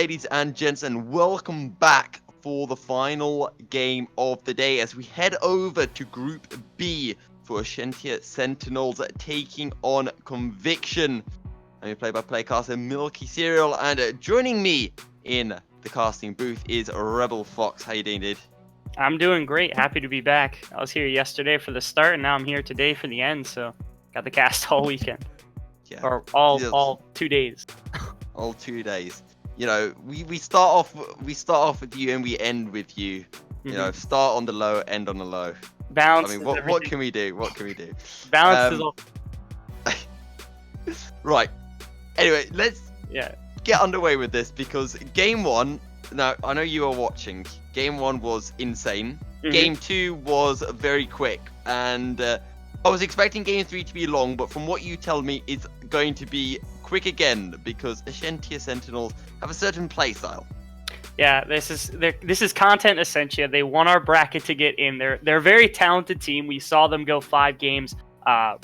ladies and gents, and welcome back for the final game of the day as we head over to Group B for Ascentia Sentinels taking on Conviction. I'm your play-by-play caster, Milky Cereal, and joining me in the casting booth is Rebel Fox. How you doing, dude? I'm doing great. Happy to be back. I was here yesterday for the start, and now I'm here today for the end. So, got the cast all weekend, or all 2 days. All 2 days. You know, we start off with you and we end with you. You know, start on the low, end on the low. Balance. I mean, what can we do? What can we do? Balance is all. Right. Anyway, let's get underway with this because game one. Now, I know you are watching. Game one was insane. Game two was very quick, and I was expecting game three to be long, but from what you tell me, it's going to be quick again because Ascentia Sentinels have a certain play style. Yeah, this is content Ascentia. They won our bracket to get in. They're a very talented team. We saw them go 5 games.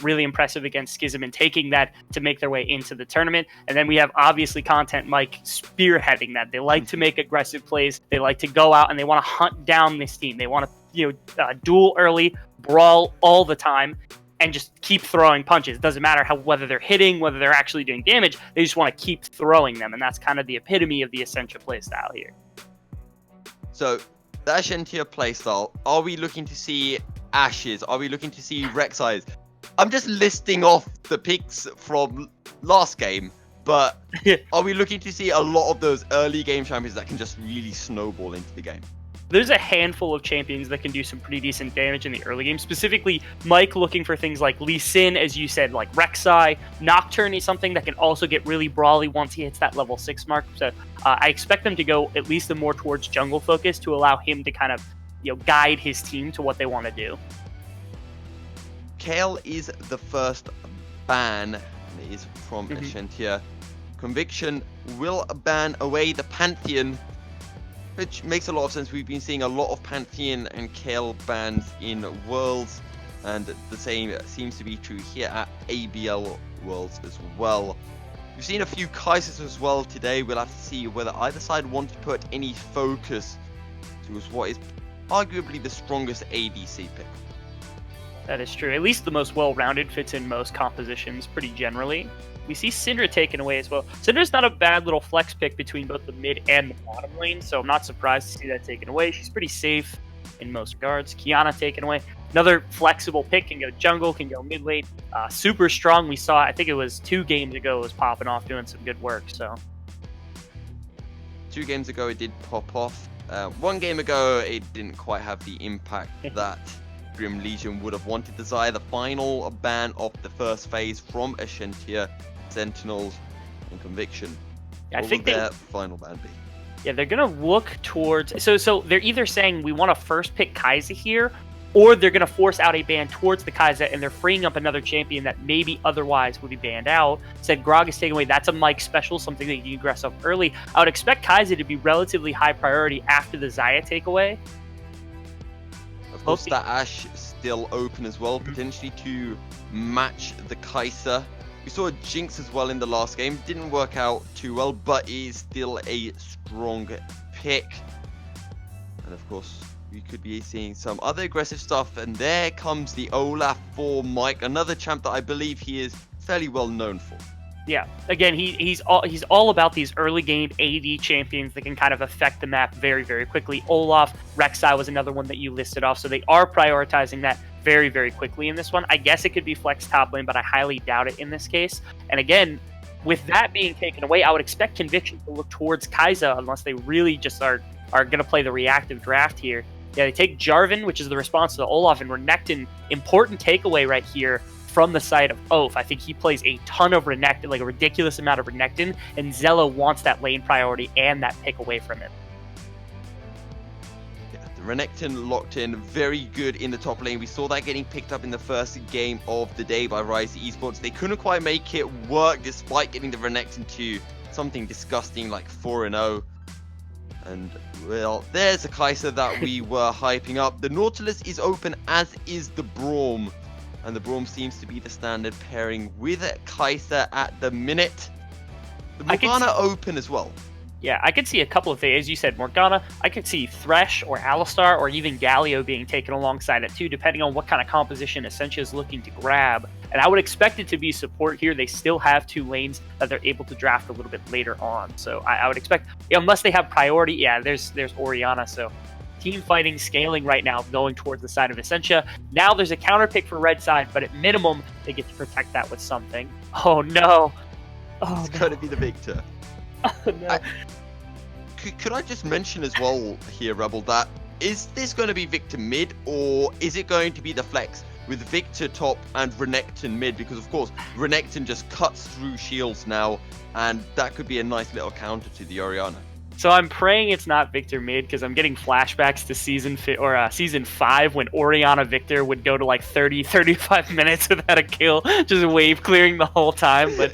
Really impressive against Schism and taking that to make their way into the tournament. And then we have obviously content Mike spearheading that. They like to make aggressive plays. They like to go out and they want to hunt down this team. They want to duel early, brawl all the time, and just keep throwing punches. It doesn't matter whether they're hitting, whether they're actually doing damage. They just want to keep throwing them, and that's kind of the epitome of the Ascentia playstyle here. So, the Ascentia playstyle, are we looking to see Ashes? Are we looking to see Rek'Sai's? I'm just listing off the picks from last game, but are we looking to see a lot of those early game champions that can just really snowball into the game? There's a handful of champions that can do some pretty decent damage in the early game. Specifically, Mike looking for things like Lee Sin, as you said, like Rek'Sai. Nocturne is something that can also get really brawly once he hits that level 6 mark. So I expect them to go at least more towards jungle focus to allow him to kind of guide his team to what they want to do. Kale is the first ban, and it is from Ascentia. Conviction will ban away the Pantheon, which makes a lot of sense. We've been seeing a lot of Pantheon and Kale bans in Worlds, and the same seems to be true here at ABL Worlds as well. We've seen a few Kaisers as well today. We'll have to see whether either side wants to put any focus towards what is arguably the strongest ADC pick. That is true. At least the most well-rounded, fits in most compositions pretty generally. We see Syndra taken away as well. Syndra's not a bad little flex pick between both the mid and the bottom lane, so I'm not surprised to see that taken away. She's pretty safe in most regards. Kiana taken away. Another flexible pick, can go jungle, can go mid lane. Super strong. We saw, I think it was 2 games ago, was popping off, doing some good work. So 2 games ago, it did pop off. 1 game ago, it didn't quite have the impact that Grim Legion would have wanted. Desire the final ban of the first phase from Ascentia Sentinels and Conviction. I think their final ban be? Yeah, they're gonna look towards. So they're either saying we want to first pick Kai'Sa here, or they're gonna force out a ban towards the Kai'Sa, and they're freeing up another champion that maybe otherwise would be banned out. Said Grog is taken away. That's a Mike special, something that you can aggress up early. I would expect Kai'Sa to be relatively high priority after the Xayah takeaway. Of course, that Ashe still open as well, potentially to match the Kai'Sa. We saw a Jinx as well in the last game. Didn't work out too well, but is still a strong pick. And of course, we could be seeing some other aggressive stuff. And there comes the Olaf for Mike, another champ that I believe he is fairly well known for. Yeah, again, he's all about these early game AD champions that can kind of affect the map very, very quickly. Olaf, Rek'Sai was another one that you listed off, so they are prioritizing that very, very quickly in this one. I guess it could be flex top lane, but I highly doubt it in this case. And again, with that being taken away, I would expect Conviction to look towards Kai'Sa unless they really just are going to play the reactive draft here. Yeah, they take Jarvan, which is the response to the Olaf, and Renekton, important takeaway right here from the side of Oaf. I think he plays a ton of Renekton, like a ridiculous amount of Renekton, and Zella wants that lane priority and that pick away from him. Yeah, the Renekton locked in, very good in the top lane. We saw that getting picked up in the first game of the day by Rise Esports. They couldn't quite make it work despite getting the Renekton to something disgusting like 4-0. And, well, there's a Kai'Sa that we were hyping up. The Nautilus is open, as is the Braum. And the Braum seems to be the standard pairing with Kai'Sa at the minute. The Morgana open as well. Yeah, I could see a couple of things. As you said, Morgana, I could see Thresh or Alistar or even Galio being taken alongside it too, depending on what kind of composition Ascentia is looking to grab. And I would expect it to be support here. They still have 2 lanes that they're able to draft a little bit later on. So I would expect, unless they have priority, yeah, there's Orianna. So team fighting scaling right now, going towards the side of Ascentia. Now there's a counter pick for red side, but at minimum, they get to protect that with something. Oh no. Oh, it's going to be the Victor. Oh, no. Could I just mention as well here, Rebel, that is this going to be Victor mid, or is it going to be the flex with Victor top and Renekton mid? Because of course Renekton just cuts through shields now, and that could be a nice little counter to the Orianna. So I'm praying it's not Victor mid, because I'm getting flashbacks to season 5 when Orianna Victor would go to like 30-35 minutes without a kill, just wave clearing the whole time. But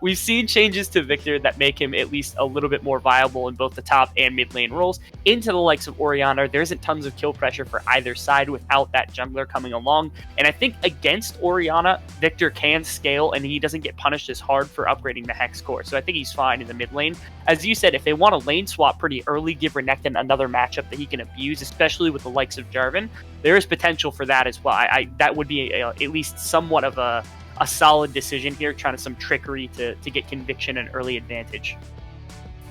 we've seen changes to Victor that make him at least a little bit more viable in both the top and mid lane roles. Into the likes of Orianna, there isn't tons of kill pressure for either side without that jungler coming along. And I think against Orianna, Victor can scale and he doesn't get punished as hard for upgrading the Hex core. So I think he's fine in the mid lane. As you said, if they want to lane swap pretty early, give Renekton another matchup that he can abuse, especially with the likes of Jarvan, there is potential for that as well. That would be at least somewhat of a solid decision here, trying some trickery to get conviction and early advantage.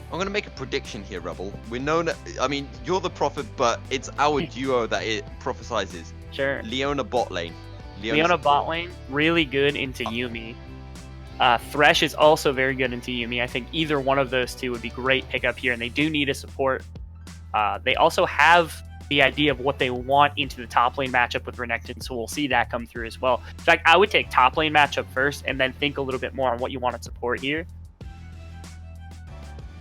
I'm going to make a prediction here, Rebel. We're known, I mean, you're the prophet, but it's our duo that it prophesizes. Sure. Leona bot lane. Leona bot lane, really good into Yuumi. Thresh is also very good into Yuumi. I think either one of those two would be great pickup here, and they do need a support. They also have the idea of what they want into the top lane matchup with Renekton, so we'll see that come through as well. In fact, I would take top lane matchup first and then think a little bit more on what you want to support here.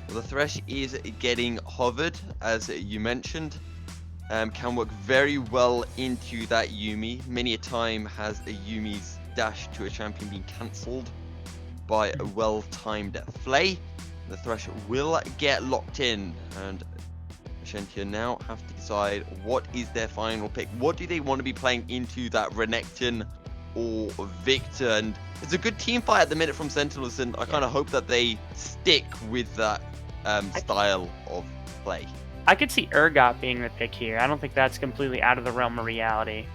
Well, the Thresh is getting hovered, as you mentioned. Can work very well into that Yuumi. Many a time has a Yuumi's dash to a champion been cancelled by a well-timed flay. The Thresh will get locked in, and Ascentia now have to decide what is their final pick. What do they want to be playing into that Renekton or Victor? And it's a good team fight at the minute from Sentinels, and I kind of hope that they stick with that style of play. I could see Urgot being the pick here. I don't think that's completely out of the realm of reality.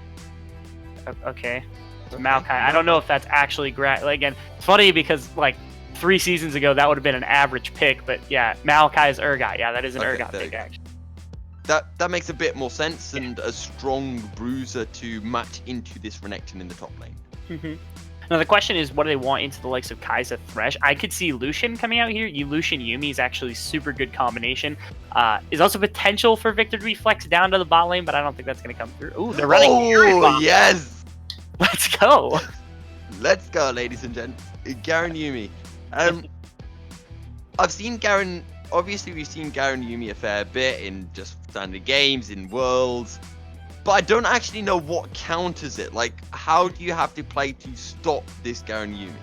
Okay. Maokai. I don't know if that's actually great. Like, again, it's funny because like 3 seasons ago that would have been an average pick, but yeah, Maokai's Urgot. Yeah, that is an Urgot pick actually. That makes a bit more sense, and a strong bruiser to match into this Renekton in the top lane. Mm-hmm. Now the question is, what do they want into the likes of Kai'Sa, Thresh? I could see Lucian coming out here. Lucian Yuumi is actually super good combination. Is also potential for Victor to be flexed down to the bot lane, but I don't think that's going to come through. Ooh, they're running. Oh, yes! Let's go! Let's go, ladies and gents. Garen Yuumi. I've seen Garen... Obviously, we've seen Garen Yuumi a fair bit in just standard games, in Worlds. But I don't actually know what counters it. Like, how do you have to play to stop this Garen Yuumi?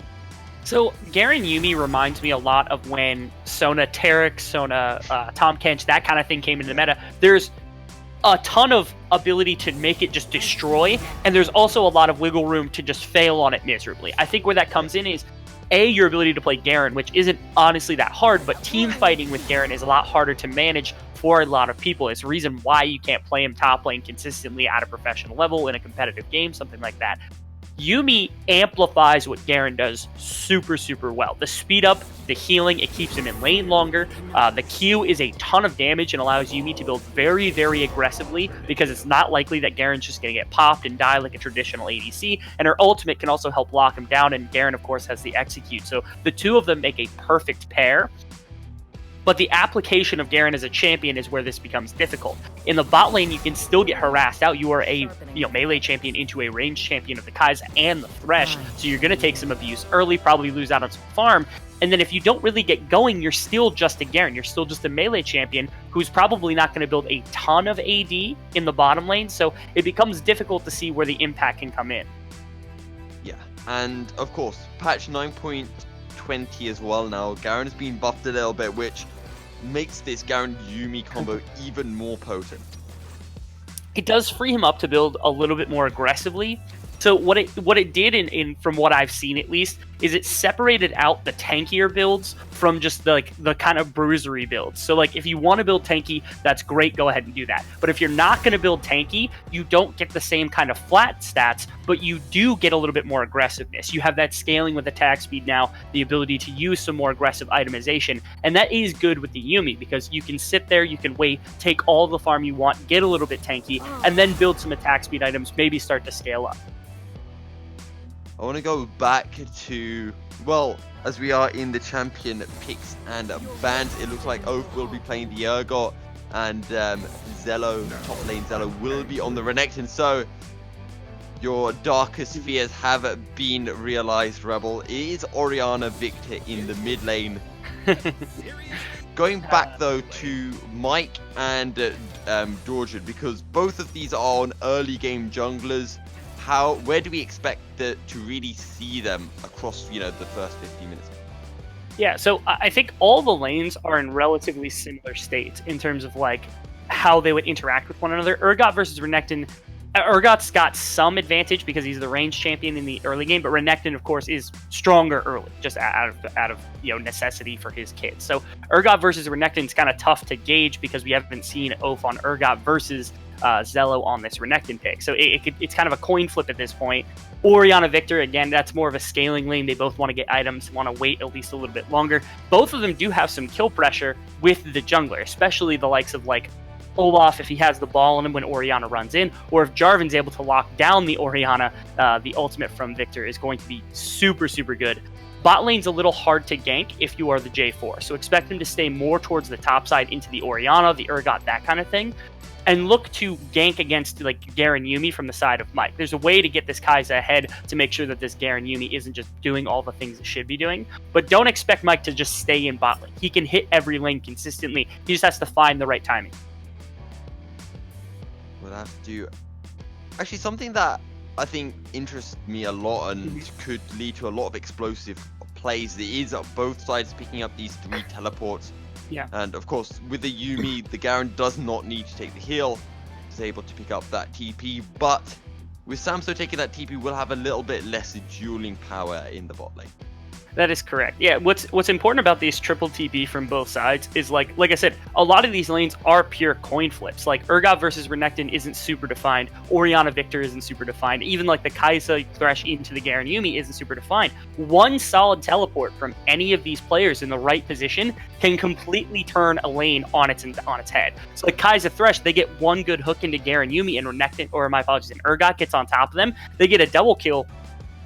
So, Garen Yuumi reminds me a lot of when Sona Taric, Sona Tahm Kench, that kind of thing came into the meta. There's a ton of ability to make it just destroy, and there's also a lot of wiggle room to just fail on it miserably. I think where that comes in is, A, your ability to play Garen, which isn't honestly that hard, but team fighting with Garen is a lot harder to manage for a lot of people. It's a reason why you can't play him top lane consistently at a professional level in a competitive game, something like that. Yuumi amplifies what Garen does super, super well. The speed up, the healing, it keeps him in lane longer. The Q is a ton of damage and allows Yuumi to build very, very aggressively because it's not likely that Garen's just going to get popped and die like a traditional ADC. And her ultimate can also help lock him down, and Garen, of course, has the execute. So the two of them make a perfect pair. But the application of Garen as a champion is where this becomes difficult. In the bot lane, you can still get harassed out. You are a melee champion into a ranged champion of the Kai'Sa and the Thresh, so you're going to take some abuse early, probably lose out on some farm. And then if you don't really get going, you're still just a Garen. You're still just a melee champion who's probably not going to build a ton of AD in the bottom lane, so it becomes difficult to see where the impact can come in. Yeah, and of course, patch 9.20 as well now. Garen has been buffed a little bit, which makes this Garen Yuumi combo even more potent. It does free him up to build a little bit more aggressively. So what it did in from what I've seen at least is it separated out the tankier builds from just the kind of bruisery builds. So like if you want to build tanky, that's great, go ahead and do that. But if you're not going to build tanky, you don't get the same kind of flat stats, but you do get a little bit more aggressiveness. You have that scaling with attack speed now, the ability to use some more aggressive itemization, and that is good with the Yuumi because you can sit there, you can wait, take all the farm you want, get a little bit tanky, and then build some attack speed items, maybe start to scale up. I want to go back to, well, as we are in the champion picks and bans, it looks like Oath will be playing the Urgot, and Zello, top lane Zello, will be on the Renekton. So your darkest fears have been realized, Rebel. It is Orianna Victor in the mid lane. Going back though to Mike and Georgian, because both of these are on early game junglers. Where do we expect to really see them across, the first 15 minutes? Yeah, so I think all the lanes are in relatively similar states in terms of like how they would interact with one another. Urgot versus Renekton, Urgot's got some advantage because he's the range champion in the early game, but Renekton, of course, is stronger early, just out of necessity for his kids. So Urgot versus Renekton is kind of tough to gauge because we haven't seen Oath on Urgot versus Zello on this Renekton pick. So it's kind of a coin flip at this point. Orianna Victor, again, that's more of a scaling lane. They both want to get items, want to wait at least a little bit longer. Both of them do have some kill pressure with the jungler, especially the likes of like Olaf if he has the ball on him when Orianna runs in, or if Jarvan's able to lock down the Orianna, the ultimate from Victor is going to be super, super good. Bot lane's a little hard to gank if you are the J4, so expect him to stay more towards the top side into the Orianna, the Urgot, that kind of thing. And look to gank against like Garen Yuumi from the side of Mike. There's a way to get this Kai'Sa ahead to make sure that this Garen Yuumi isn't just doing all the things it should be doing. But don't expect Mike to just stay in bot lane. He can hit every lane consistently. He just has to find the right timing. We'll have to... Actually, something that I think interests me a lot and could lead to a lot of explosive plays is both sides picking up these 3 teleports. Yeah. And of course, with the Yuumi, the Garen does not need to take the heal. He's able to pick up that TP, but with Samso taking that TP, we'll have a little bit less dueling power in the bot lane. That is correct. Yeah, what's important about these triple TP from both sides is like I said, a lot of these lanes are pure coin flips. Like Urgot versus Renekton isn't super defined. Orianna Victor isn't super defined. Even like the Kai'Sa Thresh into the Garen Yuumi isn't super defined. One solid teleport from any of these players in the right position can completely turn a lane on its head. So like Kai'Sa Thresh, they get one good hook into Garen Yuumi, and Renekton, or my apologies, and Urgot gets on top of them. They get a double kill.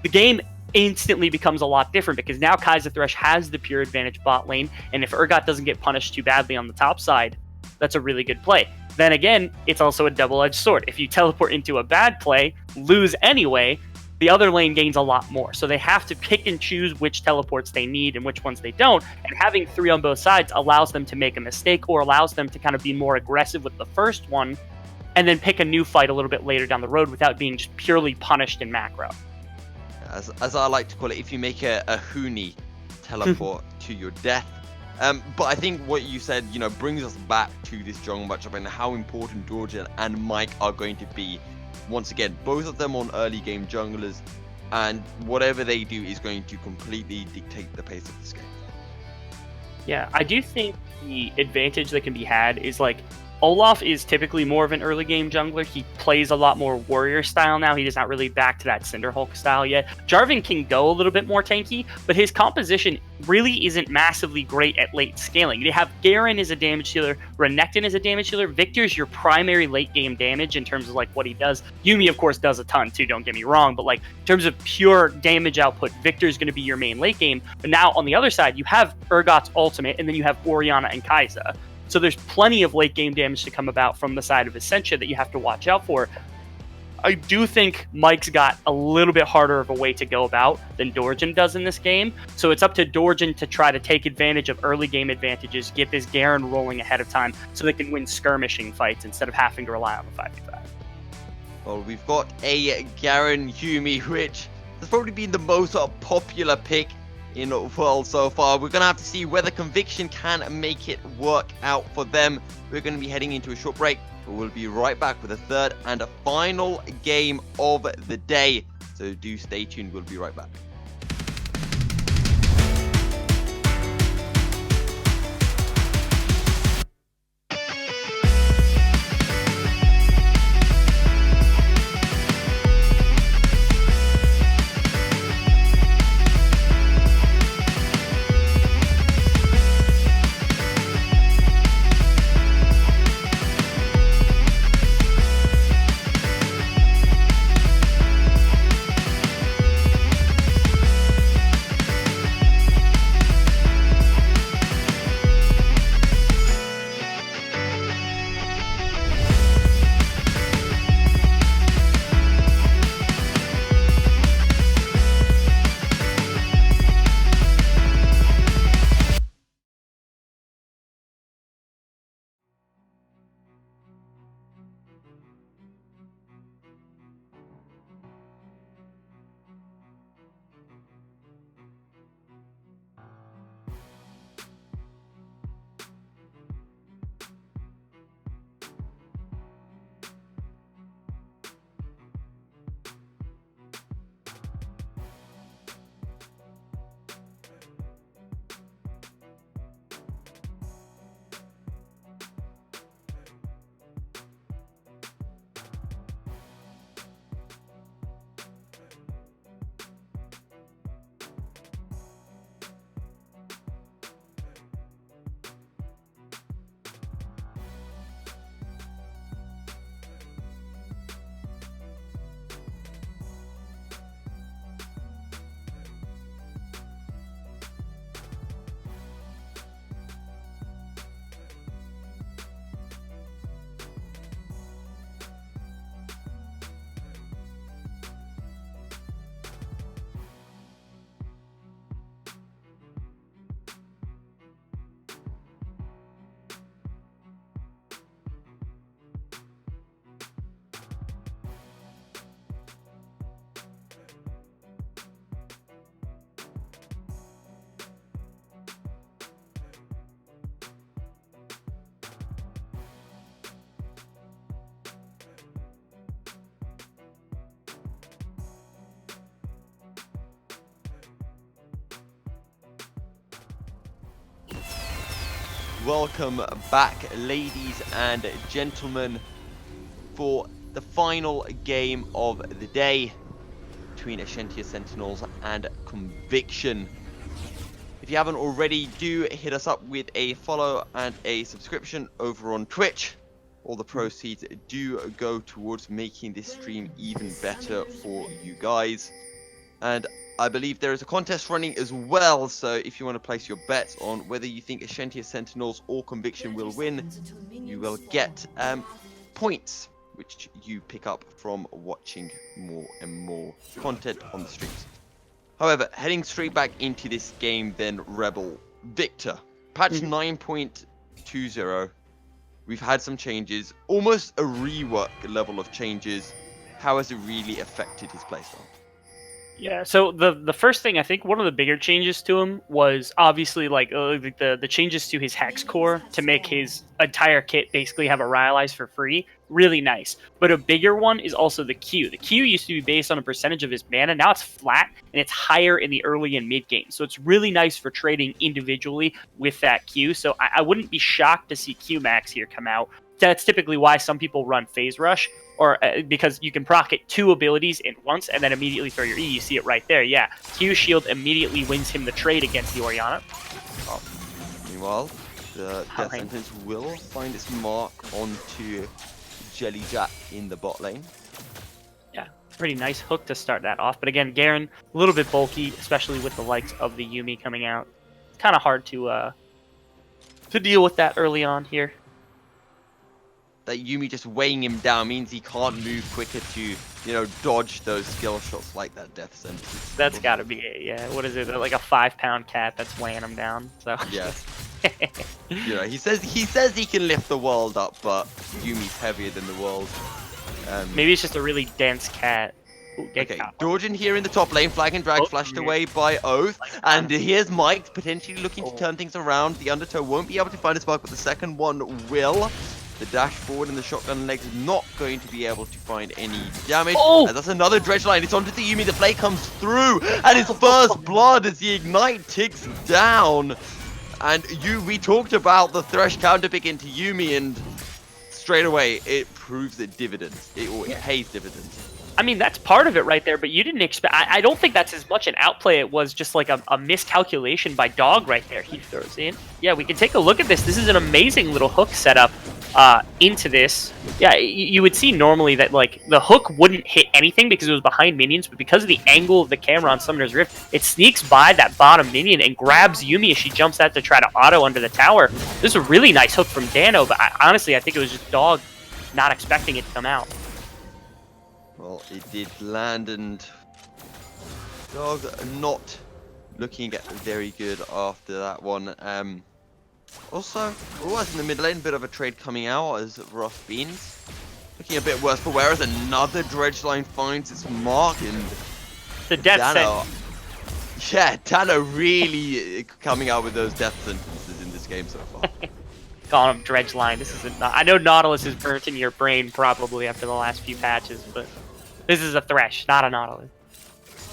The game instantly becomes a lot different because now Kai'Sa Thresh has the pure advantage bot lane, and if Urgot doesn't get punished too badly on the top side, that's a really good play. Then again, it's also a double-edged sword. If you teleport into a bad play, lose anyway, the other lane gains a lot more. So they have to pick and choose which teleports they need and which ones they don't, and having 3 on both sides allows them to make a mistake or allows them to kind of be more aggressive with the first one and then pick a new fight a little bit later down the road without being just purely punished in macro. As I like to call it, if you make a Huni teleport to your death. But I think what you said, brings us back to this jungle matchup and how important Georgian and Mike are going to be. Once again, both of them on early game junglers, and whatever they do is going to completely dictate the pace of this game. Yeah, I do think the advantage that can be had is like Olaf is typically more of an early game jungler. He plays a lot more warrior style now. He is not really back to that Cinderhulk style yet. Jarvan can go a little bit more tanky, but his composition really isn't massively great at late scaling. You have Garen as a damage healer, Renekton as a damage healer. Victor's your primary late game damage in terms of like what he does. Yuumi, of course, does a ton too, don't get me wrong, but like in terms of pure damage output, Victor's going to be your main late game. But now on the other side, you have Urgot's ultimate, and then you have Orianna and Kai'Sa. So there's plenty of late game damage to come about from the side of Ascentia that you have to watch out for. I do think Mike's got a little bit harder of a way to go about than Dorjan does in this game. So it's up to Dorjan to try to take advantage of early game advantages, get this Garen rolling ahead of time so they can win skirmishing fights instead of having to rely on the 5v5. Well, we've got a Garen Yuumi, which has probably been the most popular pick in the world so far. We're going to have to see whether Conviction can make it work out for them. We're going to be heading into a short break, but we'll be right back with a third and a final game of the day. So do stay tuned. We'll be right back. Welcome back, ladies and gentlemen, for the final game of the day between Ascentia Sentinels and Conviction. If you haven't already, do hit us up with a follow and a subscription over on Twitch. All the proceeds do go towards making this stream even better for you guys. And I believe there is a contest running as well, so if you want to place your bets on whether you think Ascentia Sentinels or Conviction will win, you will get points, which you pick up from watching more and more content on the streams. However, heading straight back into this game then, Rebel. Victor, patch 9.20. We've had some changes, almost a rework level of changes. How has it really affected his playstyle? Yeah, so the first thing, I think one of the bigger changes to him was obviously like the changes to his hex core to make his entire kit basically have a Rhyalize for free. Really nice. But a bigger one is also the Q. The Q used to be based on a percentage of his mana. Now it's flat, and it's higher in the early and mid game. So it's really nice for trading individually with that Q. So I wouldn't be shocked to see Q Max here come out. That's typically why some people run Phase Rush, or because you can proc it 2 abilities in once and then immediately throw your E. You see it right there. Yeah, Q Shield immediately wins him the trade against the Orianna. Oh. Meanwhile, the Death Sentence will find its mark onto Jelly Jack in the bot lane. Yeah, pretty nice hook to start that off. But again, Garen, a little bit bulky, especially with the likes of the Yuumi coming out. It's kind of hard to deal with that early on here. That Yuumi just weighing him down means he can't move quicker to, you know, dodge those skill shots like that Death Sentence. That's got to be it, yeah. What is it, like a 5-pound cat that's weighing him down? So yeah. You know, he says he can lift the world up, but Yumi's heavier than the world. Maybe it's just a really dense cat. Ooh, okay, Dorjan here in the top lane, flag and drag flashed away by Oath, and here's Mike potentially looking to turn things around. The Undertow won't be able to find a spark, but the second one will. The dash forward and the shotgun legs not going to be able to find any damage. Oh! And that's another dredge line. It's onto the Yumi. The play comes through. And it's first blood as the ignite ticks down. And we talked about the Thresh counter pick into Yumi, and straight away it proves it dividends. It pays dividends. I mean, that's part of it right there, but you didn't expect... I don't think that's as much an outplay. It was just like a miscalculation by Dog right there. He throws in. Yeah, we can take a look at this. This is an amazing little hook setup into this. Yeah, you would see normally that like the hook wouldn't hit anything because it was behind minions, but because of the angle of the camera on Summoner's Rift, it sneaks by that bottom minion and grabs Yumi as she jumps out to try to auto under the tower. This is a really nice hook from Dano, but honestly, I think it was just Dog not expecting it to come out. Well, it did land, and Dog not looking very good after that one. Also, in the mid lane, bit of a trade coming out as Rough Beans looking a bit worse for wear as another dredge line finds its mark, and the death Dano. Yeah, Dano really coming out with those death sentences in this game so far. Calling him dredge line. This isn't. I know Nautilus is burnt in your brain probably after the last few patches, but this is a Thresh, not a Nautilus.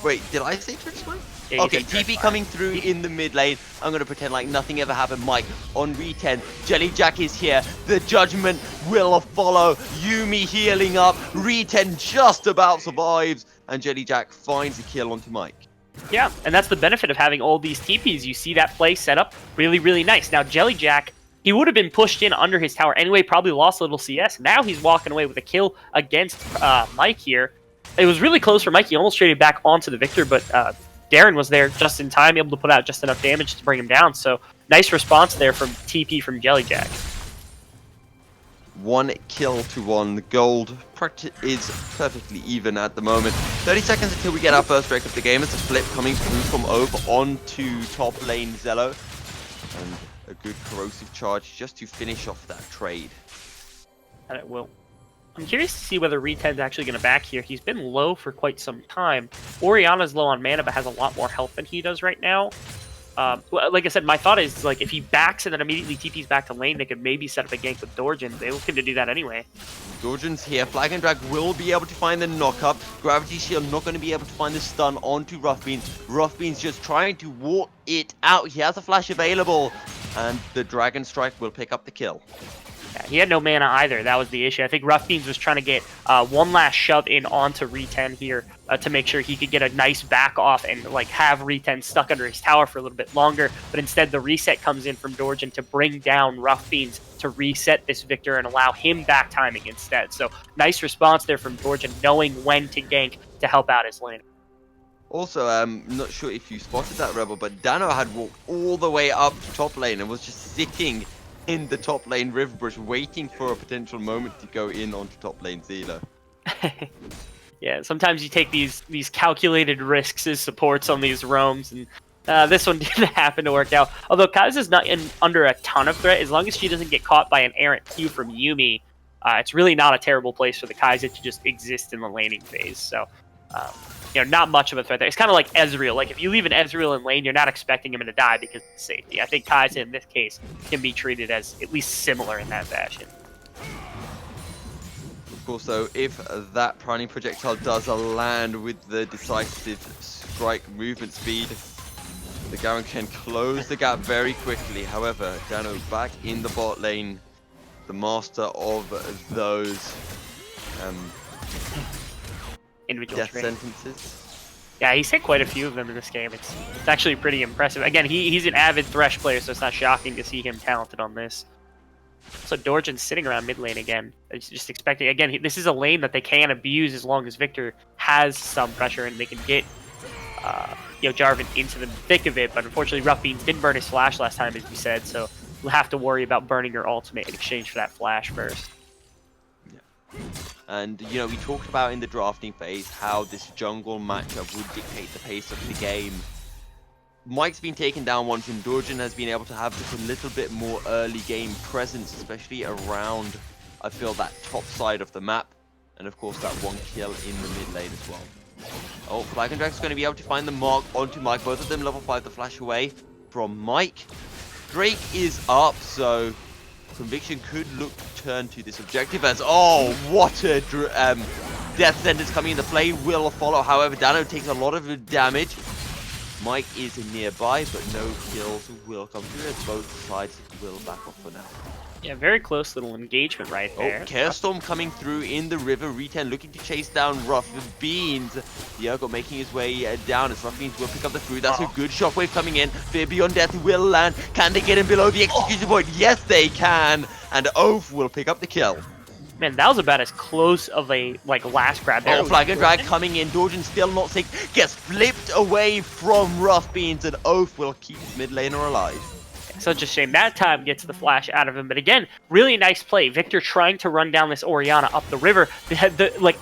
Wait, did I say dredge line? Yeah, okay, TP coming through in the mid lane. I'm going to pretend like nothing ever happened. Mike on Re10. Jellyjack is here. The judgment will follow. Yumi healing up. Re10 just about survives. And Jellyjack finds a kill onto Mike. Yeah, and that's the benefit of having all these TPs. You see that play set up really, really nice. Now, Jellyjack, he would have been pushed in under his tower anyway, probably lost a little CS. Now he's walking away with a kill against Mike here. It was really close for Mike. He almost traded back onto the Victor, but Darren was there just in time, able to put out just enough damage to bring him down. So nice response there from TP from Jellyjack. 1 kill to 1. The gold is perfectly even at the moment. 30 seconds until we get our first break of the game. It's a flip coming through from over onto top lane Zello. And a good corrosive charge just to finish off that trade. And it will. I'm curious to see whether Re10's actually going to back here. He's been low for quite some time. Orianna's low on mana, but has a lot more health than he does right now. Like I said, my thought is like if he backs and then immediately TP's back to lane, they could maybe set up a gank with Dorjan. They're looking to do that anyway. Dorjan's here. Flag and Drag will be able to find the knock-up. Gravity Shield not going to be able to find the stun onto Rough Beans. Rough Beans just trying to walk it out. He has a flash available. And the Dragon Strike will pick up the kill. Yeah, he had no mana either. That was the issue. I think Rough Beans was trying to get one last shove in onto Re10 here to make sure he could get a nice back off and like have Re10 stuck under his tower for a little bit longer. But instead, the reset comes in from Dorjan to bring down Rough Beans to reset this Victor and allow him back timing instead. So nice response there from Dorjan, knowing when to gank to help out his lane. Also, I'm not sure if you spotted that, Rebel, but Dano had walked all the way up to top lane and was just sitting in the top lane river brush, waiting for a potential moment to go in onto top lane Zila. Yeah, sometimes you take these calculated risks as supports on these roams, and this one didn't happen to work out. Although Kai'Sa's not under a ton of threat, as long as she doesn't get caught by an errant Q from Yumi, it's really not a terrible place for the Kai'Sa to just exist in the laning phase. So, you know, not much of a threat there. It's kind of like Ezreal. Like, if you leave an Ezreal in lane, you're not expecting him to die because of safety. I think Kai'Sa, in this case, can be treated as at least similar in that fashion. Of course, though, if that priming projectile does land with the decisive strike movement speed, the Garen can close the gap very quickly. However, Dano back in the bot lane, the master of those Individual death trade. sentences. Yeah, he's hit quite a few of them in this game. It's actually pretty impressive. Again, he's an avid Thresh player, so it's not shocking to see him talented on this. So Dorjan's sitting around mid lane again. It's just expecting, again, this is a lane that they can abuse as long as Victor has some pressure and they can get you know, Jarvan into the thick of it. But unfortunately, Rough Beans didn't burn his flash last time, as we said, so we'll have to worry about burning your ultimate in exchange for that flash first. Yeah. And, you know, we talked about in the drafting phase how this jungle matchup would dictate the pace of the game. Mike's been taken down once, and Dorjan has been able to have just a little bit more early game presence, especially around, I feel, that top side of the map. And of course, that one kill in the mid lane as well. Oh, Flag and Drag's going to be able to find the mark onto Mike. Both of them level 5, the flash away from Mike. Drake is up, so Conviction could look to turn to this objective as, oh, what a death sentence coming into play will follow. However, Dano takes a lot of damage. Mike is nearby, but no kills will come through as both sides will back off for now. Yeah, very close little engagement right there. Oh, Chaos Storm coming through in the river. Re10 looking to chase down Rough Beans. Diego making his way down as Rough Beans will pick up the fruit. That's a good shockwave coming in. Fear Beyond Death will land. Can they get him below the execution point? Yes, they can. And Oath will pick up the kill. Man, that was about as close of a last grab there. Oh, Flag and Drag coming in. Dorjan still not safe. Gets flipped away from Rough Beans, and Oath will keep his mid laner alive. Such a shame. That time gets the flash out of him. But again, really nice play. Victor trying to run down this Orianna up the river.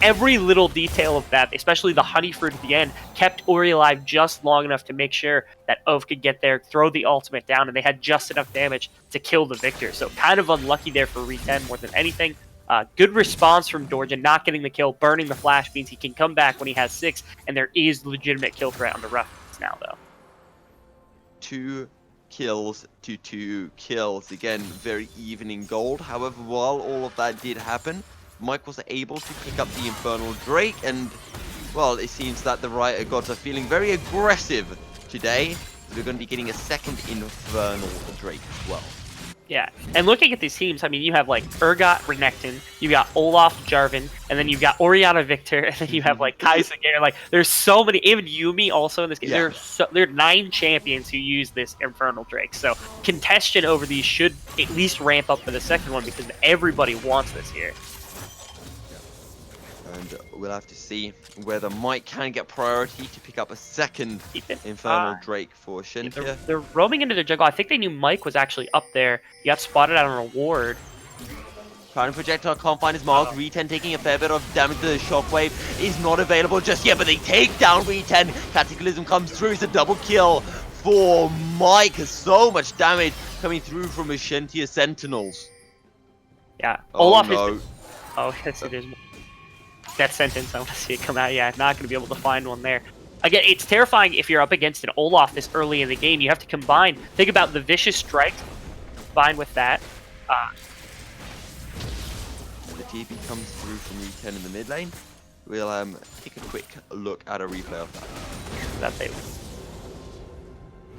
Every little detail of that, especially the honey fruit at the end, kept Ori alive just long enough to make sure that Oath could get there, throw the ultimate down, and they had just enough damage to kill the Victor. So kind of unlucky there for Re10 more than anything. Good response from Dorjan, not getting the kill. Burning the flash means he can come back when he has 6, and there is legitimate kill threat on the Rough now, though. 2 kills to 2 kills. Again, very even in gold. However, while all of that did happen, Mike was able to pick up the Infernal Drake, and, well, it seems that the Riot Gods are feeling very aggressive today. We're going to be getting a second Infernal Drake as well. Yeah, and looking at these teams, I mean, you have Urgot, Renekton, you got Olaf, Jarvan, and then you've got Orianna, Victor, and then you have Kai'Sa, Garen. There's so many, even Yuumi also in this game. Yeah. There are 9 champions who use this Infernal Drake, so contention over these should at least ramp up for the second one because everybody wants this here. And we'll have to see whether Mike can get priority to pick up a second Infernal Drake for Ascentia. They're roaming into their jungle. I think they knew Mike was actually up there. He got spotted out on a ward. Trying to projectile, can't find his mark. Re10 taking a fair bit of damage. The shockwave is not available just yet, but they take down Re10. Cataclysm comes through. It's a double kill for Mike. So much damage coming through from Ascentia Sentinels. Yeah. Oh, Olaf no. is... Oh, yes, it is. That sentence, I want to see it come out. Yeah, not going to be able to find one there. Again, it's terrifying if you're up against an Olaf this early in the game. You have to combine. Think about the Vicious Strike combined with that. And the TP comes through from Re10 in the mid lane. We'll take a quick look at a replay of that.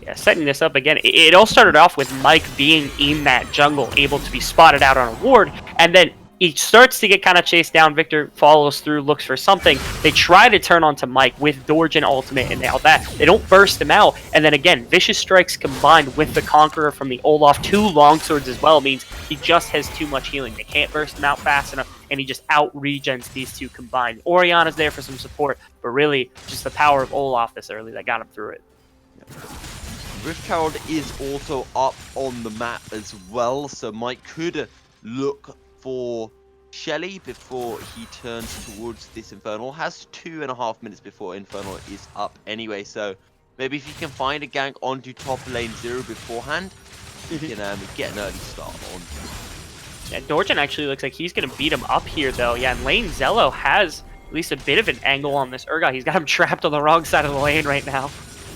Yeah, setting this up again. It all started off with Mike being in that jungle, able to be spotted out on a ward, and then he starts to get kind of chased down. Victor follows through, looks for something. They try to turn onto Mike with Dorjan ultimate and all that. They don't burst him out. And then again, Vicious Strikes combined with the Conqueror from the Olaf, 2 longswords as well, means he just has too much healing. They can't burst him out fast enough, and he just out-regens these 2 combined. Orianna's there for some support, but really just the power of Olaf this early that got him through it. Rift Herald is also up on the map as well, so Mike could look for Shelly before he turns towards this Infernal. Has 2.5 minutes before Infernal is up anyway, so maybe if you can find a gank onto top lane 0 beforehand, you can get an early start on. Yeah, Dorjan actually looks like he's going to beat him up here, though. Yeah, and lane Zello has at least a bit of an angle on this Urgot. He's got him trapped on the wrong side of the lane right now.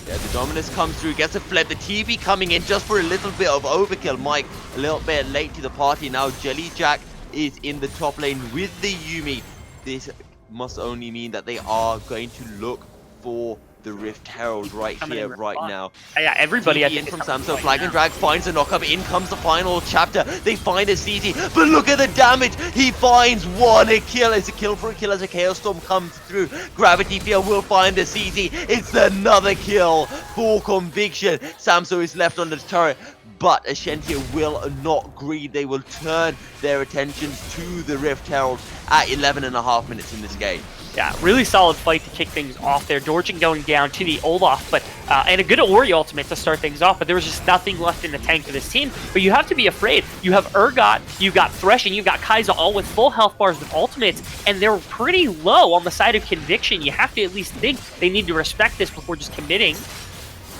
Yeah, the Dominus comes through, gets a flip. The TP coming in just for a little bit of overkill. Mike a little bit late to the party now. Jellyjack is in the top lane with the Yuumi. This must only mean that they are going to look for the Rift Herald right here, right now. Yeah, everybody in from Sam, so Flag and Drag finds a knockup. In comes the final chapter. They find a CZ, but look at the damage. He finds 1 kill. It's a kill for a kill as a Chaos Storm comes through. Gravity Field will find the CZ. It's another kill for Conviction. Samso is left on the turret, but Ascentia will not greed. They will turn their attentions to the Rift Herald at 11.5 minutes in this game. Yeah, really solid fight to kick things off there. Dorjan going down to the Olaf, but and a good Ori ultimate to start things off, but there was just nothing left in the tank for this team. But you have to be afraid. You have Urgot, you got Thresh, and you got Kaisa all with full health bars with ultimates, and they're pretty low on the side of Conviction. You have to at least think they need to respect this before just committing.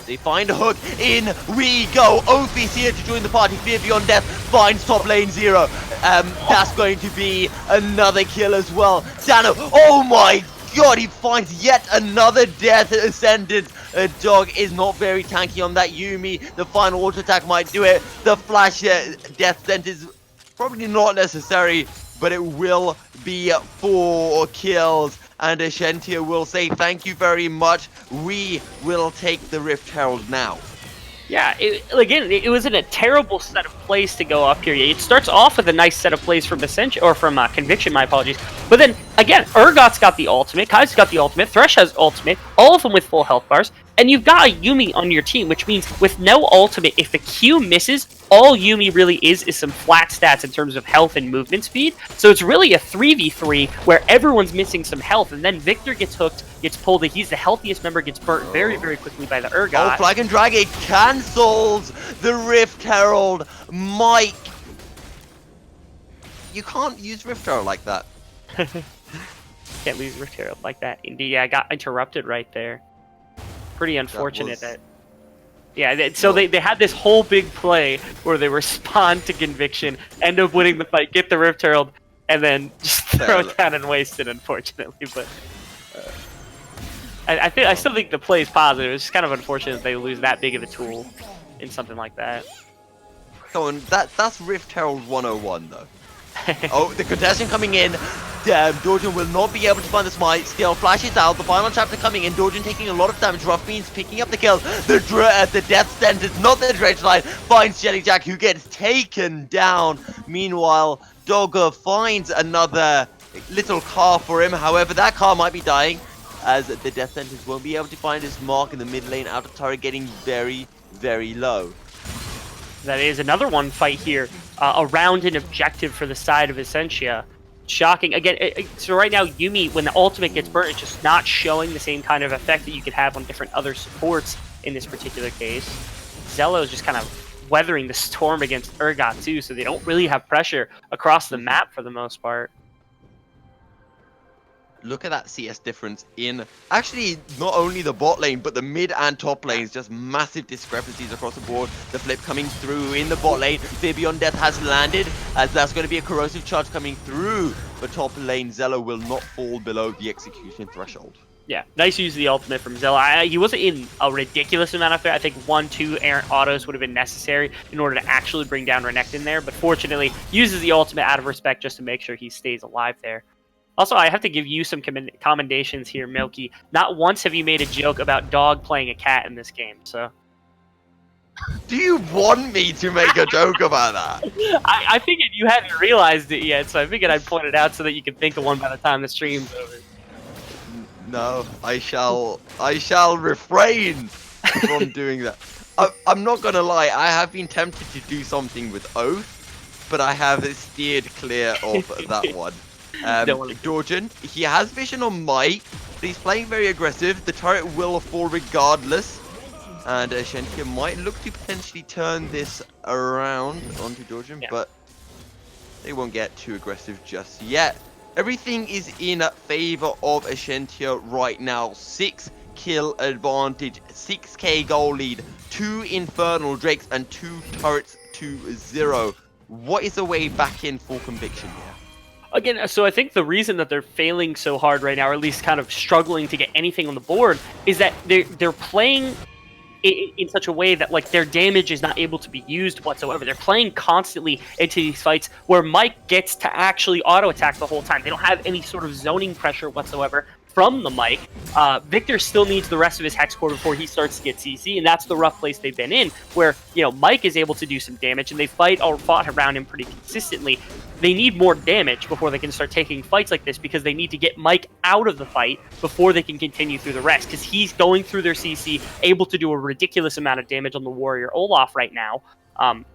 They find a hook. In we go. Oath is here to join the party. Fear Beyond Death finds top lane 0. That's going to be another kill as well. Dano, oh my god, he finds yet another death ascendant. Dog is not very tanky on that Yuumi. The final auto attack might do it. The flash death sentence Probably not necessary, but it will be 4 kills. And Ascentia will say thank you very much. We will take the Rift Herald now. Yeah, again, it wasn't a terrible set of plays to go up here. It starts off with a nice set of plays from Ascentia, or from Conviction, my apologies. But then, again, Urgot's got the ultimate, Kai's got the ultimate, Thresh has ultimate, all of them with full health bars, and you've got a Yuumi on your team, which means with no ultimate, if the Q misses, all Yuumi really is some flat stats in terms of health and movement speed. So it's really a 3v3 where everyone's missing some health, and then Victor gets hooked, gets pulled, he's the healthiest member, gets burnt very, very quickly by the Urgot. Oh, Flag and Drag, it cancels the Rift Herald. Mike, you can't use Rift Herald like that. Can't lose Rift Herald like that. Indeed, yeah, I got interrupted right there. Pretty unfortunate that... Yeah, so they had this whole big play where they respond to Conviction, end up winning the fight, get the Rift Herald, and then just throw it down and waste it, unfortunately. But I still think the play is positive. It's just kind of unfortunate that they lose that big of a tool in something like that. Come on, that's Rift Herald 101 though. Oh, the contestant coming in. Dorjan will not be able to find the smite. Still flashes out. The final chapter coming in. Dorjan taking a lot of damage. Rough Beans picking up the kill. The death sentence, not the dredge line, finds Jelly Jack, who gets taken down. Meanwhile, Dogger finds another little car for him. However, that car might be dying, as the death sentence won't be able to find his mark in the mid lane. Outer turret getting very, very low. That is another one fight here around an objective for the side of Ascentia. Shocking. Again, so right now, Yuumi, when the ultimate gets burnt, it's just not showing the same kind of effect that you could have on different other supports in this particular case. Zello is just kind of weathering the storm against Urgot too, so they don't really have pressure across the map for the most part. Look at that CS difference in actually not only the bot lane, but the mid and top lanes. Just massive discrepancies across the board. The flip coming through in the bot lane. Fear Beyond Death has landed, as that's going to be a corrosive charge coming through the top lane. Zello will not fall below the execution threshold. Yeah, nice use of the ultimate from Zello. He wasn't in a ridiculous amount of it. I think 1-2 errant autos would have been necessary in order to actually bring down Renekton there, but fortunately uses the ultimate out of respect just to make sure he stays alive there. Also, I have to give you some commendations here, Milky. Not once have you made a joke about dog playing a cat in this game, so... Do you want me to make a joke about that? I figured you hadn't realized it yet, so I figured I'd point it out so that you could think of one by the time the stream's over. No, I shall refrain from doing that. I'm not gonna lie, I have been tempted to do something with Oath, but I have steered clear of that one. Dorjan, he has vision on Mike, but he's playing very aggressive. The turret will fall regardless, and Ascentia might look to potentially turn this around onto Dorjan, but they won't get too aggressive just yet. Everything is in favor of Ascentia right now. 6 kill advantage, 6k goal lead, 2 Infernal Drakes, and 2 turrets to 0. What is the way back in for Conviction here? Again, so I think the reason that they're failing so hard right now, or at least kind of struggling to get anything on the board, is that they're playing in such a way that like their damage is not able to be used whatsoever. They're playing constantly into these fights where Mike gets to actually auto attack the whole time. They don't have any sort of zoning pressure whatsoever from the Mike. Victor still needs the rest of his Hex Core before he starts to get CC, and that's the rough place they've been in, where, you know, Mike is able to do some damage, and they fought around him pretty consistently. They need more damage before they can start taking fights like this, because they need to get Mike out of the fight before they can continue through the rest, because he's going through their CC, able to do a ridiculous amount of damage on the Warrior Olaf right now.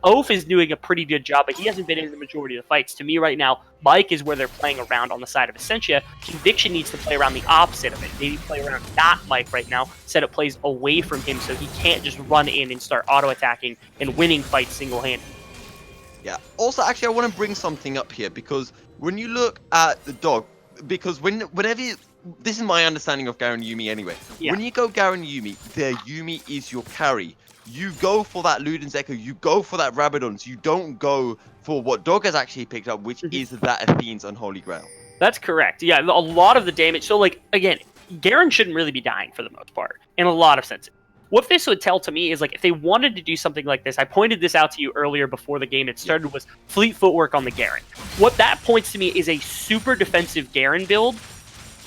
Oaf is doing a pretty good job, but he hasn't been in the majority of the fights. To me right now, Mike is where they're playing around on the side of Ascentia. Conviction needs to play around the opposite of it. They need to play around not Mike right now, set up plays away from him so he can't just run in and start auto-attacking and winning fights single-handed. Yeah, also actually I want to bring something up here, because when you look at the dog, because whenever you, this is my understanding of Garen Yuumi anyway. Yeah. When you go Garen Yuumi, their Yuumi is your carry. You go for that Luden's Echo, you go for that Rabadon's, you don't go for what Dog has actually picked up, which is that Athene's Unholy Grail. That's correct. Yeah, a lot of the damage. So, like, again, Garen shouldn't really be dying for the most part, in a lot of senses. what this would tell to me is, like, if they wanted to do something like this, I pointed this out to you earlier before the game had started, was fleet footwork on the Garen. What that points to me is a super defensive Garen build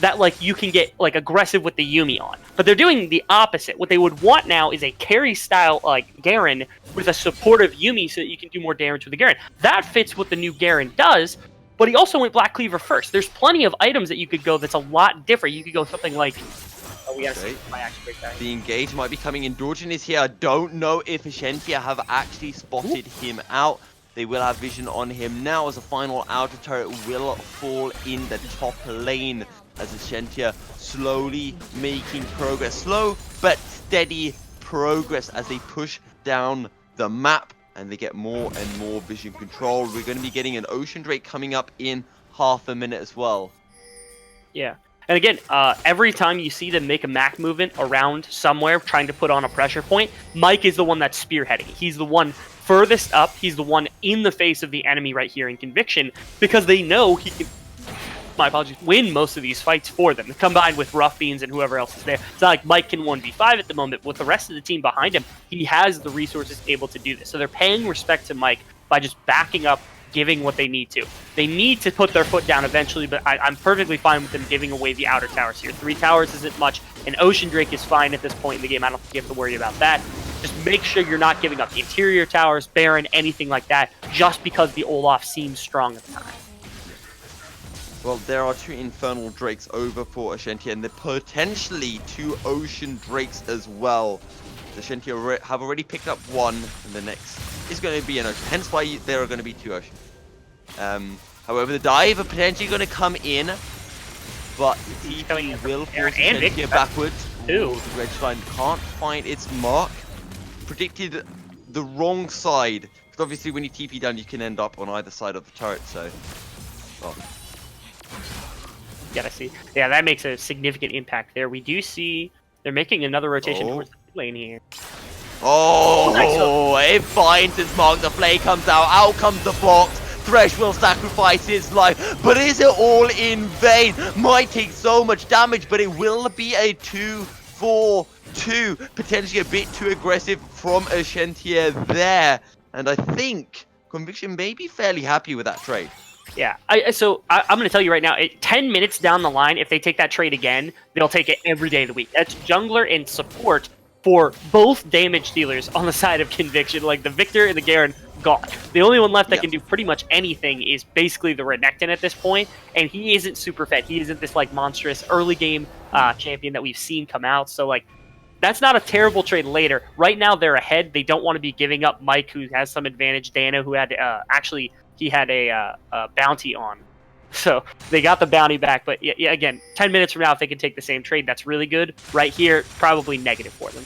that, like, you can get, like, aggressive with the Yuumi on. But they're doing the opposite. What they would want now is a carry style, like, Garen with a supportive Yuumi so that you can do more damage with the Garen. That fits what the new Garen does, but he also went Black Cleaver first. There's plenty of items that you could go that's a lot different. You could go something like... Oh, we gotta see my action break down. The engage might be coming in. Dorjan is here. I don't know if Ascentia have actually spotted him out. They will have vision on him now as a final outer turret will fall in the top lane as Ascentia slowly making progress. Slow but steady progress as they push down the map and they get more and more vision control. We're going to be getting an Ocean Drake coming up in half a minute as well. Yeah. And again, every time you see them make a Mac movement around somewhere trying to put on a pressure point, Mike is the one that's spearheading. He's the one furthest up. He's the one in the face of the enemy right here in Conviction because they know he can, my apologies, win most of these fights for them, combined with Rough Beans and whoever else is there. It's not like Mike can 1v5 at the moment. With the rest of the team behind him, he has the resources able to do this. So they're paying respect to Mike by just backing up, giving what they need to. They need to put their foot down eventually, but I'm perfectly fine with them giving away the outer towers here. 3 towers isn't much. An Ocean Drake is fine at this point in the game. I don't think you have to worry about that. Just make sure you're not giving up the interior towers, Baron, anything like that, just because the Olaf seems strong at the time. Well, there are 2 Infernal Drakes over for Ascentia, and there potentially 2 Ocean Drakes as well. Ascentia have already picked up 1, and the next is going to be an Ocean. Hence why there are going to be 2 Ocean. However, the dive are potentially going to come in, but TP will force Ascentia backwards. Ooh, the red line can't find its mark. Predicted the wrong side. Because obviously when you TP down, you can end up on either side of the turret, so... Oh. Yeah, I see. Yeah, that makes a significant impact there. We do see they're making another rotation towards the mid lane here. Oh, it finds its mark. The play comes out. Out comes the box. Thresh will sacrifice his life. But is it all in vain? Might take so much damage, but it will be a 2-4-2. Potentially a bit too aggressive from Ascentia there. And I think Conviction may be fairly happy with that trade. Yeah, I'm going to tell you right now, 10 minutes down the line, if they take that trade again, they'll take it every day of the week. That's jungler and support for both damage dealers on the side of Conviction. Like, the Victor and the Garen, gone. The only one left that can do pretty much anything is basically the Renekton at this point, and he isn't super fed. He isn't this, like, monstrous early game champion that we've seen come out. So, like, that's not a terrible trade later. Right now, they're ahead. They don't want to be giving up Mike, who has some advantage. Dana, who had actually... he had a bounty on. So they got the bounty back. But yeah, again, 10 minutes from now, if they can take the same trade, that's really good. Right here, probably negative for them.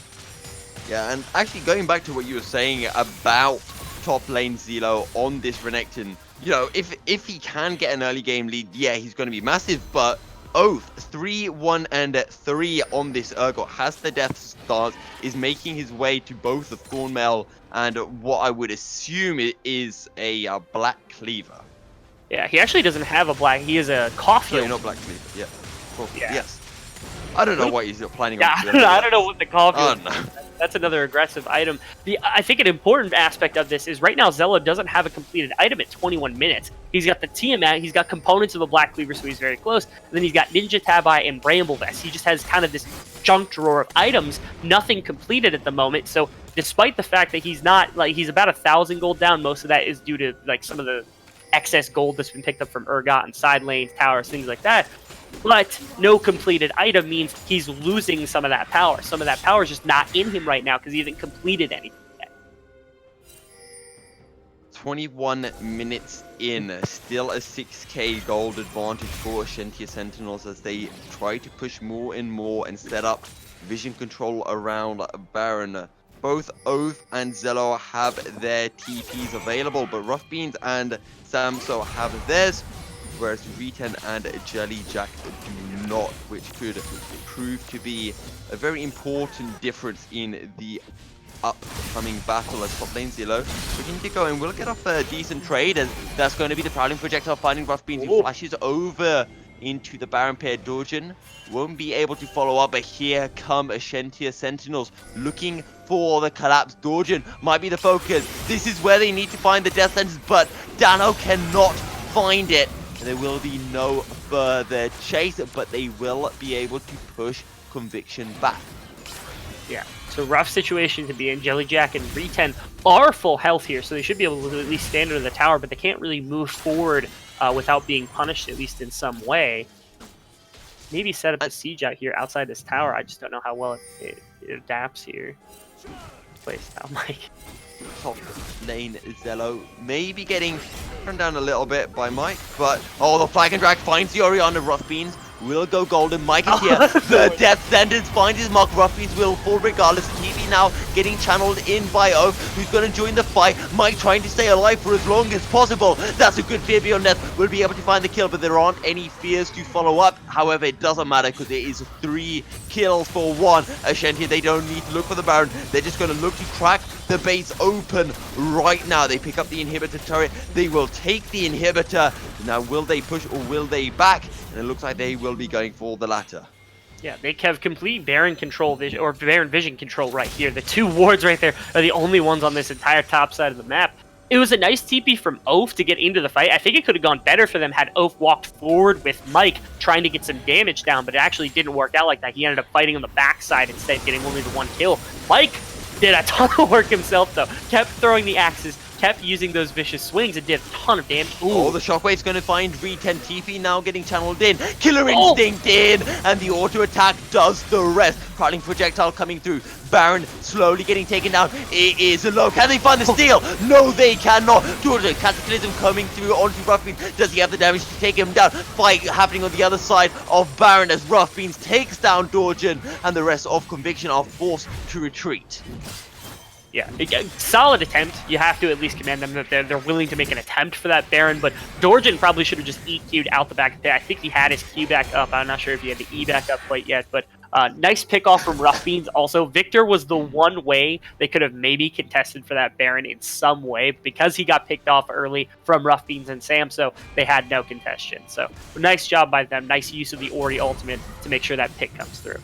Yeah, and actually going back to what you were saying about top lane Zelo on this Renekton, you know, if he can get an early game lead, yeah, he's going to be massive. But Oath, 3, 1, and 3 on this Urgot, has the death stance, is making his way to both the Thornmail and what I would assume it is a Black Cleaver. Yeah, he actually doesn't have a black. He is a Caulfield. Sorry, not Black Cleaver. Yeah. Yeah. Yes. I don't know what he's planning on doing. I don't know what the Caulfield. Oh, no. That's another aggressive item. I think an important aspect of this is right now Zelo doesn't have a completed item at 21 minutes. He's got the Tiamat, he's got components of the Black Cleaver, so he's very close. And then he's got Ninja Tabai and Bramble Vest. He just has kind of this junk drawer of items, nothing completed at the moment. So despite the fact that he's not, like, he's about 1,000 gold down, most of that is due to, like, some of the excess gold that's been picked up from Urgot and side lanes, towers, things like that. But no completed item means he's losing some of that power. Some of that power is just not in him right now because he hasn't completed anything yet. 21 minutes in, still a 6k gold advantage for Ascentia Sentinels as they try to push more and more and set up vision control around Baron. Both Oath and Zelo have their TPs available, but Rough Beans and Samso have theirs, whereas V10 and Jelly Jack do not, which could prove to be a very important difference in the upcoming battle as top lane Zelo. We need to go and we'll get off a decent trade, and that's going to be the Prowling Projectile finding Rough Beans, who flashes over into the Baron pair. Dorjan won't be able to follow up, but here come Ascentia Sentinels looking for the collapse. Dorjan might be the focus. This is where they need to find the death sentence, but Dano cannot find it. And there will be no further chase, but they will be able to push Conviction back. Yeah, so rough situation to be in. Jellyjack and Re10 are full health here, so they should be able to at least stand under the tower, but they can't really move forward without being punished, at least in some way. Maybe set up a siege out here outside this tower. I just don't know how well it adapts here. Place now, Mike. Top lane Zello maybe getting turned down a little bit by Mike, but the flag and drag finds the Oriana. Rough Beans will go golden. Mike is here. The death sentence finds his mark. Rough Beans will fall regardless. TV now getting channeled in by Oath, who's going to join the fight. Mike trying to stay alive for as long as possible. That's a good fear beyond death. Will be able to find the kill, but there aren't any fears to follow up. However, it doesn't matter because it is 3 kills for 1. Ascentia, they don't need to look for the Baron. They're just going to look to crack the base open right now. They pick up the inhibitor turret. They will take the inhibitor. Now, will they push or will they back? And it looks like they will be going for the latter. Yeah, they have complete Baron control vision, or Baron vision control right here. The 2 wards right there are the only ones on this entire top side of the map. It was a nice TP from Oath to get into the fight. I think it could have gone better for them had Oath walked forward with Mike, trying to get some damage down, but it actually didn't work out like that. He ended up fighting on the backside instead, getting only the 1 kill. Mike did a ton of work himself, though. Kept throwing the axes, kept using those vicious swings, and did a ton of damage. Ooh. The shockwave's going to find Re10. TP now getting channeled in. Killer Instinct in, and the auto attack does the rest. Crawling projectile coming through. Baron slowly getting taken down. It is low. Can they find the steal? No, they cannot. Georgia, Cataclysm coming through onto Rough Beans. Does he have the damage to take him down? Fight happening on the other side of Baron as Rough Beans takes down Dorjan, and the rest of Conviction are forced to retreat. Yeah, solid attempt. You have to at least commend them that they're willing to make an attempt for that Baron, but Dorjan probably should have just EQ'd out the back of the. I think he had his Q back up. I'm not sure if he had the E back up quite yet, but nice pick off from Rough Beans. Also, Victor was the one way they could have maybe contested for that Baron in some way, because he got picked off early from Rough Beans and Sam, so they had no contestation. So nice job by them. Nice use of the Ori ultimate to make sure that pick comes through.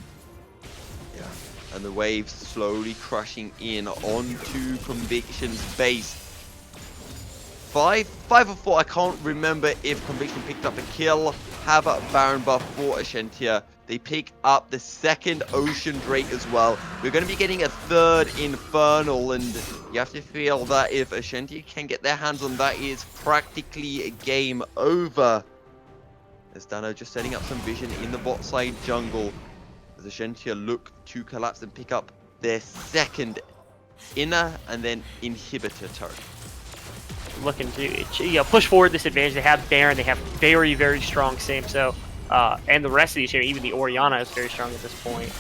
And the waves slowly crashing in onto Conviction's base. 5 of 4. I can't remember if Conviction picked up a kill. Have a Baron buff for Ascentia. They pick up the 2nd Ocean Drake as well. We're going to be getting a 3rd Infernal, and you have to feel that if Ascentia can get their hands on that, it's practically a game over. As Dano just setting up some vision in the bot side jungle. As Ascentia look to collapse and pick up their 2nd inner and then inhibitor turret. Looking to push forward this advantage. They have Baron. They have very, very strong Sam. So, and the rest of these here, even the Oriana is very strong at this point.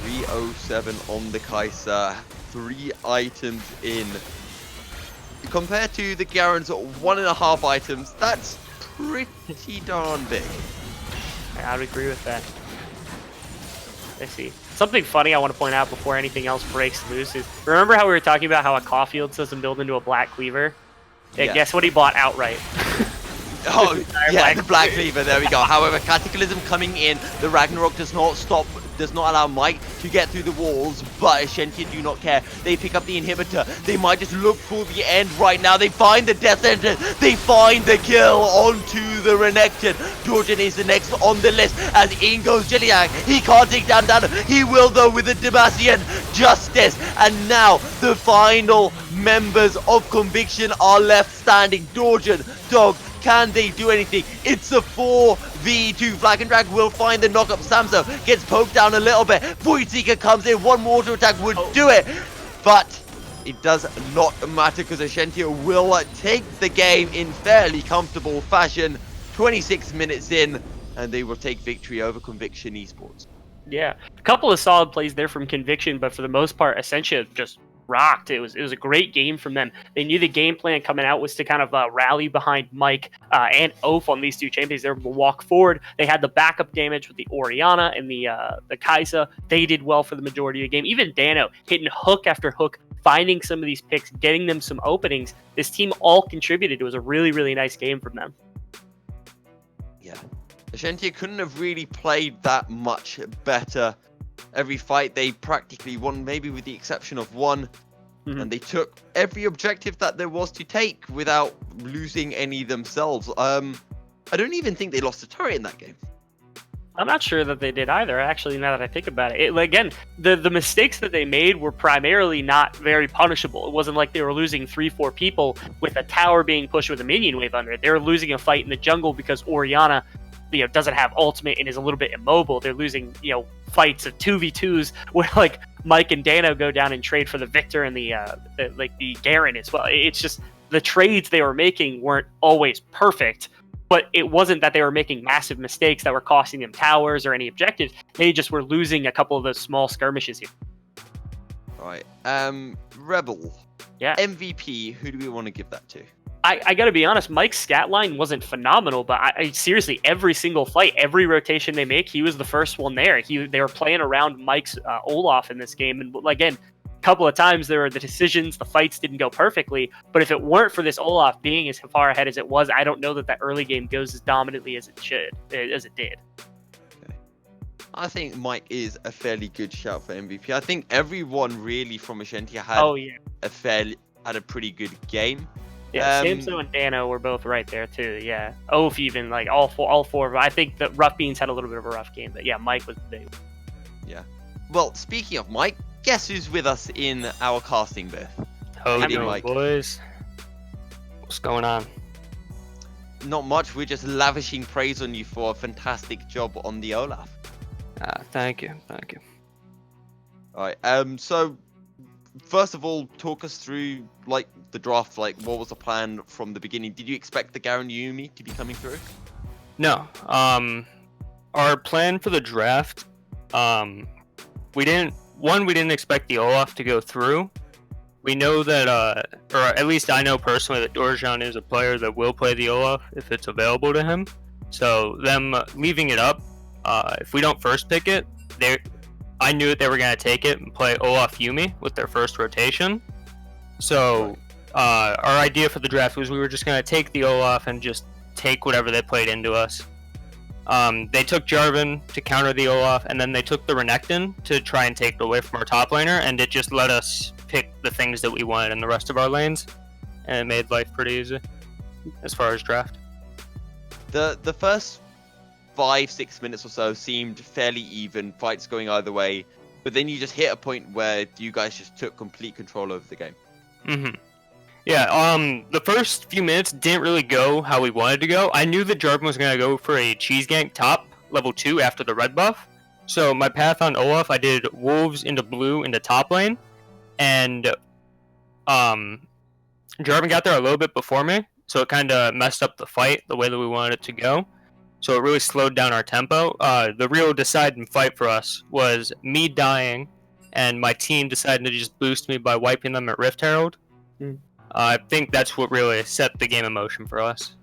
307 on the Kai'Sa. 3 items in. Compared to the Garen's 1.5 items, that's pretty darn big. I would agree with that. Let's see. Something funny I want to point out before anything else breaks loose is, remember how we were talking about how a Caulfield doesn't build into a Black Cleaver? Yeah. Guess what he bought outright? The Black Cleaver, there we go. However, Cataclysm coming in, the Ragnarok does not allow Mike to get through the walls, but Ascentia do not care. They pick up the inhibitor. They might just look for the end right now. They find the death sentence. They find the kill onto the Renekton. Dorjan is the next on the list as in goes Jellyjack. He can't take down Dano. He will though with the Demacian Justice. And now the final members of Conviction are left standing. Dorjan, Dog, can they do anything? It's a 4v2. Flag and Drag will find the knock-up. Samso gets poked down a little bit. Void Seeker comes in. One more auto attack would do it. But it does not matter because Ascentia will take the game in fairly comfortable fashion. 26 minutes in, and they will take victory over Conviction Esports. Yeah, a couple of solid plays there from Conviction, but for the most part, Ascentia just rocked. It was a great game from them. They knew the game plan coming out was to kind of rally behind Mike and Oath on these 2 champions. They were able to walk forward. They had the backup damage with the Oriana and the Kai'Sa. They did well for the majority of the game. Even Dano hitting hook after hook, finding some of these picks, getting them some openings. This team all contributed. It was a really, really nice game from them. Yeah. Ascentia couldn't have really played that much better. Every fight they practically won, maybe with the exception of one. And they took every objective that there was to take without losing any themselves. I don't even think they lost a turret in that game. I'm not sure that they did either, actually, now that I think about it. Again, the mistakes that they made were primarily not very punishable. It wasn't like they were losing 3-4 people with a tower being pushed with a minion wave under it. They were losing a fight in the jungle because Orianna, doesn't have ultimate and is a little bit immobile. They're losing, fights of 2v2s where, like, Mike and Dano go down and trade for the Victor and the Garen as well. It's just the trades they were making weren't always perfect. But it wasn't that they were making massive mistakes that were costing them towers or any objectives. They just were losing a couple of those small skirmishes here. All right. Rebel. Yeah. MVP. Who do we want to give that to? I got to be honest, Mike's scat line wasn't phenomenal, but I seriously, every single fight, every rotation they make, he was the first one there. They were playing around Mike's Olaf in this game. And again, a couple of times there were the decisions, the fights didn't go perfectly, but if it weren't for this Olaf being as far ahead as it was, I don't know that early game goes as dominantly as it did. Okay. I think Mike is a fairly good shout for MVP. I think everyone really from Ascentia had a pretty good game. Yeah, Samso and Dano were both right there too. Yeah, Oaf even, like all four of them. I think that Rough Beans had a little bit of a rough game, but yeah, Mike was the big. Yeah. Well, speaking of Mike, guess who's with us in our casting booth? Hello, boys. What's going on? Not much. We're just lavishing praise on you for a fantastic job on the Olaf. Thank you. All right. So, first of all, talk us through like the draft. Like, what was the plan from the beginning? Did you expect the Garen Yumi to be coming through? No. Our plan for the draft, we didn't expect the Olaf to go through. We know that, or at least I know personally that Dorjan is a player that will play the Olaf if it's available to him. So them leaving it up, if we don't first pick it, I knew that they were going to take it and play Olaf Yumi with their first rotation. So our idea for the draft was we were just going to take the Olaf and just take whatever they played into us. They took Jarvan to counter the Olaf, and then they took the Renekton to try and take it away from our top laner, and it just let us pick the things that we wanted in the rest of our lanes, and it made life pretty easy as far as draft. The first 5-6 minutes or so seemed fairly even, fights going either way, but then you just hit a point where you guys just took complete control over the game. Yeah, the first few minutes didn't really go how we wanted to go. I knew that Jarvan was going to go for a cheese gank top, level 2 after the red buff. So my path on Olaf, I did wolves into blue into top lane, and Jarvan got there a little bit before me, so it kind of messed up the fight the way that we wanted it to go. So it really slowed down our tempo. The real deciding fight for us was me dying and my team deciding to just boost me by wiping them at Rift Herald. I think that's what really set the game in motion for us.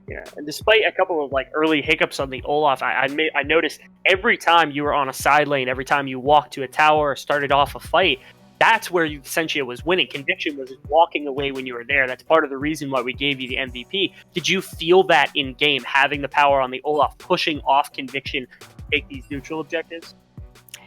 Yeah, and despite a couple of early hiccups on the Olaf, I noticed every time you were on a side lane, every time you walked to a tower or started off a fight, that's where Ascentia was winning. Conviction was walking away when you were there. That's part of the reason why we gave you the MVP. Did you feel that in game, having the power on the Olaf, pushing off Conviction to take these neutral objectives?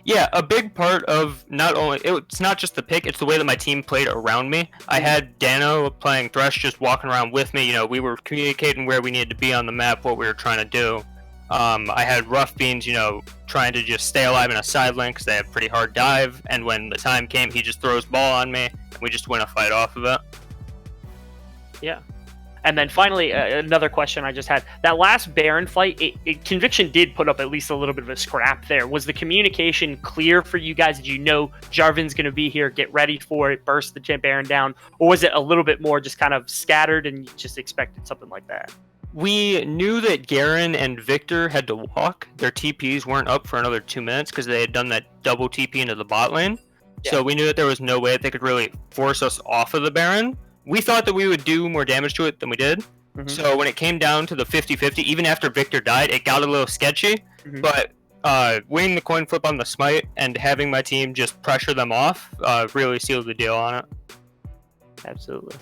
Yeah, a big part of it's not just the pick, it's the way that my team played around me. I had Dano playing Thresh just walking around with me. We were communicating where we needed to be on the map, what we were trying to do. I had Rough Beans, trying to just stay alive in a side lane because they have pretty hard dive, and when the time came, he just throws ball on me, and we just win a fight off of it. Yeah. And then finally, another question I just had. That last Baron fight, Conviction did put up at least a little bit of a scrap there. Was the communication clear for you guys? Did you know Jarvan's going to be here, get ready for it, burst the Baron down? Or was it a little bit more just kind of scattered and you just expected something like that? We knew that Garen and Victor had to walk. Their TPs weren't up for another 2 minutes because they had done that double TP into the bot lane. Yeah. So we knew that there was no way that they could really force us off of the Baron. We thought that we would do more damage to it than we did. So when it came down to the 50-50, even after Victor died, it got a little sketchy. But winning the coin flip on the smite and having my team just pressure them off really sealed the deal on it. Absolutely.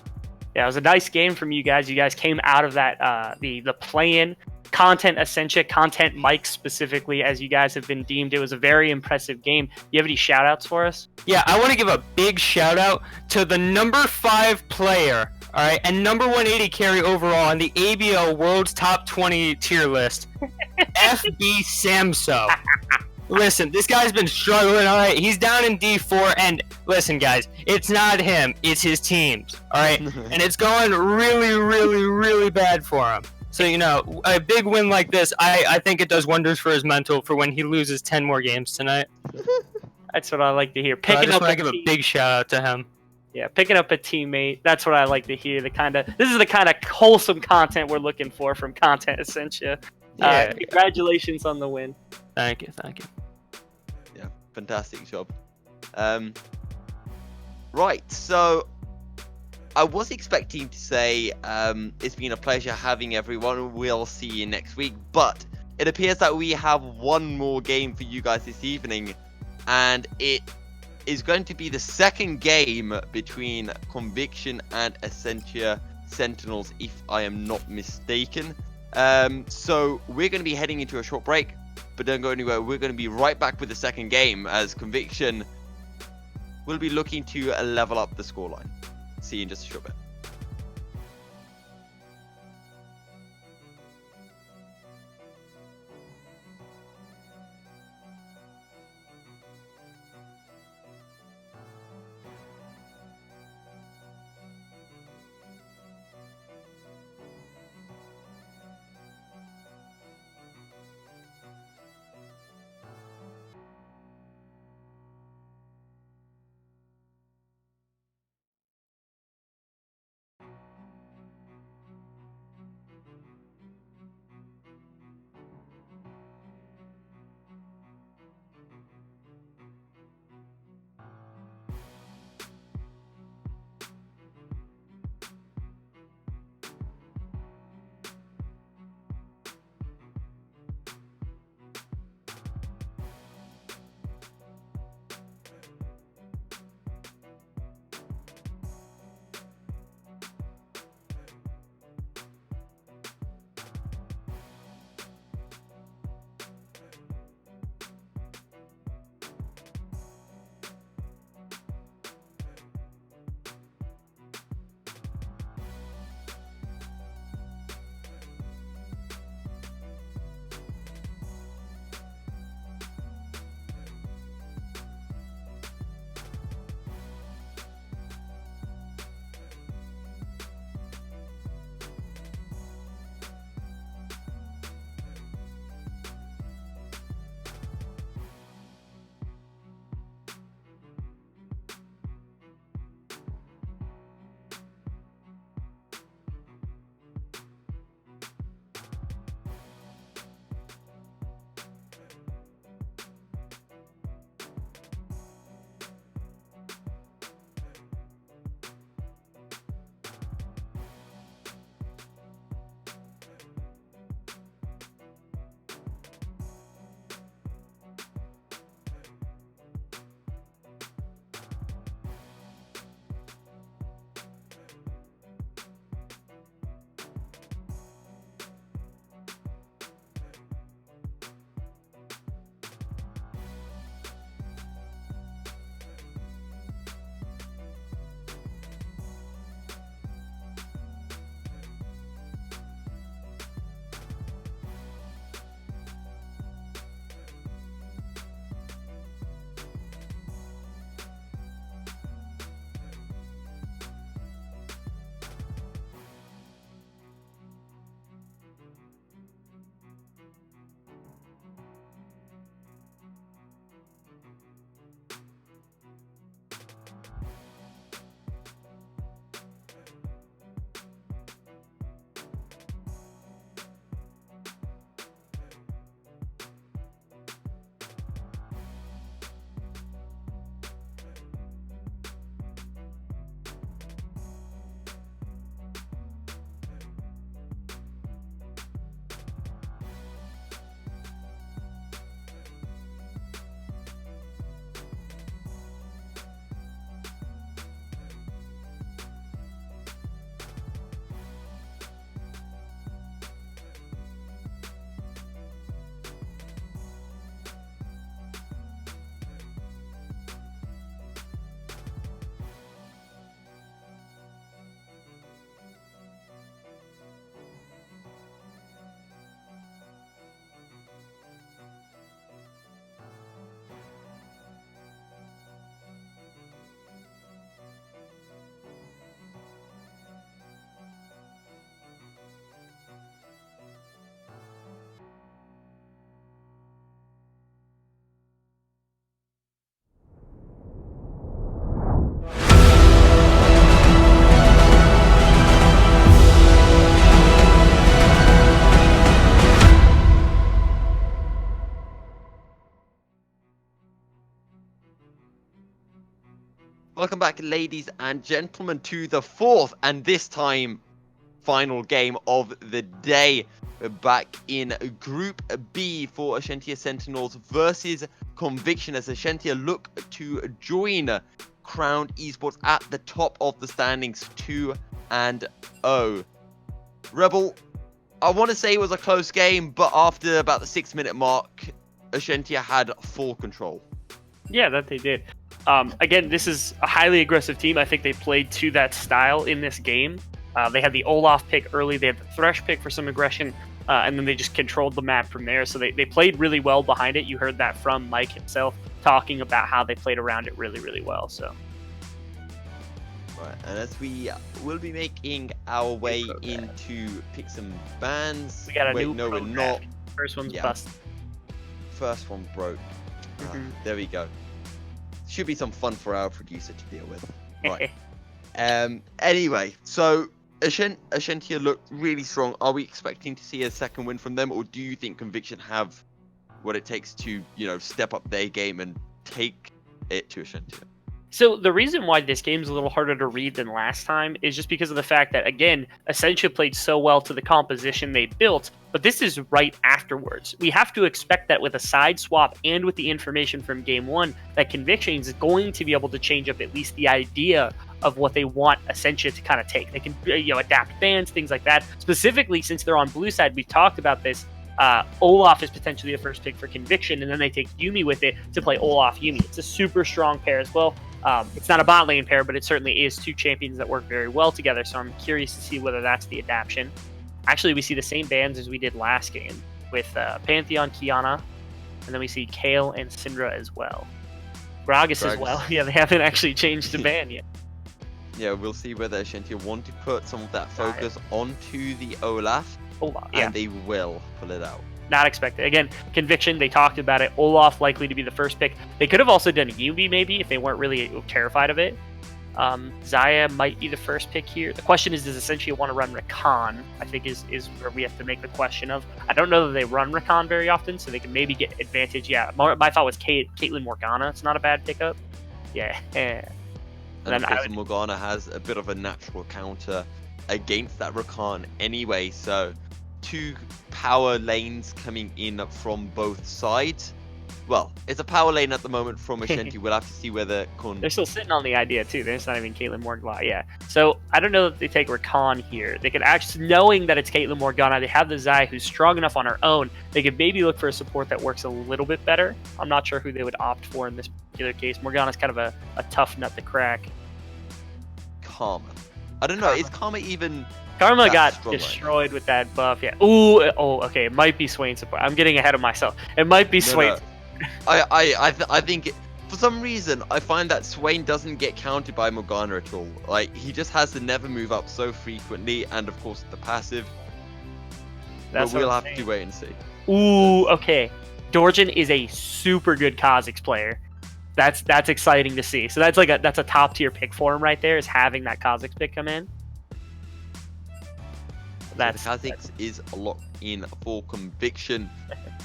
Yeah, it was a nice game from you guys. You guys came out of that the play-in content Ascentia, content Mike specifically, as you guys have been deemed. It was a very impressive game. You have any shout outs for us? Yeah, I want to give a big shout out to the number 5 player, all right, and number 180 carry overall on the ABL World's Top 20 tier list, FB Samso. Listen, this guy's been struggling, all right? He's down in D4, and listen, guys, it's not him, it's his teams, all right? And it's going really, really, really bad for him. So, you know, a big win like this, I think it does wonders for his mental for when he loses 10 more games tonight. That's what I like to hear. So I Picking just up want to give a big shout out to him. Yeah, picking up a teammate. That's what I like to hear. This is the kind of wholesome content we're looking for from Content Essentia. Yeah. Congratulations on the win. Thank you. Yeah, fantastic job. Right, so I was expecting to say it's been a pleasure having everyone. We'll see you next week, but it appears that we have one more game for you guys this evening, and it is going to be the second game between Conviction and Ascentia Sentinels, if I am not mistaken. So we're going to be heading into a short break, but don't go anywhere. We're going to be right back with the second game as Conviction will be looking to level up the scoreline. See you in just a short bit. Welcome back, ladies and gentlemen, to the fourth and this time final game of the day. We're back in Group B for Ascentia Sentinels versus Conviction as Ascentia look to join Crown Esports at the top of the standings 2-0. Rebel, I want to say it was a close game, but after about the 6-minute mark, Ascentia had full control. Yeah, that they did. Again, this is a highly aggressive team. I think they played to that style in this game. They had the Olaf pick early. They had the Thresh pick for some aggression, and then they just controlled the map from there. So they played really well behind it. You heard that from Mike himself talking about how they played around it really, really well. So. Right, and as we will be making our way into pick some bans. We got a new no, we're draft. not. First one's busted. First one broke. There we go. Should be some fun for our producer to deal with. Right. Anyway, so Ascentia looked really strong. Are we expecting to see a second win from them, or do you think Conviction have what it takes to, step up their game and take it to Ascentia? So the reason why this game's a little harder to read than last time is just because of the fact that, again, Ascentia played so well to the composition they built, but this is right afterwards. We have to expect that with a side swap and with the information from game one, that Conviction is going to be able to change up at least the idea of what they want Ascentia to kind of take. They can adapt bans, things like that. Specifically, since they're on blue side, we've talked about this. Olaf is potentially the first pick for Conviction, and then they take Yuumi with it to play Olaf Yuumi. It's a super strong pair as well. It's not a bot lane pair, but it certainly is two champions that work very well together, so I'm curious to see whether that's the adaptation. Actually, we see the same bans as we did last game with Pantheon, Kiana, and then we see Kale and Syndra as well. Gragas as well. Yeah, they haven't actually changed the ban yet. Yeah, we'll see whether Ascentia want to put some of that focus onto the Olaf, and they will pull it out. Not expected. Again, Conviction, they talked about it. Olaf likely to be the first pick. They could have also done Yuumi maybe if they weren't really terrified of it. Xayah might be the first pick here. The question is, does Ascentia want to run Rakan? I think is where we have to make the question of. I don't know that they run Rakan very often, so they can maybe get advantage. Yeah, my thought was Caitlyn Morgana. It's not a bad pickup. Yeah. And of course, Morgana has a bit of a natural counter against that Rakan anyway, so two power lanes coming in from both sides. Well, it's a power lane at the moment from Ascentia. We'll have to see whether they're still sitting on the idea too. There's not even Caitlyn Morgana. Yeah. So I don't know that they take Rakan here. They could actually, knowing that it's Caitlyn Morgana, they have the Xayah who's strong enough on her own. They could maybe look for a support that works a little bit better. I'm not sure who they would opt for in this particular case. Morgana's kind of a tough nut to crack. Karma. I don't know. Is Karma even... Karma got destroyed with that buff. Yeah. Ooh. Oh, okay. It might be Swain support. I'm getting ahead of myself. It might be Swain. No. I think for some reason I find that Swain doesn't get counted by Morgana at all. Like, he just has to never move up so frequently, and of course the passive. But we'll have to wait and see. Ooh. Okay. Dorjan is a super good Kha'Zix player. That's exciting to see. So that's a top tier pick for him right there, is having that Kha'Zix pick come in. Kha'Zix is locked in for Conviction.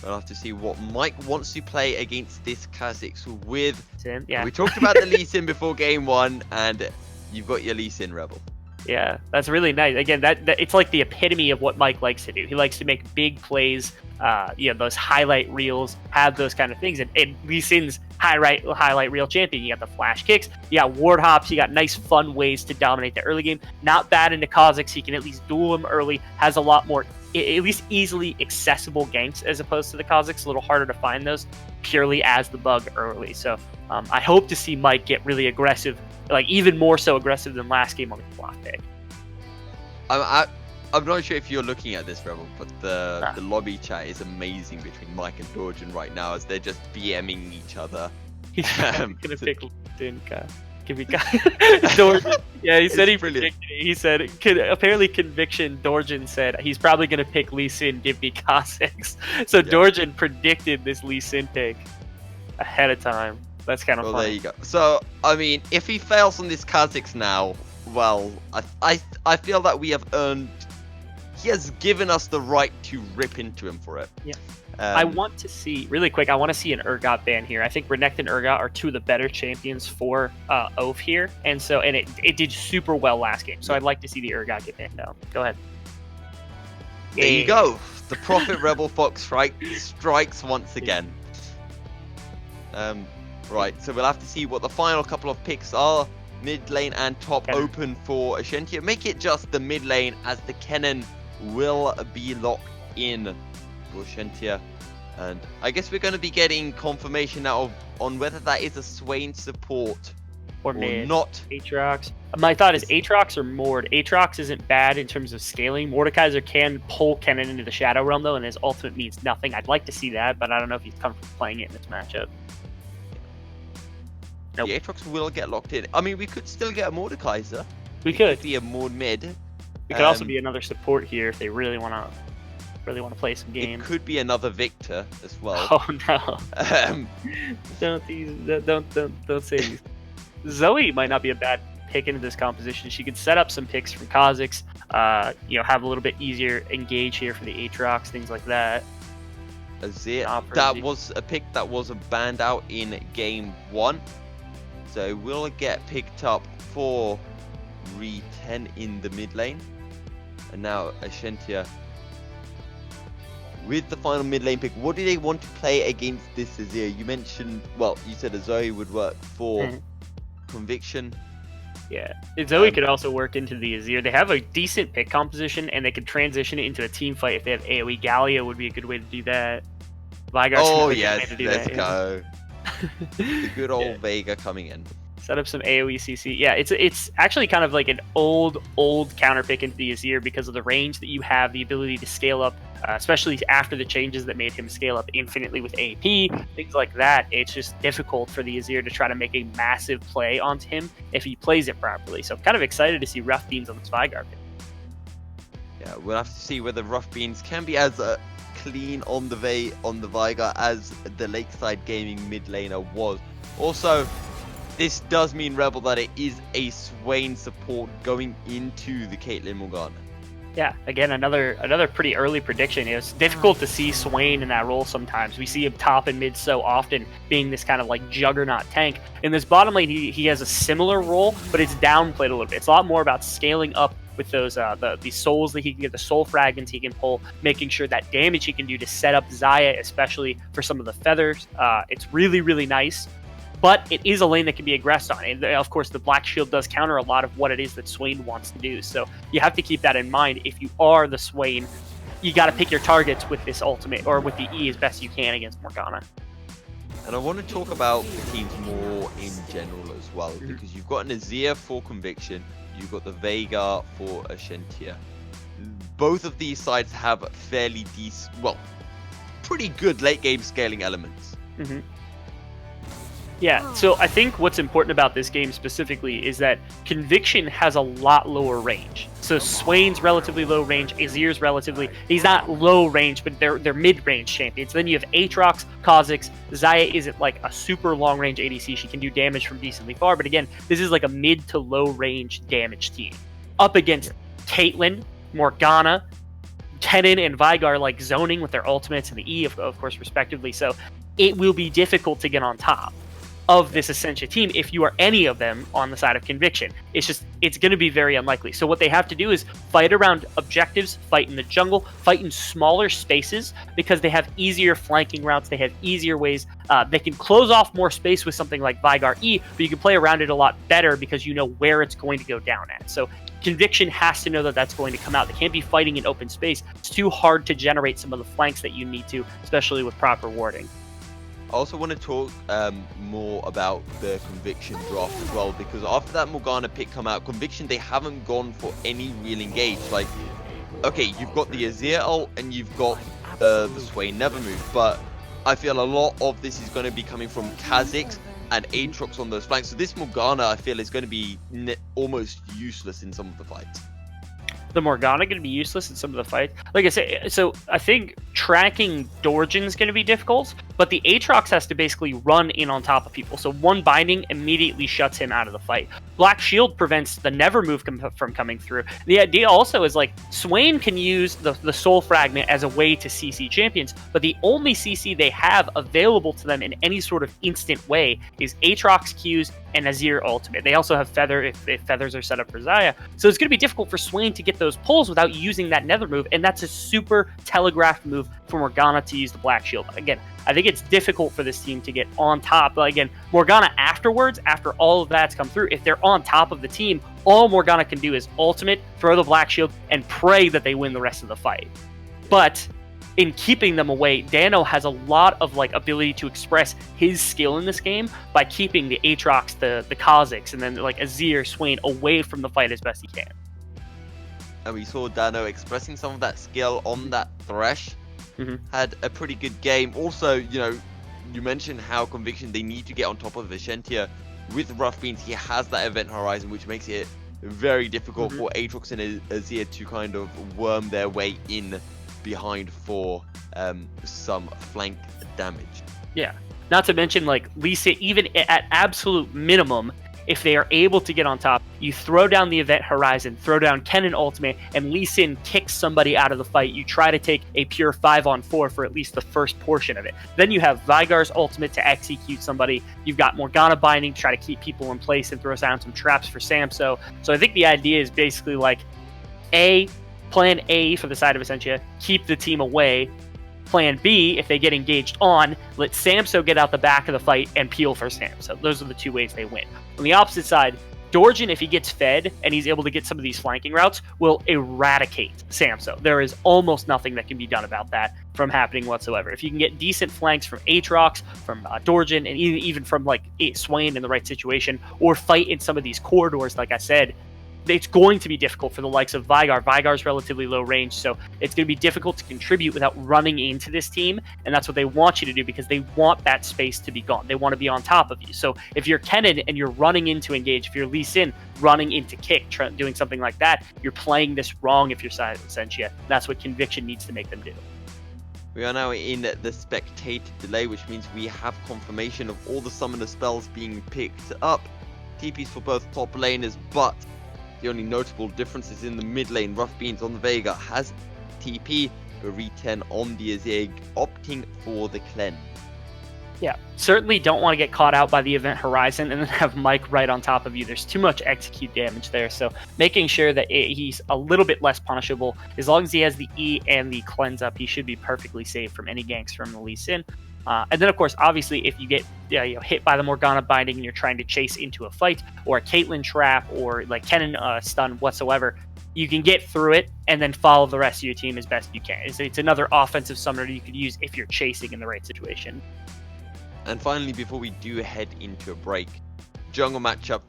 We'll have to see what Mike wants to play against this Kha'Zix with. Yeah. We talked about the Lee Sin before game one, and you've got your Lee Sin Rebel. Yeah, that's really nice. Again, that it's like the epitome of what Mike likes to do. He likes to make big plays, those highlight reels, have those kind of things. And Lee Sin's highlight reel champion. You got the flash kicks, you got ward hops, you got nice fun ways to dominate the early game. Not bad into Kha'Zix. He can at least duel him early, has a lot more, at least easily accessible ganks as opposed to the Kha'Zix. A little harder to find those purely as the bug early. So I hope to see Mike get really aggressive, like even more so aggressive than last game on the block pick. I'm not sure if you're looking at this, Rebel, but the lobby chat is amazing between Mike and Dorjan right now as they're just BMing each other. He's gonna pick Dinka. Dorjan. Yeah, he said he predicted it. He said, apparently Conviction, Dorjan said, he's probably gonna pick Lee Sin, give me Kha'Zix. So yeah. Dorjan predicted this Lee Sin pick ahead of time. That's kind of funny. There you go. So, I mean, if he fails on this Kha'Zix now, well, I feel that we have earned he has given us the right to rip into him for it. Yeah. I want to see, really quick, I want to see an Urgot ban here. I think Renekton and Urgot are two of the better champions for Oath here. And it did super well last game. So I'd like to see the Urgot get banned now. Go ahead. There you go. The Prophet Rebel Fox strikes once again. Right, so we'll have to see what the final couple of picks are. Mid lane and top open for Ascentia. Make it just the mid lane, as the Kennen will be locked in for Ascentia. And I guess we're going to be getting confirmation now on whether that is a Swain support or not. Aatrox. My thought is Aatrox or Mord. Aatrox isn't bad in terms of scaling. Mordekaiser can pull Kennen into the Shadow Realm, though, and his ultimate means nothing. I'd like to see that, but I don't know if he's comfortable playing it in this matchup. Nope. The Aatrox will get locked in. I mean, we could still get a Mordekaiser. We could be a Mord mid. We could also be another support here if they really want to play some games. It could be another Victor as well. Oh no! Don't say these. Zoe might not be a bad pick into this composition. She could set up some picks from Kha'Zix. Have a little bit easier engage here for the Aatrox, things like that. Azir, that was a pick that was banned out in game 1. So will get picked up for Re-10 in the mid lane. And now Ascentia with the final mid lane pick. What do they want to play against this Azir? You mentioned, well, you said a Zoe would work for Conviction. Yeah, Zoe could also work into the Azir. They have a decent pick composition, and they could transition it into a team fight if they have AoE. Gallia would be a good way to do that. Vygar's yes, let's go. The good old Veigar coming in. Set up some AoE CC. Yeah, it's actually kind of like an old counter pick into the Azir because of the range that you have, the ability to scale up, especially after the changes that made him scale up infinitely with AP, things like that. It's just difficult for the Azir to try to make a massive play onto him if he plays it properly. So I'm kind of excited to see Rough Beans on this Vygar pick. Yeah, we'll have to see whether Rough Beans can be as clean on the Vygar as the Lakeside Gaming mid laner was. Also, this does mean, Rebel, that it is a Swain support going into the Caitlyn Morgana. Yeah, again, another pretty early prediction. It's difficult to see Swain in that role sometimes. We see him top and mid so often, being this kind of like juggernaut tank. In this bottom lane, he has a similar role, but it's downplayed a little bit. It's a lot more about scaling up with those the souls that he can get, the soul fragments he can pull, making sure that damage he can do to set up Xayah, especially for some of the feathers. It's really, really nice. But it is a lane that can be aggressed on. And of course, the Black Shield does counter a lot of what it is that Swain wants to do. So you have to keep that in mind. If you are the Swain, you got to pick your targets with this ultimate, or with the E as best you can against Morgana. And I want to talk about the teams more in general as well, because you've got an Azir for Conviction, you've got the Veigar for Ascentia. Both of these sides have fairly decent, well, pretty good late game scaling elements. Yeah, so I think what's important about this game specifically is that Conviction has a lot lower range. So Swain's relatively low range, Azir's relatively, he's not low range, but they're mid-range champions. Then you have Aatrox, Kha'Zix, Xayah isn't like a super long range ADC. She can do damage from decently far, but again, this is like a mid to low range damage team. Up against Caitlyn, Morgana, Kennen, and Vygar like zoning with their ultimates and the E, of course, respectively. So it will be difficult to get on top of this Ascentia team if you are any of them on the side of Conviction. It's going to be very unlikely. So what they have to do is fight around objectives, fight in the jungle, fight in smaller spaces, because they have easier flanking routes, they have easier ways, they can close off more space with something like Vygar E, but you can play around it a lot better because you know where it's going to go down at. So Conviction has to know that that's going to come out. They can't be fighting in open space. It's too hard to generate some of the flanks that you need to, especially with proper warding. I also want to talk more about the Conviction draft as well, because after that Morgana pick come out, Conviction, they haven't gone for any real engage. Like, okay, you've got the Azir ult and you've got the Swain never move, but I feel a lot of this is going to be coming from Kha'Zix and Aatrox on those flanks. So this Morgana, I feel, is going to be almost useless in some of the fights. The Morgana going to be useless in some of the fights. Like I say, so I think tracking Dorjan's going to be difficult, but the Aatrox has to basically run in on top of people. So one binding immediately shuts him out of the fight. Black Shield prevents the Never move from coming through. The idea also is like Swain can use the Soul Fragment as a way to CC champions, but the only CC they have available to them in any sort of instant way is Aatrox Qs and Azir ultimate. They also have Feather if Feathers are set up for Xayah. So it's going to be difficult for Swain to get those pulls without using that Nether move, and that's a super telegraphed move for Morgana to use the Black Shield. Again, I think it's difficult for this team to get on top. But again, Morgana afterwards, after all of that's come through, if they're on top of the team, all Morgana can do is ultimate, throw the Black Shield, and pray that they win the rest of the fight. But in keeping them away, Dano has a lot of like ability to express his skill in this game by keeping the Aatrox, the Kha'Zix, and then like Azir, Swain away from the fight as best he can. And we saw Dano expressing some of that skill on that Thresh. Had a pretty good game. Also, you know, you mentioned how Conviction, they need to get on top of Ascentia. With Rough Beans, he has that event horizon, which makes it very difficult for Aatrox and Azir to kind of worm their way in behind for some flank damage. Yeah. Not to mention, like, Lee Sin, even at absolute minimum, if they are able to get on top, you throw down the event horizon, throw down Kennen ultimate, and Lee Sin kicks somebody out of the fight. You try to take a pure 5-on-4 for at least the first portion of it. Then you have Vygar's ultimate to execute somebody. You've got Morgana binding to try to keep people in place and throw down some traps for Samso. So I think the idea is basically like, plan A for the side of Ascentia, keep the team away. Plan B, if they get engaged on, let Samso get out the back of the fight and peel for Samso. Those are the two ways they win. On the opposite side, Dorjan, if he gets fed and he's able to get some of these flanking routes, will eradicate Samso. There is almost nothing that can be done about that from happening whatsoever. If you can get decent flanks from Aatrox, from Dorjan, and even from like Swain in the right situation, or fight in some of these corridors, like I said, it's going to be difficult for the likes of Vygar. Vygar's relatively low range, so it's going to be difficult to contribute without running into this team, and that's what they want you to do because they want that space to be gone. They want to be on top of you. So if you're Kennen and you're running in to engage, if you're Lee Sin running into kick, doing something like that, you're playing this wrong if you're side of Ascentia. That's what Conviction needs to make them do. We are now in the spectate delay, which means we have confirmation of all the summoner spells being picked up. TPs for both top laners, but the only notable difference is in the mid lane. Rough Beans on the Vega has TP, Re10 on the Azir, opting for the cleanse. Yeah, certainly don't want to get caught out by the event horizon and then have Mike right on top of you. There's too much execute damage there, so making sure that he's a little bit less punishable. As long as he has the E and the cleanse up, he should be perfectly safe from any ganks from the Lee Sin. And then, of course, obviously, if you get hit by the Morgana binding and you're trying to chase into a fight, or a Caitlyn trap, or like Kennen stun whatsoever, you can get through it and then follow the rest of your team as best you can. It's another offensive summoner you could use if you're chasing in the right situation. And finally, before we do head into a break, jungle matchup.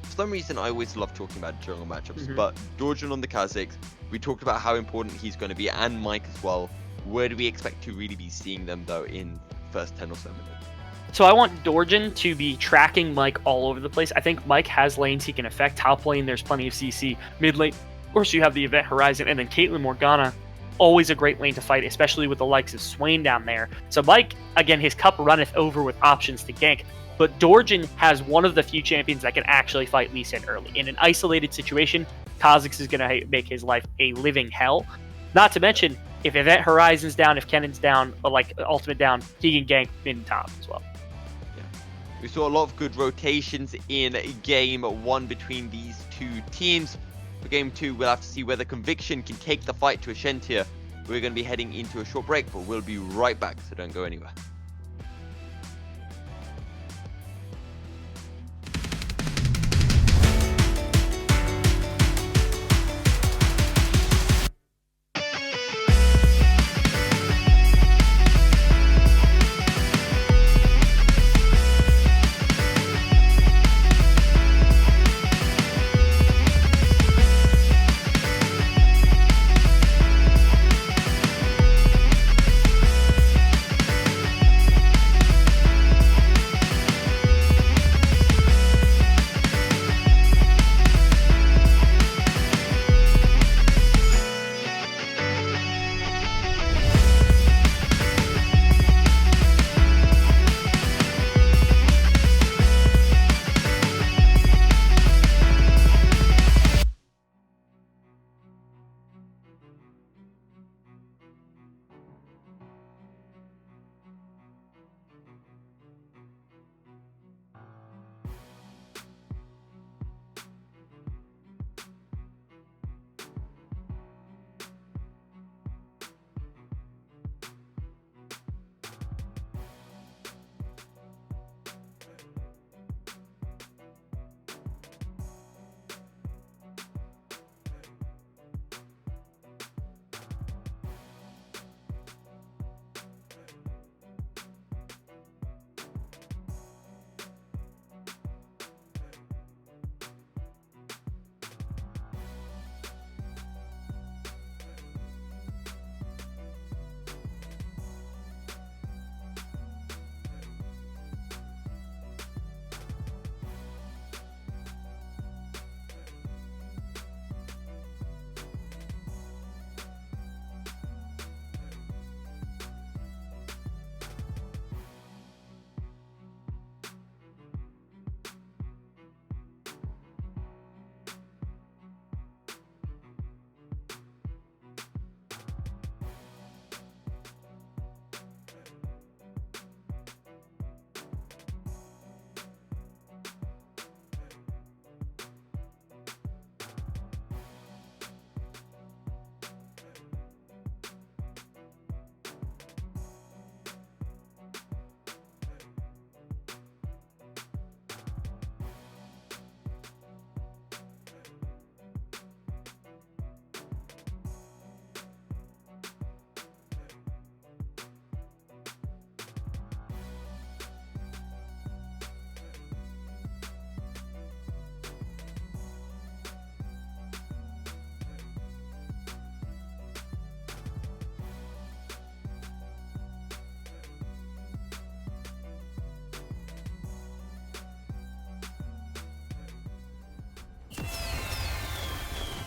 For some reason, I always love talking about jungle matchups, but Dorjan on the Kha'Zix, we talked about how important he's going to be, and Mike as well. Where do we expect to really be seeing them, though, in first 10 or so minutes? So I want Dorjan to be tracking Mike all over the place. I think Mike has lanes he can affect. Top lane, there's plenty of CC. Mid lane, of course, you have the event horizon, and then Caitlyn Morgana, always a great lane to fight, especially with the likes of Swain down there. So Mike, again, his cup runneth over with options to gank. But Dorjan has one of the few champions that can actually fight Lee Sin early. In an isolated situation, Kha'Zix is going to make his life a living hell. Not to mention, if Event Horizon's down, if Kennen's down, or like Ultimate down, he can gank in top as well. Yeah. We saw a lot of good rotations in game one between these two teams. For game two, we'll have to see whether Conviction can take the fight to Ascentia. We're going to be heading into a short break, but we'll be right back, so don't go anywhere.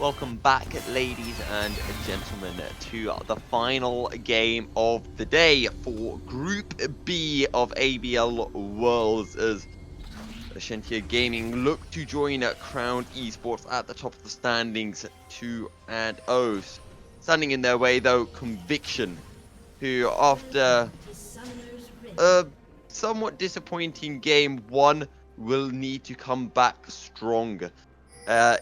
Welcome back, ladies and gentlemen, to the final game of the day for Group B of ABL Worlds, as Ascentia Gaming look to join Crown Esports at the top of the standings 2-0. Standing in their way, though, Conviction, who after a somewhat disappointing game 1 will need to come back strong.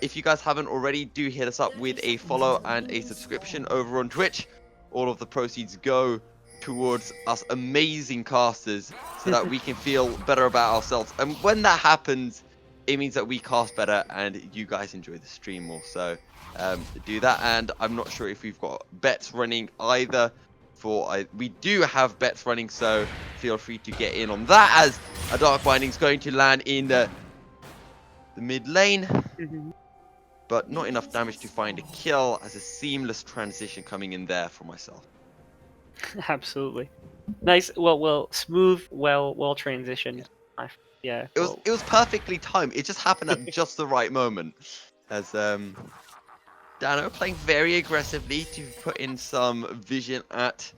If you guys haven't already, do hit us up with a follow and a subscription over on Twitch. All of the proceeds go towards us amazing casters so that we can feel better about ourselves. And when that happens, it means that we cast better and you guys enjoy the stream more. So do that. And I'm not sure if we've got bets running either. We do have bets running, so feel free to get in on that, as a Dark Binding is going to land in the mid lane. But not enough damage to find a kill, as a seamless transition coming in there for myself. Absolutely. Nice, smooth, well transitioned. Yeah. It was perfectly timed. It just happened at just the right moment. As Dano playing very aggressively to put in some vision at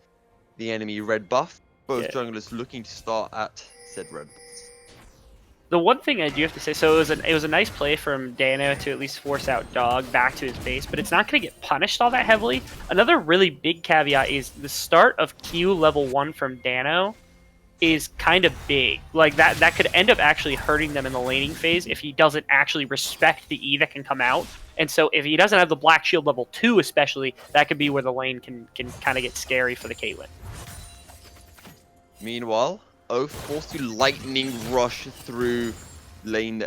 the enemy red buff. Both junglers looking to start at said red buff. The one thing I do have to say, so it was a nice play from Dano to at least force out Dog back to his base, but it's not going to get punished all that heavily. Another really big caveat is the start of Q level 1 from Dano is kind of big. Like that could end up actually hurting them in the laning phase if he doesn't actually respect the E that can come out. And so if he doesn't have the Black Shield level 2 especially, that could be where the lane can kind of get scary for the Caitlyn. Meanwhile, Oath forced to lightning rush through lane,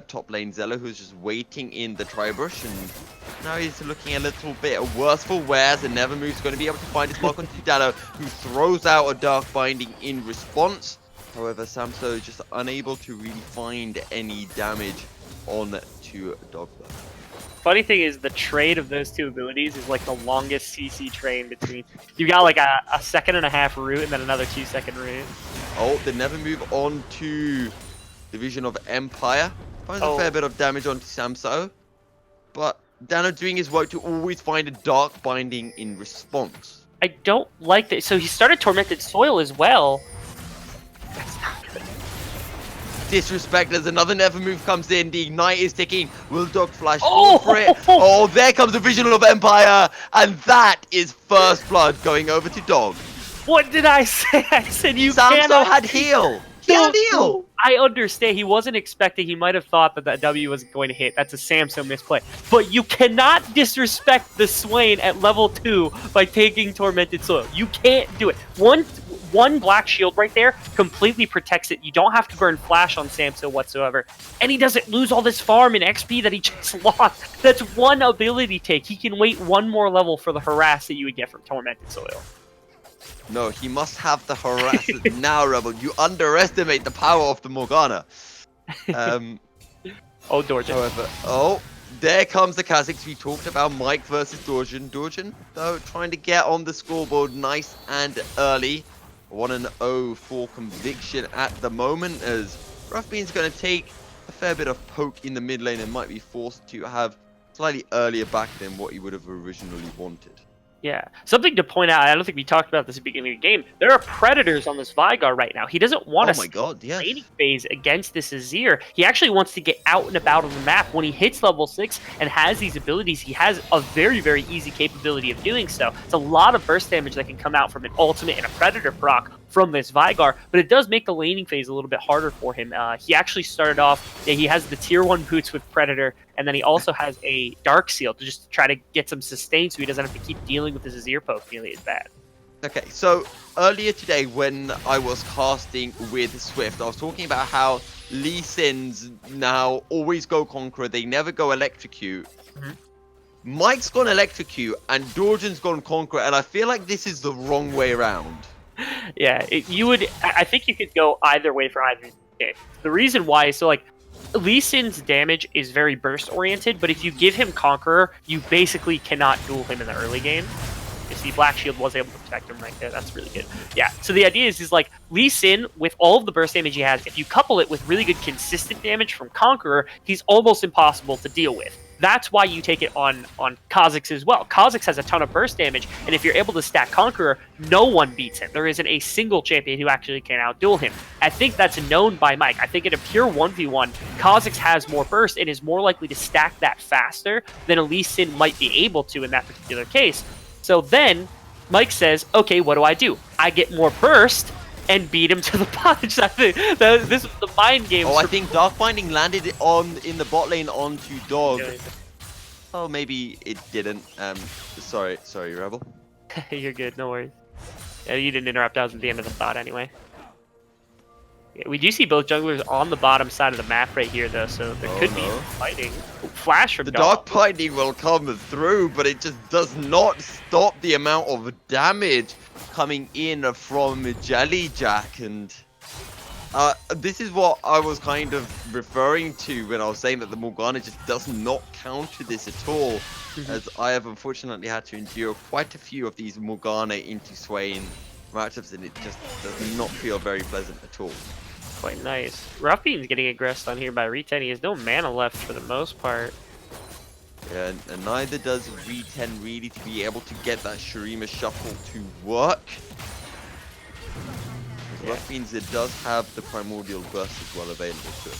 top lane Zella, who's just waiting in the tri-brush, and now he's looking a little bit worse for wear, as the Nevermove's going to be able to find his mark onto Dano, who throws out a Dark Binding in response. However, Samso is just unable to really find any damage on to Dogba. Funny thing is, the trade of those two abilities is like the longest CC trade between. You got like a 1.5 root and then another 2-second root. Oh, the Nevermove on to Division of Empire. Finds a fair bit of damage onto Samso. But Dano doing his work to always find a Dark Binding in response. I don't like that. So he started Tormented Soil as well. That's not good. Disrespect as another Nevermove comes in. The Ignite is ticking. Will Dog Flash go for it? Oh, there comes the Vision of Empire. And that is first blood going over to Dog. What did I say? I said you Samso had heal. He had heal. I understand. He wasn't expecting. He might have thought that that W was going to hit. That's a Samso misplay. But you cannot disrespect the Swain at level 2 by taking Tormented Soil. You can't do it. One Black Shield right there completely protects it. You don't have to burn Flash on Samso whatsoever. And he doesn't lose all this farm and XP that he just lost. That's one ability take. He can wait one more level for the harass that you would get from Tormented Soil. No, he must have the harass now, Rebel. You underestimate the power of the Morgana. Oh, Dorjan. However, there comes the Kha'Zix we talked about, Mike versus Dorjan. Dorjan, though, trying to get on the scoreboard nice and early. 1-0 for Conviction at the moment, as Roughbean's going to take a fair bit of poke in the mid lane and might be forced to have slightly earlier back than what he would have originally wanted. Yeah. Something to point out, I don't think we talked about this at the beginning of the game. There are Predators on this Veigar right now. He doesn't want to laning phase against this Azir. He actually wants to get out and about on the map. When he hits level 6 and has these abilities, he has a very, very easy capability of doing so. It's a lot of burst damage that can come out from an ultimate and a Predator proc from this Veigar, but it does make the laning phase a little bit harder for him. He actually started off, he has the tier 1 boots with Predator, and then he also has a Dark Seal to just try to get some sustain so he doesn't have to keep dealing with his Azir poke nearly as bad. Okay, so earlier today when I was casting with Swift, I was talking about how Lee Sin's now always go Conqueror, they never go Electrocute. Mike's gone Electrocute and Dorjan's gone Conqueror, and I feel like this is the wrong way around. Yeah, I think you could go either way for either. The reason why is, so like, Lee Sin's damage is very burst oriented, but if you give him Conqueror, you basically cannot duel him in the early game. You see, Black Shield was able to protect him right there. That's really good. Yeah, so the idea is like, Lee Sin, with all of the burst damage he has, if you couple it with really good consistent damage from Conqueror, he's almost impossible to deal with. That's why you take it on Kha'Zix as well. Kha'Zix has a ton of burst damage, and if you're able to stack Conqueror, no one beats him. There isn't a single champion who actually can outduel him. I think that's known by Mike. I think in a pure 1v1, Kha'Zix has more burst and is more likely to stack that faster than a Lee Sin might be able to in that particular case. So then, Mike says, okay, what do? I get more burst and beat him to the punch. I think this is the mind game. Oh, I think Dark Binding landed in the bot lane onto Dog. Oh, maybe it didn't. Sorry, Rebel. You're good, no worries. Yeah, you didn't interrupt. I was at the end of the thought anyway. Yeah, we do see both junglers on the bottom side of the map right here, though, so there could be fighting. Ooh, flash from the Dog. Dark Binding will come through, but it just does not stop the amount of damage coming in from Jellyjack, and this is what I was kind of referring to when I was saying that the Morgana just does not counter this at all, as I have unfortunately had to endure quite a few of these Morgana into Swain matchups, and it just does not feel very pleasant at all. Quite nice. Ruffy's getting aggressed on here by Re10. He has no mana left for the most part. Yeah, and neither does Re10 really to be able to get that Shurima shuffle to work. Rough means it does have the Primordial Burst as well available to it.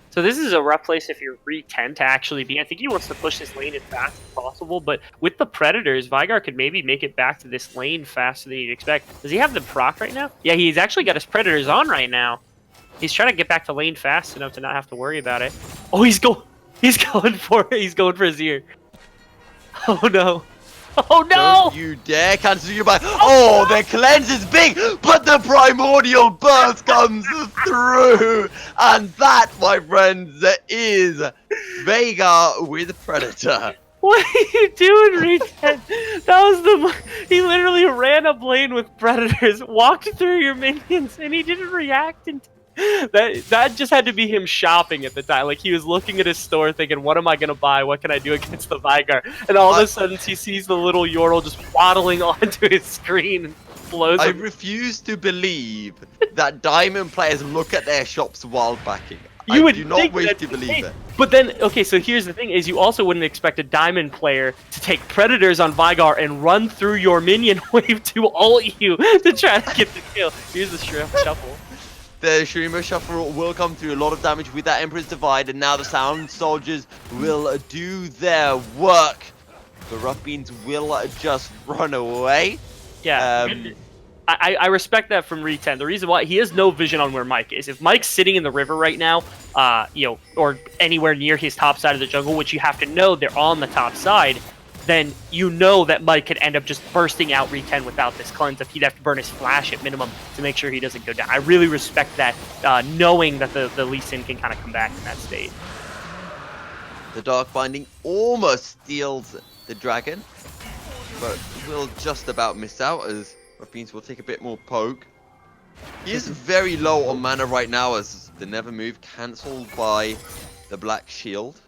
So this is a rough place if you're Re10 to actually be. I think he wants to push this lane as fast as possible, but with the Predators, Veigar could maybe make it back to this lane faster than you'd expect. Does he have the proc right now? Yeah, he's actually got his Predators on right now. He's trying to get back to lane fast enough to not have to worry about it. Oh, he's going for it. He's going for his ear. Oh no. Oh no! Don't you dare cancel your buy. Oh, the cleanse is big, but the Primordial Burst comes through. And that, my friends, is Veigar with Predator. What are you doing, Re10? That was he literally ran up lane with Predators, walked through your minions, and he didn't react until... That just had to be him shopping at the time. Like, he was looking at his store thinking, what am I going to buy? What can I do against the Veigar? And all of a sudden, he sees the little Yordle just waddling onto his screen and blows him. I refuse to believe that Diamond players look at their shops while backing. I do not wish to believe it. But then, okay, so here's the thing, is you also wouldn't expect a Diamond player to take Predators on Veigar and run through your minion wave to ult you to try to get the kill. Here's the shuffle. The Shurima Shuffle will come through a lot of damage with that Emperor's Divide, and now the Sound Soldiers will do their work. The Rough Beans will just run away. Yeah, I respect that from Re10. The reason why, he has no vision on where Mike is. If Mike's sitting in the river right now, or anywhere near his top side of the jungle, which you have to know they're on the top side, then you know that Mike could end up just bursting out Re10 without this cleanse. If he'd have to burn his flash at minimum to make sure he doesn't go down. I really respect that, knowing that the Lee Sin can kind of come back in that state. The Dark Binding almost steals the dragon, but will just about miss out, as Rough Beans will take a bit more poke. He is very low on mana right now, as the Never Move cancelled by the Black Shield.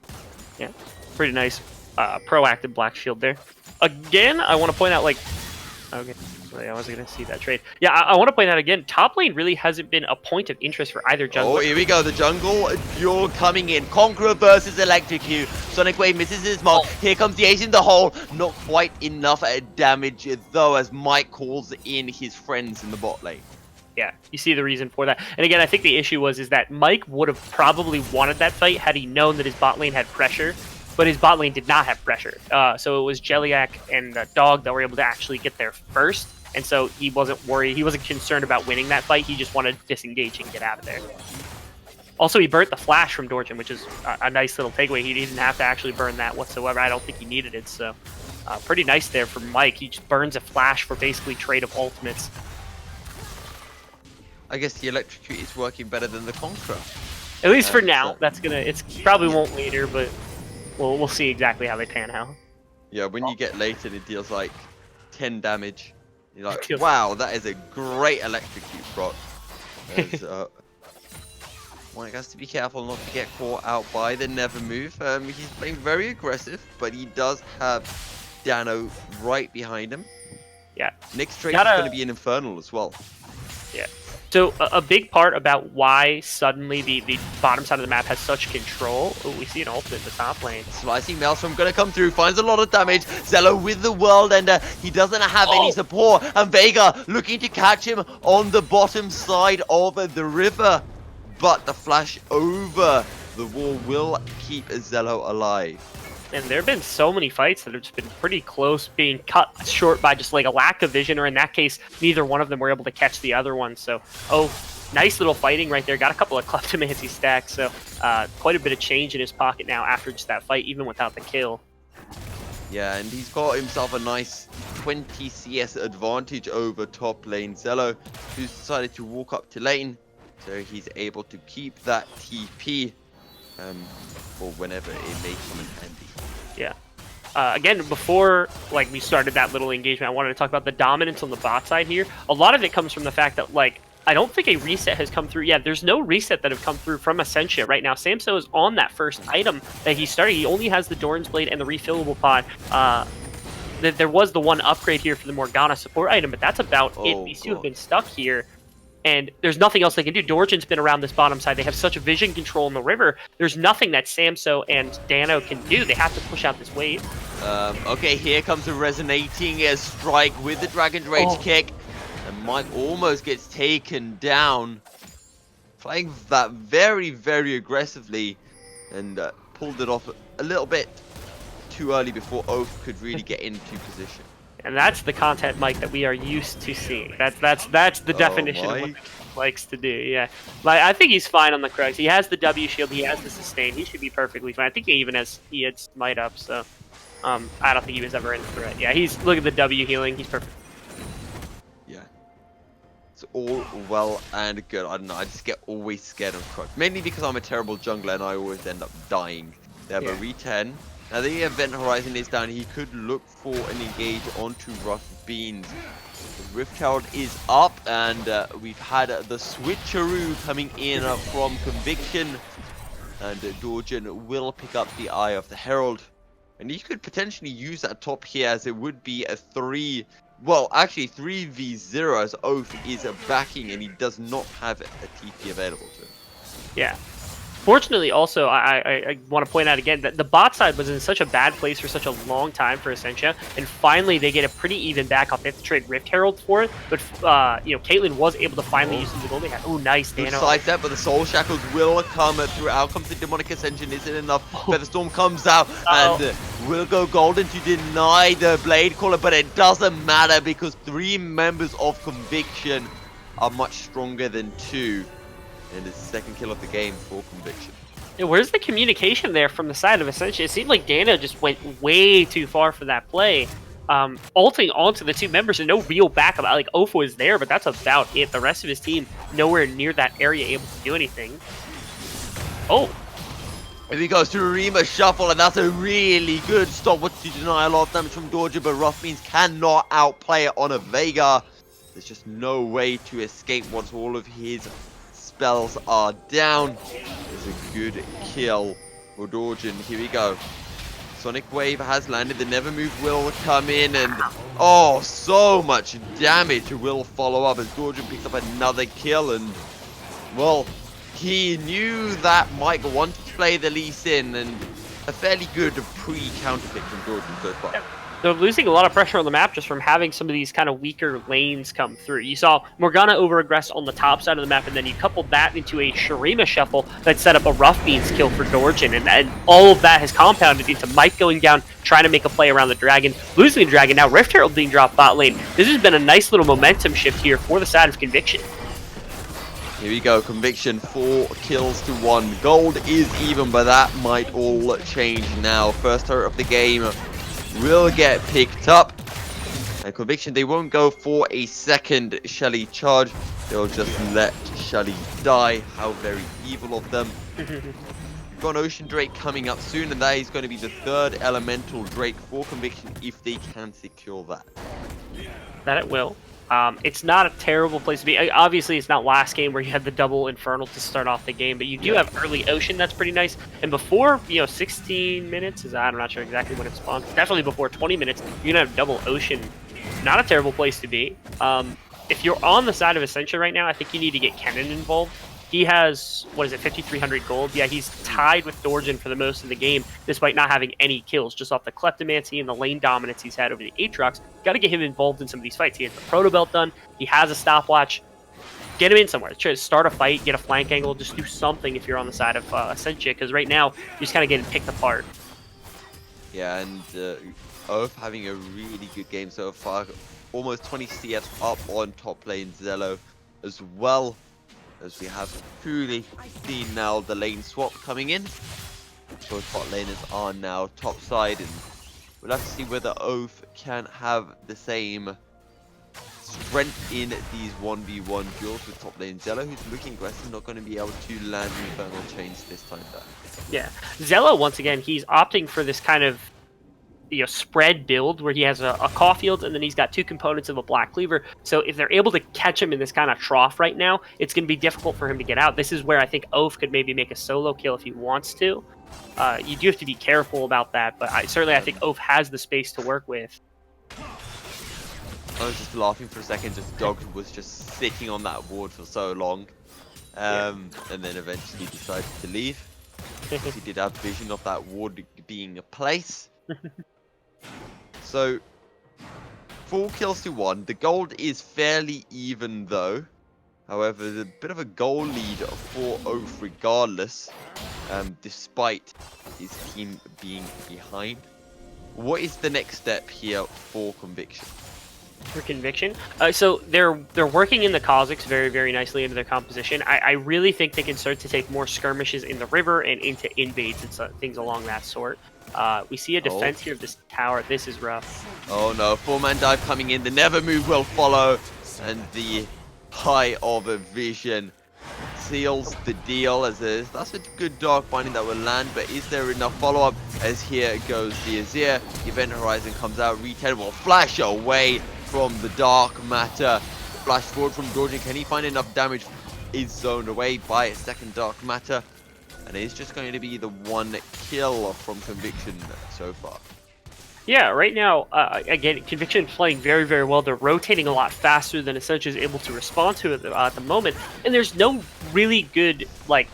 Yeah, pretty nice. Proactive Black Shield there. Again, I want to point out, like... Okay, I wasn't going to see that trade. Yeah, I want to point out again, top lane really hasn't been a point of interest for either jungler. Oh, here we go, the jungle duel coming in. Conqueror versus Electrocute. Sonic Wave misses his mark. Here comes the ace in the hole. Not quite enough damage, though, as Mike calls in his friends in the bot lane. Yeah, you see the reason for that. And again, I think the issue is that Mike would have probably wanted that fight had he known that his bot lane had pressure. But his bot lane did not have pressure. So it was Jelliac and Dog that were able to actually get there first. And so he wasn't worried. He wasn't concerned about winning that fight. He just wanted to disengage and get out of there. Also, he burnt the flash from Dorjan, which is a nice little takeaway. He didn't have to actually burn that whatsoever. I don't think he needed it. So pretty nice there from Mike. He just burns a flash for basically trade of ultimates. I guess the Electrocute is working better than the Conqueror. At least for now. It's probably won't later, but... We'll see exactly how they pan out. Yeah, when you get later, it deals like 10 damage. You're like, wow, that is a great Electrocute proc. Mike has to be careful not to get caught out by the Never Move. He's playing very aggressive, but he does have Dano right behind him. Yeah. Next trade is going to be an Infernal as well. Yeah. So a big part about why suddenly the bottom side of the map has such control. Oh, we see an ultimate in the top lane. Slicing Maelstrom gonna come through, finds a lot of damage. Zello with the World Ender. He doesn't have any support. And Vega looking to catch him on the bottom side of the river. But the flash over the wall will keep Zello alive. And there have been so many fights that have just been pretty close, being cut short by just like a lack of vision, or in that case, neither one of them were able to catch the other one. So, nice little fighting right there. Got a couple of kleptomancy stacks, so quite a bit of change in his pocket now after just that fight, even without the kill. Yeah, and he's got himself a nice 20 CS advantage over top lane Zello, who's decided to walk up to lane, so he's able to keep that TP for whenever it may come in handy. Yeah. Again, before like we started that little engagement, I wanted to talk about the dominance on the bot side here. A lot of it comes from the fact that like I don't think a reset has come through. Yeah, there's no reset that have come through from Ascentia right now. Samso is on that first item that he started. He only has the Doran's Blade and the refillable pod. There was the one upgrade here for the Morgana support item, but that's about it. These two have been stuck here. And there's nothing else they can do. Dorjan's been around this bottom side. They have such a vision control in the river. There's nothing that Samso and Dano can do. They have to push out this wave. Okay, here comes a resonating strike with the Dragon's Rage kick. And Mike almost gets taken down. Playing that very, very aggressively. And pulled it off a little bit too early before Oath could really get into position. And that's the content, Mike, that we are used to seeing. That's the definition of what he likes to do. Yeah, like I think he's fine on the Krugs. He has the W shield. He has the sustain. He should be perfectly fine. I think he had smite up. So I don't think he was ever in threat. Yeah, look at the W healing. He's perfect. Yeah, it's all well and good. I don't know. I just get always scared of Krugs, mainly because I'm a terrible jungler and I always end up dying. They have a re-10. Now the event horizon is down. He could look for an engage onto Rough Beans. The Rift Herald is up, and we've had the switcheroo coming in from Conviction. And Dorjan will pick up the Eye of the Herald. And he could potentially use that top here, as it would be a 3v0, as Oath is backing and he does not have a TP available to him. Yeah. Fortunately, also, I want to point out again that the bot side was in such a bad place for such a long time for Ascentia, and finally they get a pretty even back off. They have to trade Rift Herald for it, but Caitlyn was able to finally use the gold they had. Oh, nice, Dano. Good side step, but the Soul Shackles will come through. Out comes the Demonic Ascension. Isn't enough? Featherstorm comes out and will go golden to deny the Blade Caller, but it doesn't matter because 3 members of Conviction are much stronger than 2. And it's the second kill of the game for Conviction. Yeah, where's the communication there from the side of Ascension? It seemed like Dano just went way too far for that play. Ulting onto the 2 members and no real backup. Like, Ofo is there, but that's about it. The rest of his team nowhere near that area able to do anything. Oh. Here he goes to Rima Shuffle, and that's a really good stop to deny a lot of damage from Dorja, but Rough Beans cannot outplay it on a Vega. There's just no way to escape once all of his spells are down. It's a good kill for Dorjan. Here we go. Sonic Wave has landed. The Never Move will come in, and so much damage will follow up as Dorjan picks up another kill. And well, he knew that Mike wanted to play the Lee Sin, and a fairly good pre-counter pick from Dorjan so far. They're losing a lot of pressure on the map just from having some of these kind of weaker lanes come through. You saw Morgana over-aggress on the top side of the map, and then you coupled that into a Shurima Shuffle that set up a Rough Beans kill for Dorjan, and all of that has compounded into Mike going down, trying to make a play around the Dragon, losing the Dragon, now Rift Herald being dropped bot lane. This has been a nice little momentum shift here for the side of Conviction. Here we go, Conviction 4 kills to 1. Gold is even, but that might all change now. First turret of the game will get picked up. And Conviction, they won't go for a second Shelly charge. They'll just let Shelly die. How very evil of them. We've got an Ocean Drake coming up soon, and that is going to be the 3rd Elemental Drake for Conviction if they can secure that. That it will. It's not a terrible place to be. Obviously, it's not last game where you had the double Infernal to start off the game, but you do have early Ocean. That's pretty nice. And before, 16 minutes, I'm not sure exactly when it spawns. Definitely before 20 minutes, you're going to have double Ocean. Not a terrible place to be. if you're on the side of Ascentia right now, I think you need to get Kennen involved. He has, what is it, 5,300 gold? Yeah, he's tied with Dorjin for the most of the game, despite not having any kills, just off the Kleptomancy and the lane dominance he's had over the Aatrox. Got to get him involved in some of these fights. He has the Proto Belt done. He has a stopwatch. Get him in somewhere. Try to start a fight, get a flank angle, just do something if you're on the side of Ascentia, because right now, you're just kind of getting picked apart. Yeah, and Oath having a really good game so far. Almost 20 CS up on top lane Zello, as well as we have truly seen now the lane swap coming in. Both bot laners are now top side, and we'll have to see whether Oath can have the same strength in these 1v1 duels with top lane Zello, who's looking aggressive, not going to be able to land the Infernal Chains this time back. Yeah, Zello, once again, he's opting for this kind of spread build where he has a Caulfield and then he's got 2 components of a Black Cleaver. So if they're able to catch him in this kind of trough right now, it's going to be difficult for him to get out. This is where I think Oath could maybe make a solo kill if he wants to. You do have to be careful about that, but certainly I think Oath has the space to work with. I was just laughing for a second, just Dog was just sitting on that ward for so long, and then eventually decided to leave. He did have vision of that ward being a place. So 4 kills to 1. The gold is fairly even though. However, there's a bit of a goal lead for Oath regardless, despite his team being behind. What is the next step here for Conviction? For Conviction, so they're working in the Kha'Zix very, very nicely into their composition. I really think they can start to take more skirmishes in the river and into invades and things along that sort. We see a defense here of this tower. This is rough. Oh no, 4-man dive coming in. The never move will follow, and the Eye of a Vision seals the deal. As that's a good dog finding that will land, but is there enough follow-up? As here goes the Azir. Event Horizon comes out. Re-10 will flash away from the Dark Matter. Flash forward from Dorjin. Can he find enough damage? Is zoned away by a second Dark Matter. And it's just going to be the 1 kill from Conviction so far. Yeah, right now, again, Conviction playing very, very well. They're rotating a lot faster than Ascentia is able to respond to it at the moment. And there's no really good,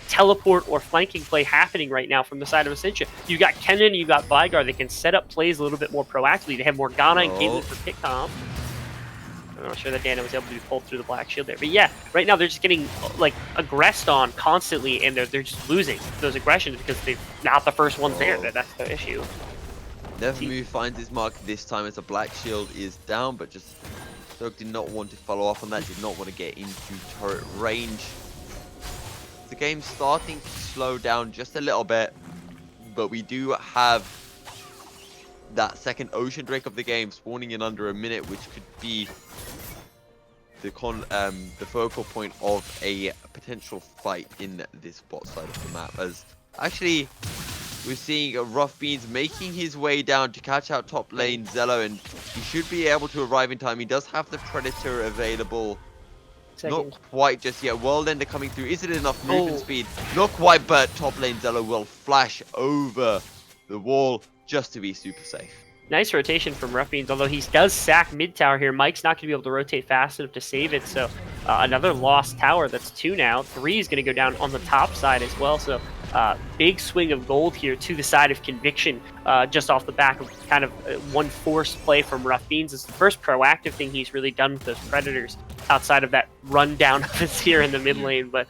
teleport or flanking play happening right now from the side of Ascentia. You've got Kennen, you've got Vygar. They can set up plays a little bit more proactively. They have Morgana and Caitlyn for pick comp. I'm not sure that Dana was able to be pulled through the Black Shield there. But yeah, right now they're just getting, aggressed on constantly, and they're just losing those aggressions because they're not the first ones there. That's the issue. Nevermove finds his mark this time as a Black Shield is down, but just Doug did not want to follow up on that, did not want to get into turret range. The game's starting to slow down just a little bit, but we do have that second Ocean Drake of the game spawning in under a minute, which could be the focal point of a potential fight in this bot side of the map. As actually we're seeing Rough Beans making his way down to catch out top lane Zello, and he should be able to arrive in time. He does have the Predator available. Not quite just yet. World Ender coming through. Is it enough movement speed? Not quite, but top lane Zello will flash over the wall just to be super safe. Nice rotation from Rough Beans, although he does sack mid tower here. Mike's not going to be able to rotate fast enough to save it, so another lost tower. That's 2 now. 3 is going to go down on the top side as well, so big swing of gold here to the side of Conviction, just off the back of kind of one forced play from Rough Beans. It's the first proactive thing he's really done with those Predators outside of that rundown of his here in the mid lane, but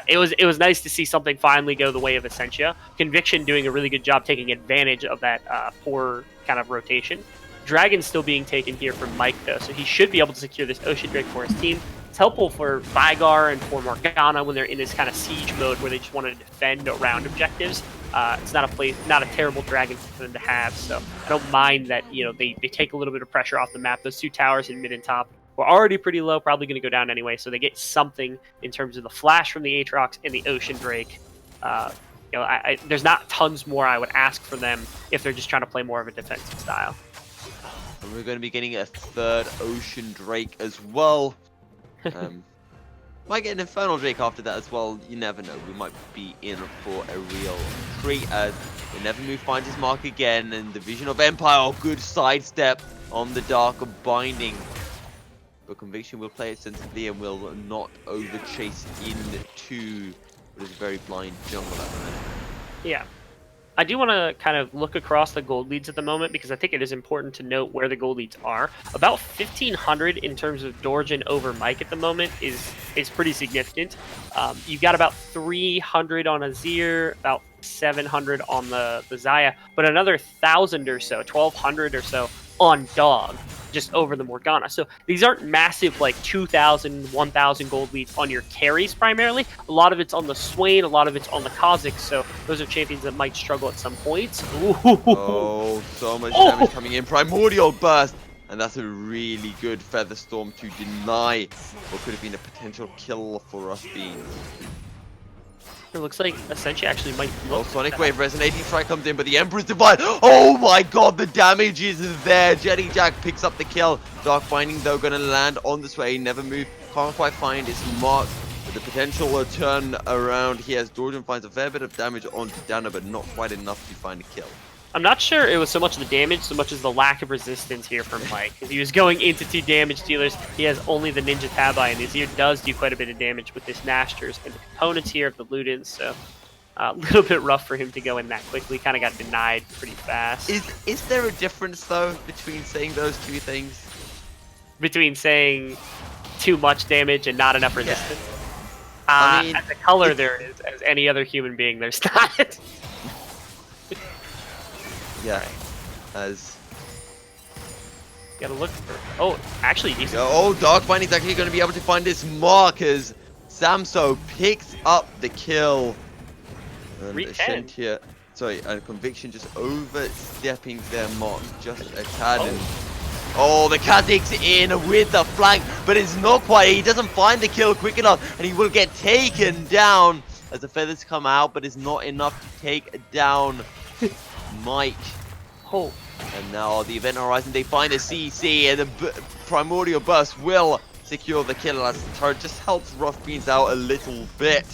it was nice to see something finally go the way of Ascentia. Conviction doing a really good job taking advantage of that poor kind of rotation. Dragon's still being taken here from Mike though, so he should be able to secure this Ocean Drake for his team. It's helpful for Vygar and for Morgana when they're in this kind of siege mode where they just want to defend around objectives. It's not a terrible dragon for them to have, so I don't mind that they take a little bit of pressure off the map. Those 2 towers in mid and top were already pretty low, probably going to go down anyway, so they get something in terms of the flash from the Aatrox and the Ocean Drake. There's not tons more I would ask for them if they're just trying to play more of a defensive style. And we're going to be getting a 3rd Ocean Drake as well. Might get an Infernal Drake after that as well. You never know. We might be in for a real treat as the Nevermove finds his mark again, and the Vision of Empire, good sidestep on the Dark Binding. but Conviction will play it sensibly and will not overchase into what is a very blind jungle at the minute. Yeah. I do want to kind of look across the gold leads at the moment because I think it is important to note where the gold leads are. About 1,500 in terms of Dorjin over Mike at the moment is pretty significant. You've got about 300 on Azir, about 700 on the Zaya, but another 1,000 or so, 1,200 or so on Dog, just over the Morgana. So these aren't massive, like 2,000, 1,000 gold leads on your carries primarily. A lot of it's on the Swain, a lot of it's on the Kha'Zix. So those are champions that might struggle at some points. Ooh. Oh, so much damage coming in. Primordial Burst. And that's a really good Feather Storm to deny what could have been a potential kill for Rough Beans. It looks like Ascentia actually might Oh, look Sonic Wave Resonating Strike comes in, but the Emperor's Divine. Oh my god, the damage is there. Jetty Jack picks up the kill. Dark Binding, though, going to land on the Sway. Never move. Can't quite find its mark. With the potential turn around here as Dorjin finds a fair bit of damage onto Dana, but not quite enough to find a kill. I'm not sure it was so much the damage, so much as the lack of resistance here from Mike. Because he was going into 2 damage dealers. He has only the Ninja Tabi, and Azir does do quite a bit of damage with this Nashers and the components here of the Ludens. So a little bit rough for him to go in that quickly. Kind of got denied pretty fast. Is there a difference, though, between saying those two things? Between saying too much damage and not enough resistance? Yeah. I mean, as a color there is. As any other human being, there's not. Yeah, as... Gotta look for... Oh, actually, he's... Oh, Dark Binding's actually going to be able to find his mark as Samso picks up the kill. And Ascentia, sorry, and Conviction just overstepping their mark just a tad. And, oh, the Kha'Zix in with the flank, but it's not quite. He doesn't find the kill quick enough, and he will get taken down as the feathers come out, but it's not enough to take down Mike. Oh. And now the Event Horizon, they find a CC, and the Primordial Burst will secure the kill as the turret just helps Rough Beans out a little bit.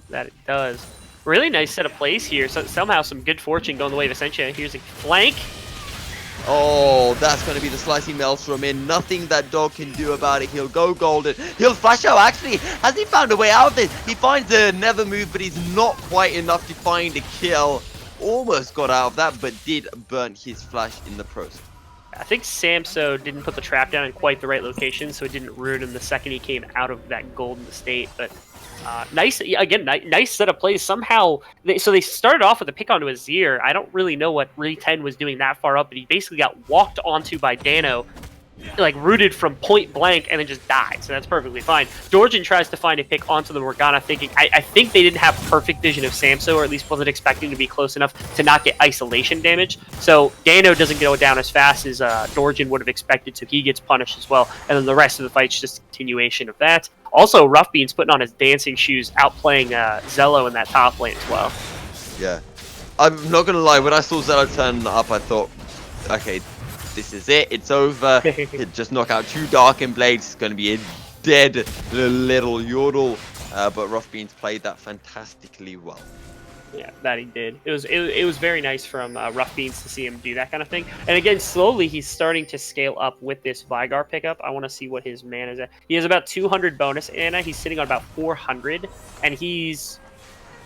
That it does. Really nice set of plays here. So somehow some good fortune going the way of Ascentia. Here's a flank. Oh, that's going to be the Slicing Maelstrom in. Nothing that Dog can do about it. He'll go golden. He'll flash out. Actually, has he found a way out of this? He finds the Never Move, but he's not quite enough to find a kill. Almost got out of that, but did burn his flash in the process. I think Samso didn't put the trap down in quite the right location, so it didn't ruin him the second he came out of that golden state. But nice, again, nice set of plays. Somehow, they started off with a pick onto Azir. I don't really know what Re-10 was doing that far up, but he basically got walked onto by Dano, like rooted from point blank, and then just died. So that's perfectly fine. Dorjin tries to find a pick onto the Morgana, thinking I think they didn't have perfect vision of Samso, or at least wasn't expecting to be close enough to not get isolation damage. So Dano doesn't go down as fast as Dorjin would have expected, so he gets punished as well. And then the rest of the fight's just a continuation of that. Also, Rough Beans putting on his dancing shoes, outplaying Zello in that top lane as well. Yeah, I'm not gonna lie. When I saw Zello turn up, I thought, okay, this is it. It's over. It just knock out 2 Darkened Blades. It's going to be a dead little Yordle. But Rough Beans played that fantastically well. Yeah, that he did. It was very nice from Rough Beans to see him do that kind of thing. And again, slowly he's starting to scale up with this Vigar pickup. I want to see what his mana is at. He has about 200 bonus mana. He's sitting on about 400, and he's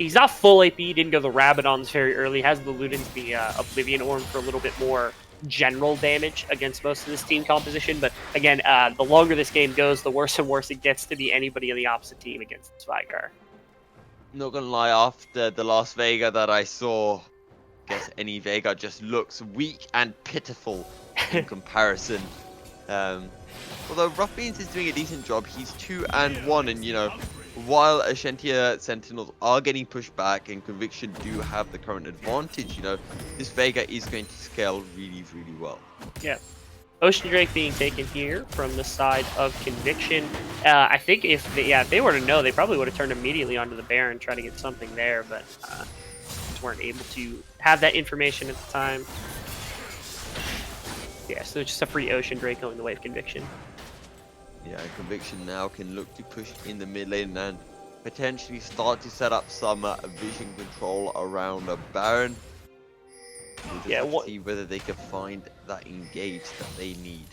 not full AP. He didn't go the Rabadons very early. He has the Ludens, the Oblivion Orb for a little bit more general damage against most of this team composition, but again, the longer this game goes, the worse and worse it gets to be anybody on the opposite team against this Vigar. Not gonna lie, after the last Vega that I saw, I guess any Vega just looks weak and pitiful in comparison. Although Rough Beans is doing a decent job, he's 2-1, and you know, while Ascentia Sentinels are getting pushed back and Conviction do have the current advantage, you know, this Vega is going to scale really, really well. Yeah. Ocean Drake being taken here from the side of Conviction. I think if they were to know, they probably would have turned immediately onto the Baron, try to get something there, but just weren't able to have that information at the time. Yeah, so it's just a free Ocean Drake going the way of Conviction. Yeah, Conviction now can look to push in the mid lane and potentially start to set up some vision control around a Baron. We'll just have to see whether they can find that engage that they need.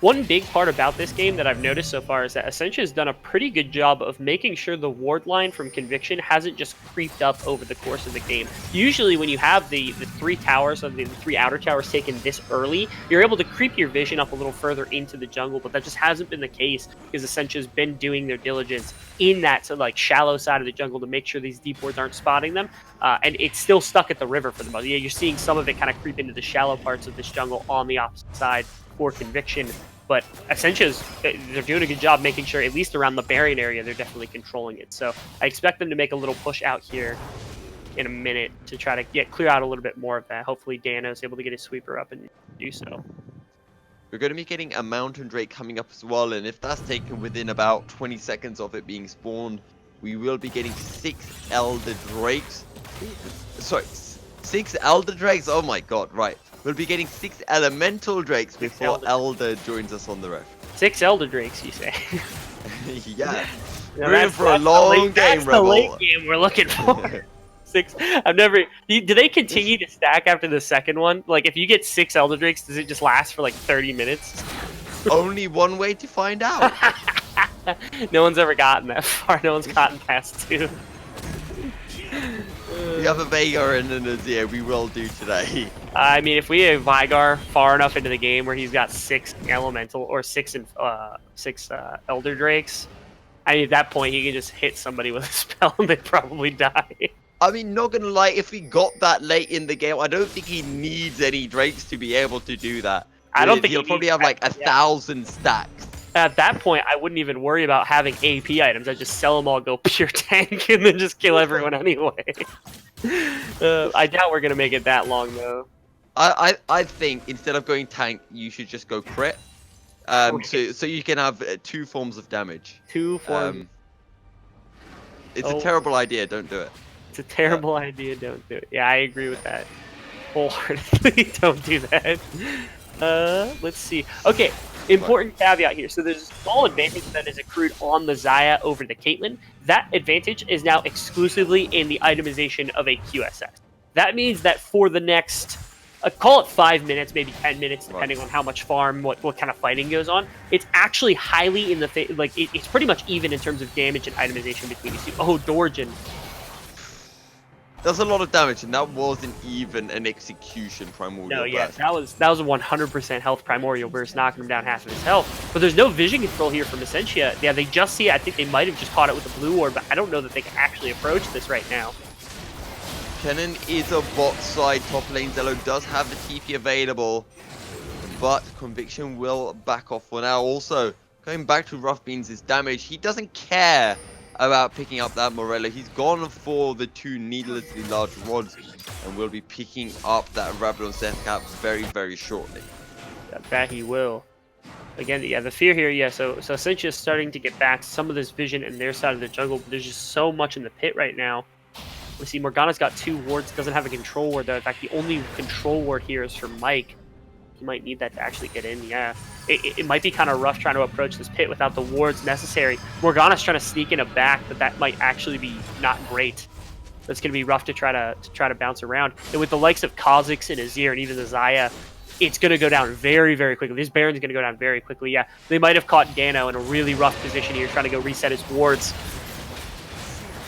One big part about this game that I've noticed so far is that Ascentia has done a pretty good job of making sure the ward line from Conviction hasn't just creeped up over the course of the game. Usually when you have the 3 towers, or the 3 outer towers taken this early, you're able to creep your vision up a little further into the jungle, but that just hasn't been the case because Assentia's been doing their diligence in that like shallow side of the jungle to make sure these deep wards aren't spotting them. And it's still stuck at the river for the most. Yeah, you're seeing some of it kind of creep into the shallow parts of this jungle on the opposite side for Conviction. But Ascentia's, they're doing a good job making sure, at least around the Baron area, they're definitely controlling it. So I expect them to make a little push out here in a minute to try to clear out a little bit more of that. Hopefully Dano's able to get his sweeper up and do so. We're going to be getting a Mountain Drake coming up as well, and if that's taken within about 20 seconds of it being spawned, we will be getting 6 Elder Drakes. Sorry, 6 Elder Drakes? Oh my god, right. We'll be getting 6 Elemental Drakes before Elder joins us on the ref. 6 Elder Drakes, you say? Yeah. We're in for a long game, That's Rebel. the late game we're looking for. 6. I've never. Do they continue to stack after the second one? Like, if you get 6 Elder Drakes, does it just last for like 30 minutes? Only one way to find out. No one's ever gotten that far. No one's gotten past 2. We have a Veigar and an Azir. We will do today. I mean, if we have Veigar far enough into the game where he's got 6 Elemental or 6 Elder Drakes, I mean, at that point he can just hit somebody with a spell and they'd probably die. I mean, not gonna lie, if we got that late in the game, I don't think he needs any Drakes to be able to do that. I don't think he'll probably have like 1,000 stacks. At that point, I wouldn't even worry about having AP items. I'd just sell them all, go pure tank, and then just kill everyone anyway. I doubt we're gonna make it that long though. I think instead of going tank, you should just go crit. So you can have 2 forms of damage. 2 forms. It's a terrible idea. Don't do it. It's a terrible idea. Don't do it. Yeah, I agree with that wholeheartedly. Don't do that. Let's see. Okay, important caveat here. So there's a small advantage that is accrued on the Xayah over the Caitlyn. That advantage is now exclusively in the itemization of a QSS. That means that for the next, call it 5 minutes, maybe 10 minutes, depending on how much farm, what kind of fighting goes on. It's actually highly in the it's pretty much even in terms of damage and itemization between these two. Oh, Dorjan. That's a lot of damage, and that wasn't even an execution primordial burst. No, yeah, that was a 100% health primordial burst, knocking him down half of his health. But there's no vision control here from Ascentia. Yeah, they just see it. I think they might have just caught it with the blue ward, but I don't know that they can actually approach this right now. Kennen is a bot side top lane. Zello does have the TP available, but Conviction will back off for now. Also, going back to Rough Beans' damage, he doesn't care about picking up that Morello. He's gone for the 2 needlessly large rods and will be picking up that Rabadon Death Cap very, very shortly. I bet he will. Again, yeah, the fear here, yeah, so Ascentia is starting to get back some of this vision in their side of the jungle, but there's just so much in the pit right now. We see Morgana's got 2 wards, doesn't have a control ward though. In fact, the only control ward here is for Mike. He might need that to actually get in, yeah. It might be kind of rough trying to approach this pit without the wards necessary. Morgana's trying to sneak in a back, but that might actually be not great. That's going to be rough to try to bounce around. And with the likes of Kha'Zix and Azir and even the Xayah, it's going to go down very, very quickly. This Baron's going to go down very quickly, yeah. They might have caught Dano in a really rough position here, trying to go reset his wards.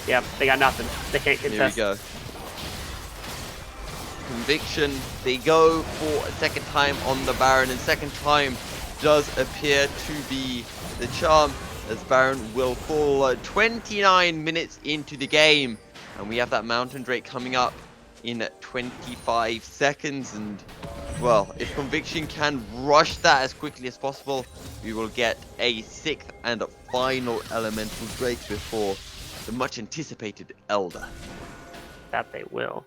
Yeah, they got nothing. They can't contest. Here we go. Conviction, they go for a second time on the Baron, and second time does appear to be the charm, as Baron will fall 29 minutes into the game, and we have that Mountain Drake coming up in 25 seconds, and well, if Conviction can rush that as quickly as possible, we will get a 6th and final Elemental Drake before the much anticipated Elder. That they will.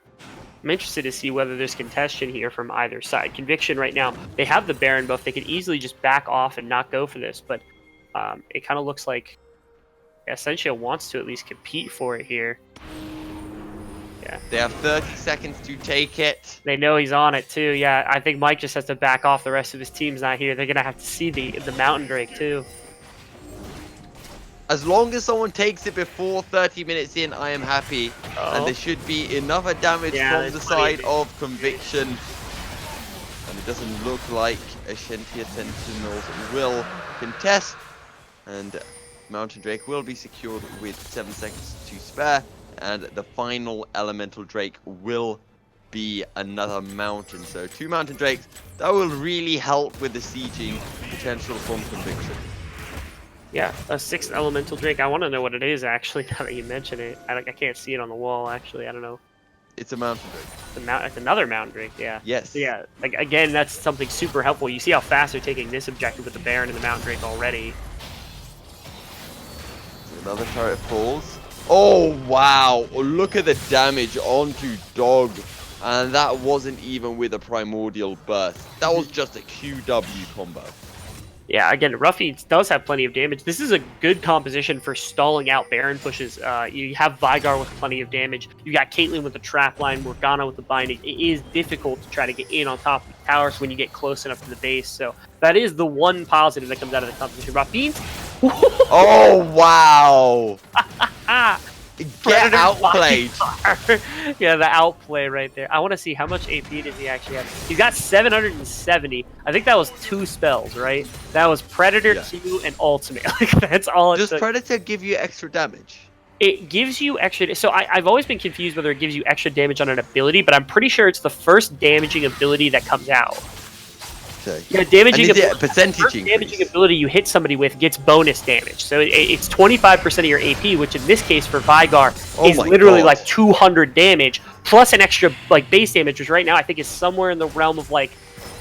I'm interested to see whether there's contention here from either side. Conviction right now, they have the Baron buff. They could easily just back off and not go for this, but it kind of looks like Ascentia wants to at least compete for it here. Yeah. They have 30 seconds to take it. They know he's on it too. Yeah, I think Mike just has to back off. The rest of his team's not here. They're going to have to see the Mountain Drake too. As long as someone takes it before 30 minutes in, I am happy. And there should be enough damage from the side of Conviction. And doesn't look like Ascentia Sentinels will contest, and Mountain Drake will be secured with 7 seconds to spare, and the final Elemental Drake will be another mountain. So 2 Mountain Drakes, that will really help with the sieging potential from Conviction. Yeah, a 6th Elemental Drake. I want to know what it is, actually, now that you mention it. I can't see it on the wall, actually. I don't know. It's a Mountain Drake. It's another Mountain Drake, yeah. Yes. So yeah, like, again, that's something super helpful. You see how fast they're taking this objective with the Baron and the Mountain Drake already. Another turret falls. Oh, wow. Look at the damage onto Dog. And that wasn't even with a Primordial Burst. That was just a QW combo. Yeah, again, Ruffy does have plenty of damage. This is a good composition for stalling out Baron pushes. You have Vigar with plenty of damage. You got Caitlyn with the trap line, Morgana with the binding. It is difficult to try to get in on top of the towers when you get close enough to the base. So that is the one positive that comes out of the composition. Ruffy. Oh, wow. Get outplayed. Yeah, the outplay right there. I want to see how much AP does he actually have. He's got 770. I think that was 2 spells, right? That was Predator, yeah. Q, and Ultimate. Like, that's all it Does took. Predator give you extra damage? It gives you extra... So I've always been confused whether it gives you extra damage on an ability, but I'm pretty sure it's the first damaging ability that comes out. Okay. Yeah, damaging damaging ability you hit somebody with gets bonus damage. So it's 25% of your AP, which in this case for Vigar is literally like 200 damage plus an extra like base damage, which right now I think is somewhere in the realm of like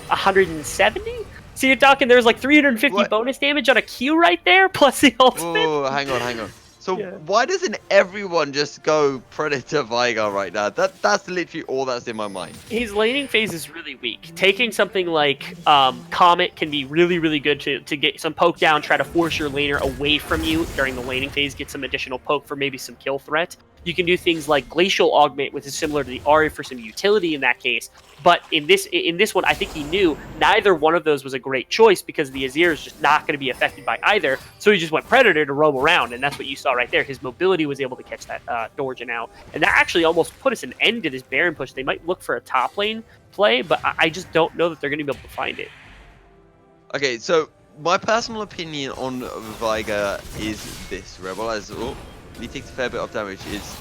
170. So you're talking there's like 350 bonus damage on a Q right there plus the ultimate. Oh, hang on. So why doesn't everyone just go Predator Vigar right now? That's literally all that's in my mind. His laning phase is really weak. Taking something like Comet can be really, really good to get some poke down, try to force your laner away from you during the laning phase, get some additional poke for maybe some kill threat. You can do things like Glacial Augment, which is similar to the Ahri for some utility in that case. But in this one, I think he knew neither one of those was a great choice because the Azir is just not going to be affected by either. So he just went Predator to roam around, and that's what you saw right there. His mobility was able to catch that Dorjan out. And that actually almost put us an end to this Baron push. They might look for a top lane play, but I just don't know that they're going to be able to find it. Okay, so my personal opinion on Vigar is this. Rebel, as he takes a fair bit of damage, is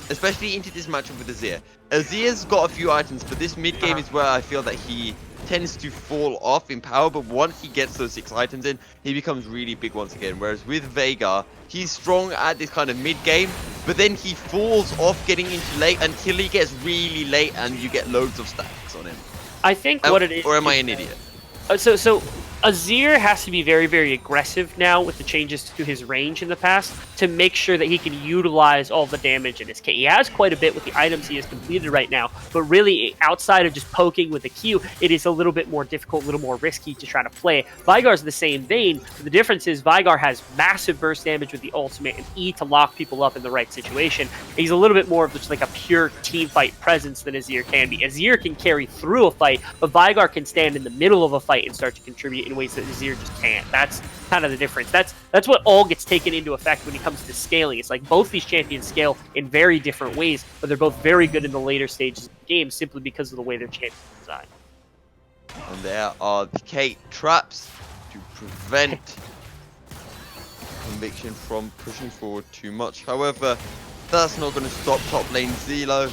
especially into this matchup with Azir. Azir's got a few items, but this mid game is where I feel that he tends to fall off in power, but once he gets those 6 items in, he becomes really big once again. Whereas with Veigar, he's strong at this kind of mid game, but then he falls off getting into late until he gets really late and you get loads of stacks on him. I think what it is... Or am I an idiot? So Azir has to be very, very aggressive now with the changes to his range in the past to make sure that he can utilize all the damage in his kit. He has quite a bit with the items he has completed right now, but really outside of just poking with the Q, it is a little bit more difficult, a little more risky to try to play. Vigar's the same vein, but the difference is Vigar has massive burst damage with the ultimate and E to lock people up in the right situation. He's a little bit more of just like a pure team fight presence than Azir can be. Azir can carry through a fight, but Vigar can stand in the middle of a fight and start to contribute in ways that Azir just can't. That's kind of the difference. That's what all gets taken into effect when it comes to scaling. It's like both these champions scale in very different ways, but they're both very good in the later stages of the game simply because of the way their champions are designed. And there are the Kate traps to prevent Conviction from pushing forward too much. However, that's not going to stop top lane Zelo,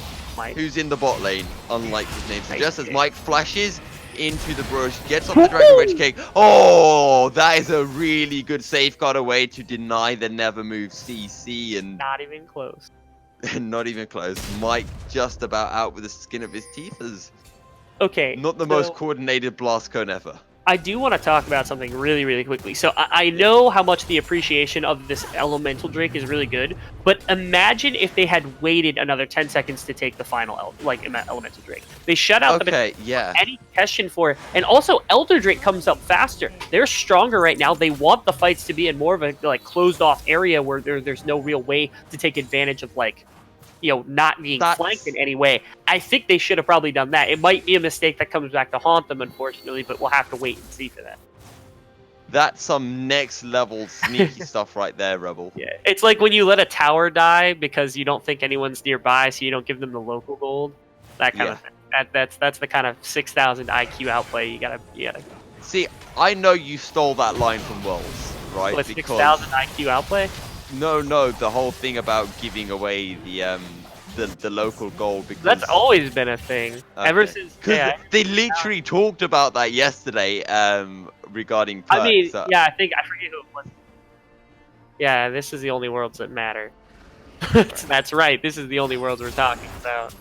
who's in the bot lane, unlike his name suggests, as Mike flashes into the brush, gets off the Dragon Rage Cake. Oh, that is a really good safeguard away to deny the never move CC, and not even close. Not even close. Mike just about out with the skin of his teeth as not the so most coordinated blast cone ever. I do want to talk about something really, really quickly. So I know how much the appreciation of this Elemental Drake is really good, but imagine if they had waited another 10 seconds to take the final Elemental Drake. They shut out any question for it. And also, Elder Drake comes up faster. They're stronger right now. They want the fights to be in more of a closed-off area where there's no real way to take advantage of not being flanked in any way. I think they should have probably done that. It might be a mistake that comes back to haunt them, unfortunately, but we'll have to wait and see for that. That's some next level sneaky stuff right there, Rebel. Yeah, it's like when you let a tower die because you don't think anyone's nearby, so you don't give them the local gold. That kind of thing. That's the kind of 6,000 IQ outplay you gotta. See, I know you stole that line from Worlds, right? What, 6,000 IQ outplay? No, the whole thing about giving away the local gold, because That's always been a thing ever since. Yeah, they literally talked about that yesterday regarding perks. I mean, yeah, I forget who it was. Yeah, this is the only worlds that matter. That's right. This is the only worlds we're talking about.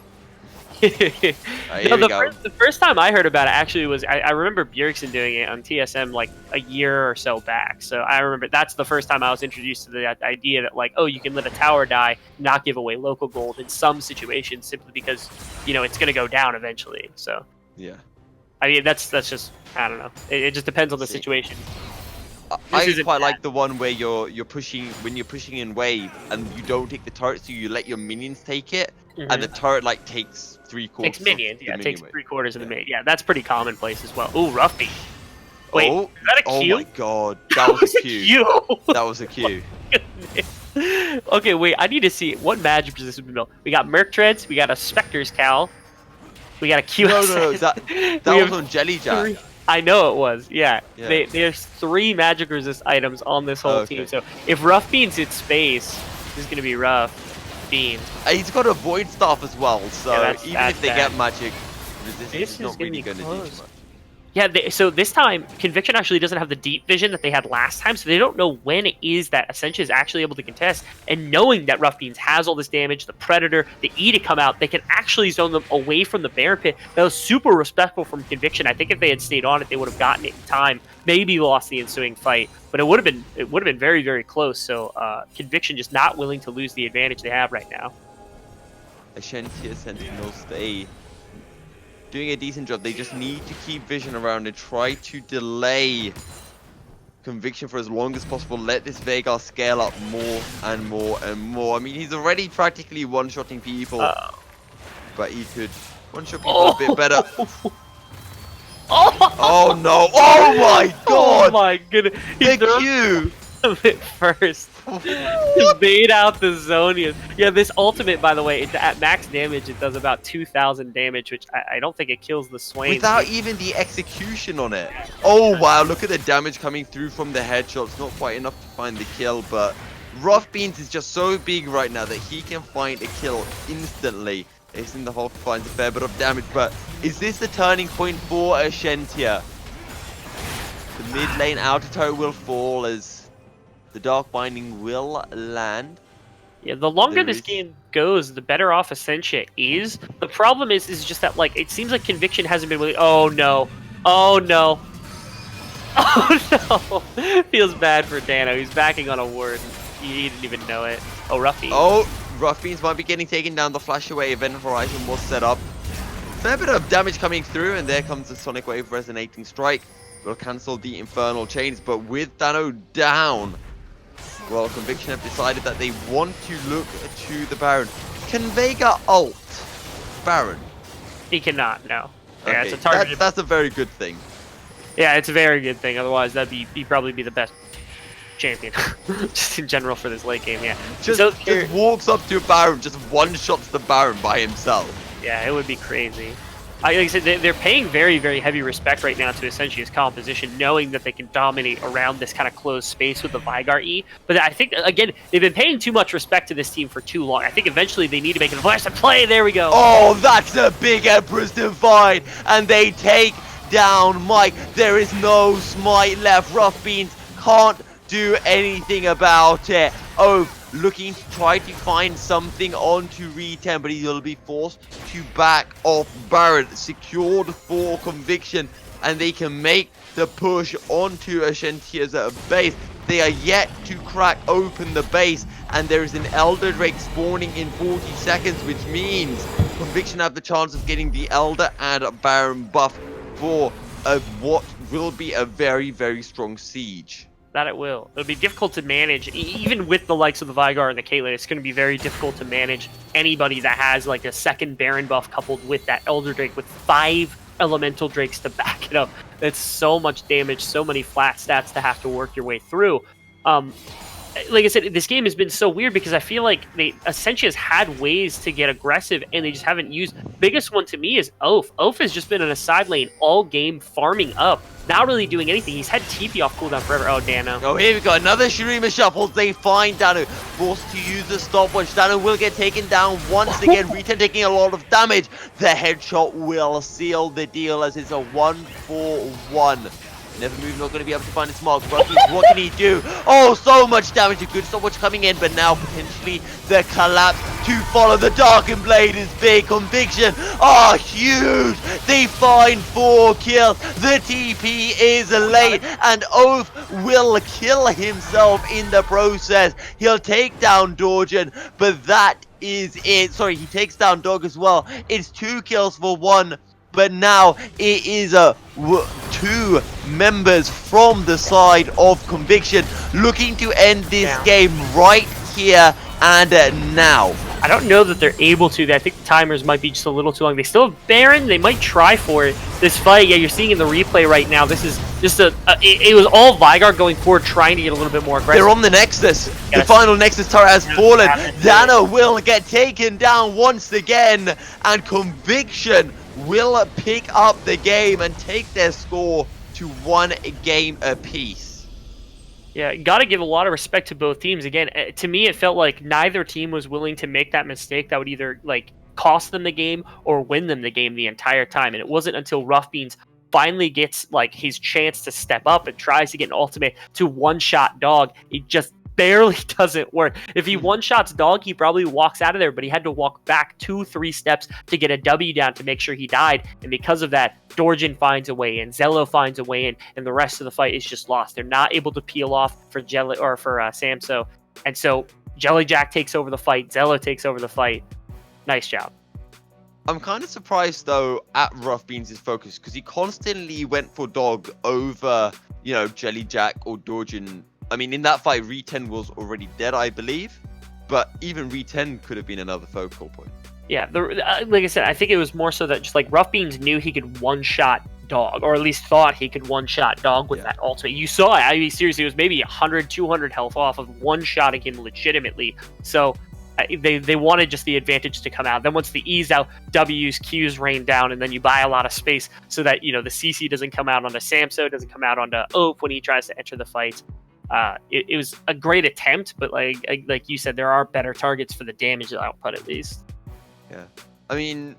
The first time I heard about it actually was I remember Bjergsen doing it on TSM like a year or so back. So I remember that's the first time I was introduced to the idea that like, oh, you can let a tower die, not give away local gold in some situations simply because it's going to go down eventually. So yeah, I mean that's just I don't know. It just depends on the situation. I quite like the one where you're pushing in wave and you don't take the turret, so you let your minions take it, and the turret like takes 3/4. Takes minions, yeah, takes 3/4 of the minion. Yeah, that's pretty commonplace as well. Ooh, rough beat. Wait, is that a Q? Oh my god, that was a Q. That was a Q. Okay, wait, I need to see what magic does this build. We got Merc Treads, we got a Spectre's Cowl, we got a Q. No, that was on Jellyjack. I know it was, yeah. There's 3 magic resist items on this whole team, so if Rough Beans hits space, this is going to be rough. Beans. He's got a Void Staff as well, so even if they get magic resistance, it's not really going to do much. Yeah, so this time, Conviction actually doesn't have the deep vision that they had last time, so they don't know when it is that Ascentia is actually able to contest. And knowing that Rough Beans has all this damage, the Predator, the E to come out, they can actually zone them away from the Baron Pit. That was super respectful from Conviction. I think if they had stayed on it, they would have gotten it in time, maybe lost the ensuing fight, but it would have been very, very close. So Conviction just not willing to lose the advantage they have right now. Ascentia Sentinels stay doing a decent job. They just need to keep vision around and try to delay Conviction for as long as possible. Let this Veigar scale up more and more and more. I mean, he's already practically one-shotting people, but he could one-shot people a bit better. Oh no! Oh my god! Oh my goodness! The Q! It first. Just bait out the Zonian. Yeah, this ultimate, by the way, at max damage, it does about 2,000 damage, which I don't think it kills the Swain. Without even the execution on it. Oh wow, look at the damage coming through from the headshots. Not quite enough to find the kill, but Rough Beans is just so big right now that he can find a kill instantly. Ace in the hole finds a fair bit of damage, but is this the turning point for Ascentia? The mid lane outer turret will fall as the Dark Binding will land. Yeah, the longer this game goes, the better off Ascentia is. The problem is just that, like, it seems like Conviction hasn't been really... Oh, no. Oh, no. Oh, no. Feels bad for Dano. He's backing on a ward. He didn't even know it. Oh, Ruffy. Oh, Rough Beans might be getting taken down. The flash away Event Horizon was set up. Fair bit of damage coming through, and there comes the Sonic Wave Resonating Strike. Will cancel the Infernal Chains, but with Dano down, well, Conviction have decided that they want to look to the Baron. Can Veigar ult Baron? He cannot, no. Okay, Yeah, it's a target. That's a very good thing. Yeah, it's a very good thing. Otherwise, he'd probably be the best champion, just in general for this late game. Yeah, just walks up to a Baron, just one-shots the Baron by himself. Yeah, it would be crazy. Like I said, they're paying very, very heavy respect right now to Ascentia's composition, knowing that they can dominate around this kind of closed space with the Veigar E. But I think, again, they've been paying too much respect to this team for too long. I think eventually they need to make a flash to play. There we go. Oh, that's a big Emperor's Divide, and they take down Mike. There is no smite left. Rough Beans can't do anything about it. Oh, looking to try to find something onto Re10, but he'll be forced to back off Baron. Secured for Conviction, and they can make the push onto Ascentia's base. They are yet to crack open the base, and there is an Elder Drake spawning in 40 seconds, which means Conviction have the chance of getting the Elder and Baron buff for what will be a very, very strong siege. That it will. It'll be difficult to manage, even with the likes of the Veigar and the Caitlyn. It's going to be very difficult to manage anybody that has like a second Baron buff coupled with that Elder Drake with 5 Elemental Drakes to back it up. That's so much damage, so many flat stats to have to work your way through. like I said, this game has been so weird because I feel like Ascentia's had ways to get aggressive and they just haven't used. Biggest one to me is Oaf. Oaf has just been in a side lane all game, farming up, not really doing anything. He's had TP off cooldown forever. Oh, Dano. Oh, here we go. Another Shurima shuffle. They find Dano. Forced to use the stopwatch. Dano will get taken down once again. Rita taking a lot of damage. The headshot will seal the deal as it's a 1-4-1. Never Move not going to be able to find his mark. Ruffy's, what can he do? Oh, so much damage. A good stopwatch coming in, but now potentially the collapse to follow. The Darkened Blade is big. Conviction. Oh, huge. They find 4 kills. The TP is late, and Oath will kill himself in the process. He'll take down Dorjan, but that is it. Sorry, he takes down Dog as well. It's 2 kills for 1. But now it is 2 members from the side of Conviction looking to end this game right here and now. I don't know that they're able to. I think the timers might be just a little too long. They still have Baron. They might try for it. This fight, yeah, you're seeing in the replay right now. This is just it was all Vygar going forward, trying to get a little bit more aggressive. They're on the Nexus. The final Nexus turret has fallen. Dano will get taken down once again, and Conviction will pick up the game and take their score to 1 game apiece. Yeah, got to give a lot of respect to both teams. Again, to me, it felt like neither team was willing to make that mistake that would either like cost them the game or win them the game the entire time. And it wasn't until Rough Beans finally gets like his chance to step up and tries to get an ultimate to one-shot Dog. It just barely doesn't work. If he one-shots Dog, he probably walks out of there, but he had to walk back 2-3 steps to get a W down to make sure he died. And because of that, Dorjan finds a way in, Zello finds a way in, and the rest of the fight is just lost. They're not able to peel off for Samso. And so Jellyjack takes over the fight, Zello takes over the fight. Nice job. I'm kind of surprised though at Rough Beans' focus, because he constantly went for Dog over, Jellyjack or Dorjan. I mean, in that fight, Re10 was already dead, I believe. But even Re10 could have been another focal point. Yeah, like I said, I think it was more so that just like Rough Beans knew he could one-shot Dog, or at least thought he could one-shot Dog with that ultimate. You saw it. I mean, seriously, it was maybe 100, 200 health off of one-shotting him legitimately. So they wanted just the advantage to come out. Then once the E's out, W's, Q's rain down, and then you buy a lot of space so that, the CC doesn't come out onto Samso, doesn't come out onto Ope when he tries to enter the fight. It was a great attempt, but like you said, there are better targets for the damage output at least. Yeah, I mean,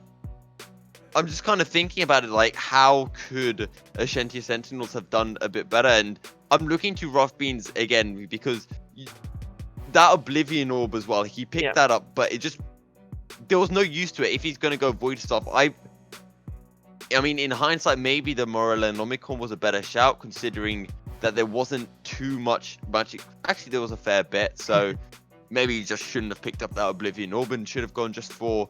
I'm just kind of thinking about it, like how could Ascentia Sentinels have done a bit better? And I'm looking to Rough Beans again because that Oblivion Orb as well, he picked that up, but there was no use to it. If he's gonna go Void stuff, I mean, in hindsight, maybe the Morellonomicon was a better shout, considering that there wasn't too much magic. Actually, there was a fair bit, so maybe he just shouldn't have picked up that Oblivion Orb and should have gone just for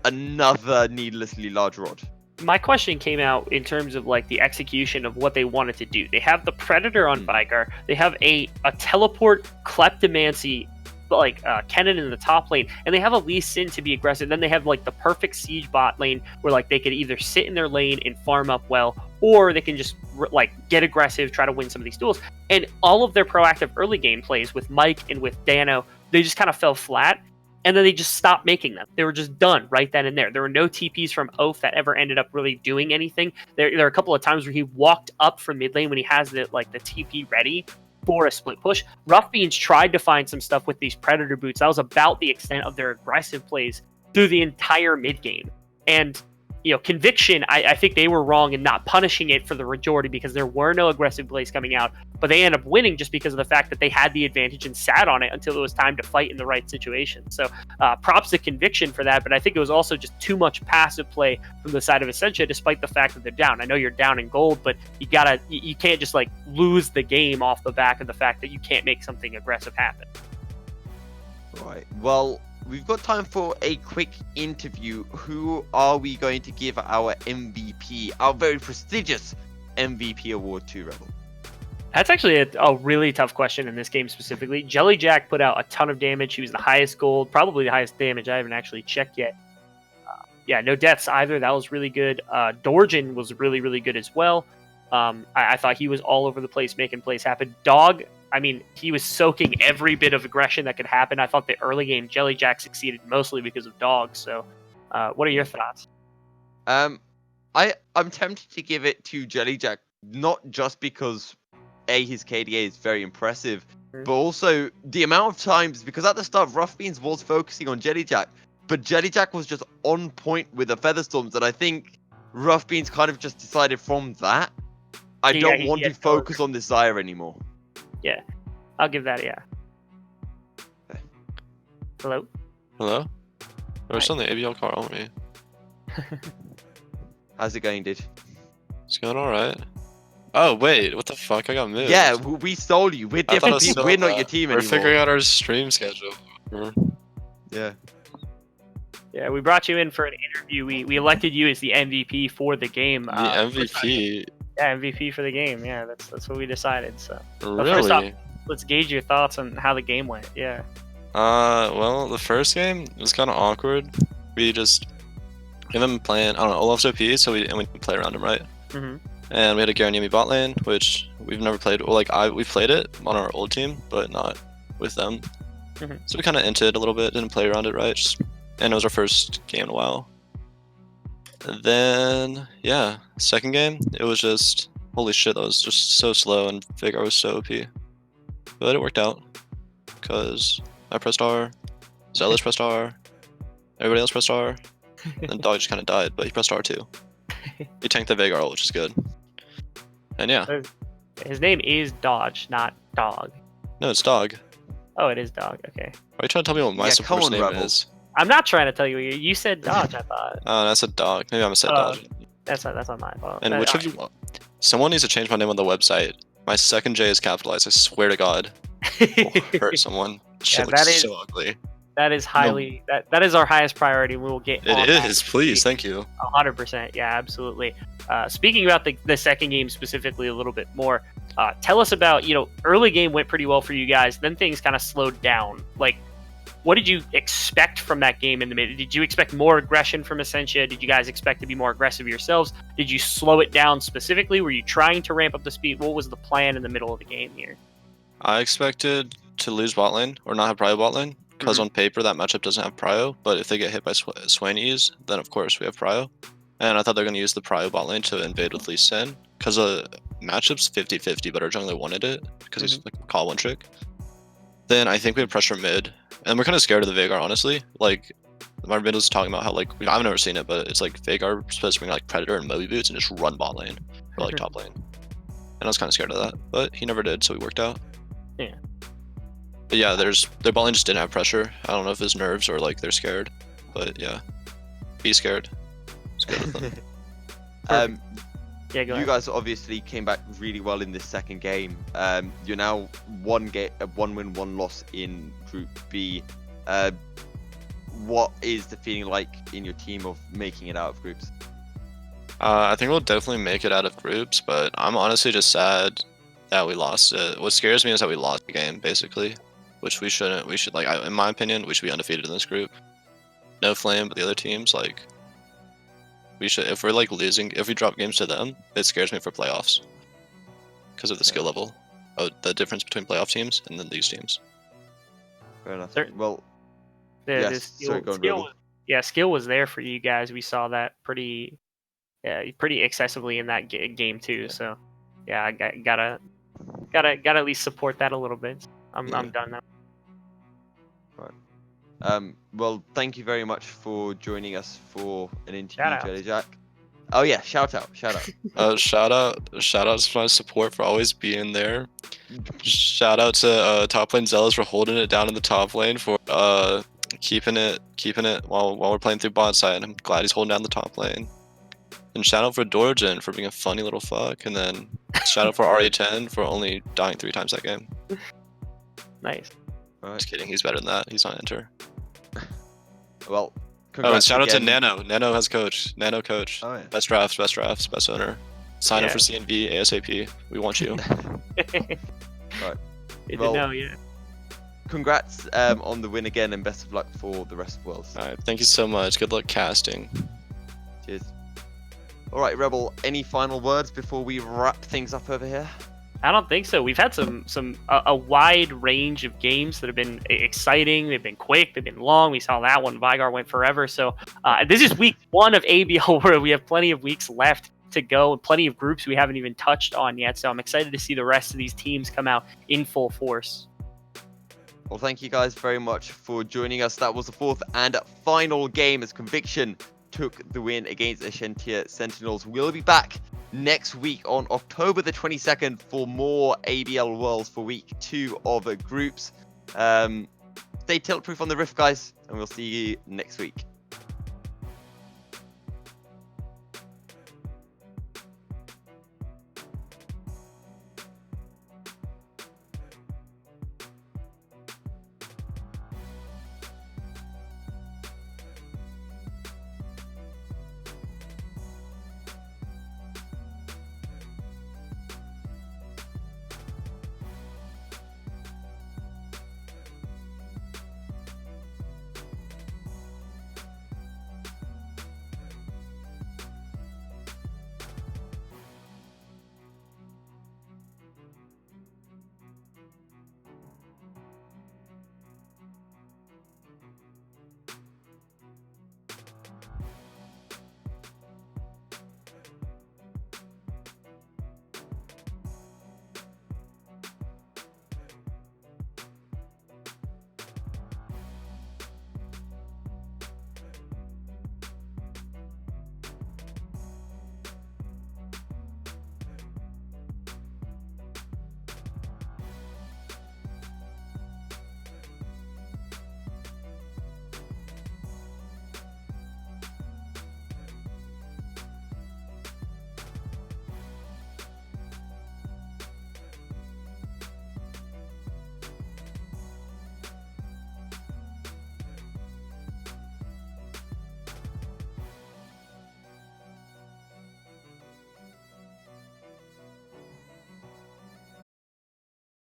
another needlessly large rod. My question came out in terms of like the execution of what they wanted to do. They have the Predator on Vygar. They have a teleport Kleptomancy Kennen in the top lane, and they have a Lee Sin to be aggressive. Then they have like the perfect siege bot lane where like they could either sit in their lane and farm up well, or they can just get aggressive, try to win some of these duels. And all of their proactive early game plays with Mike and with Dano, they just kind of fell flat, and then they just stopped making them. They were just done right then and there. There were no TPs from Oath that ever ended up really doing anything. There are a couple of times where he walked up from mid lane when he has the TP ready for a split push. Rough Beans tried to find some stuff with these Predator boots. That was about the extent of their aggressive plays through the entire mid game. And Conviction, I think they were wrong in not punishing it for the majority because there were no aggressive plays coming out, but they ended up winning just because of the fact that they had the advantage and sat on it until it was time to fight in the right situation. So props to Conviction for that, but I think it was also just too much passive play from the side of Ascentia, despite the fact that they're down. I know you're down in gold, but you can't just lose the game off the back of the fact that you can't make something aggressive happen. Right, well, we've got time for a quick interview. Who are we going to give our MVP, our very prestigious MVP award to, Rebel? That's actually a really tough question in this game specifically. Jellyjack put out a ton of damage. He was the highest gold, probably the highest damage. I haven't actually checked yet. No deaths either. That was really good. Dorjan was really, really good as well. I thought he was all over the place, making plays happen. Dog I mean, he was soaking every bit of aggression that could happen. I thought the early game Jellyjack succeeded mostly because of dogs. So, what are your thoughts? I'm tempted to give it to Jellyjack, not just because his KDA is very impressive, but also the amount of times, because at the start Rough Beans was focusing on Jellyjack, but Jellyjack was just on point with the Featherstorms, and I think Rough Beans kind of just decided from that, I don't want to focus on this Zyre anymore. Yeah, I'll give that, yeah. Okay. Hello? There's on the ABL car on me. How's it going, dude? It's going alright. Oh, wait, what the fuck? I got moved. Yeah, we stole you. We're different people. We're not your team anymore. We're figuring out our stream schedule. Yeah. Yeah, we brought you in for an interview. We elected you as the MVP for the game. The MVP? Yeah, MVP for the game. Yeah, that's what we decided. So Really? First off, let's gauge your thoughts on how the game went. Yeah. Well, the first game was kind of awkward. We just gave him playing, I don't know, Olaf's OP, so we didn't play around him, right? Mm-hmm. And we had a Garanimi bot lane, which we've never played. Well, like we played it on our old team, but not with them. Mm-hmm. So we kind of inted a little bit, didn't play around it, right? And it was our first game in a while. And then, yeah, second game, it was just, holy shit, that was just so slow, and Vigar was so OP. But it worked out, because I pressed R, Zealous pressed R, everybody else pressed R, and Dog just kind of died, but he pressed R too. He tanked the Vigar ult, which is good. And yeah. His name is Dodge, not Dog. No, it's Dog. Oh, it is Dog, okay. Why are you trying to tell me what my support's name is? I'm not trying to tell you. You said Dodge, I thought. Oh, that's a Dog. Maybe I said Dodge. That's not my fault. And which of you... Someone needs to change my name on the website. My second J is capitalized, I swear to God. Will hurt someone. Shit looks so ugly. That is highly... That is our highest priority. We will get It is, please, thank you. 100%, yeah, absolutely. Speaking about the second game specifically a little bit more, tell us about, early game went pretty well for you guys, then things kind of slowed down. Like, what did you expect from that game in the mid? Did you expect more aggression from Ascentia? Did you guys expect to be more aggressive yourselves? Did you slow it down specifically? Were you trying to ramp up the speed? What was the plan in the middle of the game here? I expected to lose bot lane, or not have prio bot lane, because on paper that matchup doesn't have prio, but if they get hit by Swainies, then of course we have prio. And I thought they were going to use the prio bot lane to invade with Lee Sin, because the matchup's 50-50, but our jungler wanted it, because he's like call one trick. Then I think we have pressure mid, and we're kind of scared of the Veigar, honestly. Like, my mid was talking about how, like, I've never seen it, but it's like Veigar supposed to bring like Predator and Moby boots and just run bot lane, or like top lane. And I was kind of scared of that, but he never did, so we worked out. Yeah. But yeah, their bot lane just didn't have pressure. I don't know if it's nerves or like they're scared, but yeah, be scared. It's good with them. Yeah, go ahead. You guys obviously came back really well in this second game. You're now one win, one loss in Group B. What is the feeling like in your team of making it out of groups? I think we'll definitely make it out of groups, but I'm honestly just sad that we lost it. What scares me is that we lost the game, basically, which we shouldn't. We should, like, in my opinion, we should be undefeated in this group. No flame, but the other teams, like, we should. If we're like losing, if we drop games to them, it scares me for playoffs because of the skill level. Oh, the difference between playoff teams and then these teams. Fair enough. Certain- Well, skill was there for you guys. We saw that pretty excessively in that game too. So, yeah, I gotta at least support that a little bit. I'm done now. Well, thank you very much for joining us for an interview, Jellyjack. Oh yeah, shout out. Shout out to my support for always being there. Shout out to top lane Zealous for holding it down in the top lane, for keeping it while we're playing through bot side. I'm glad he's holding down the top lane. And shout out for Dorjin for being a funny little fuck, and then shout out for RE10 for only dying 3 times that game. Nice. All right. Just kidding, he's better than that. He's on enter. Well, and shout out to Nano. Nano has coach. Nano coach. Oh, yeah. Best drafts, best owner. Sign up for CNV ASAP. We want you. Right. Well, congrats on the win again, and best of luck for the rest of Worlds. Alright, thank you so much. Good luck casting. Cheers. Alright, Rebel, any final words before we wrap things up over here? I don't think so. We've had a wide range of games that have been exciting. They've been quick. They've been long. We saw that one. Vigar went forever. So this is week 1 of ABL, where we have plenty of weeks left to go and plenty of groups we haven't even touched on yet. So I'm excited to see the rest of these teams come out in full force. Well, thank you guys very much for joining us. That was the 4th and final game as Conviction took the win against Ascentia Sentinels. We'll be back next week on October the 22nd for more ABL Worlds for week 2 of groups. Stay tilt proof on the Rift, guys, and we'll see you next week.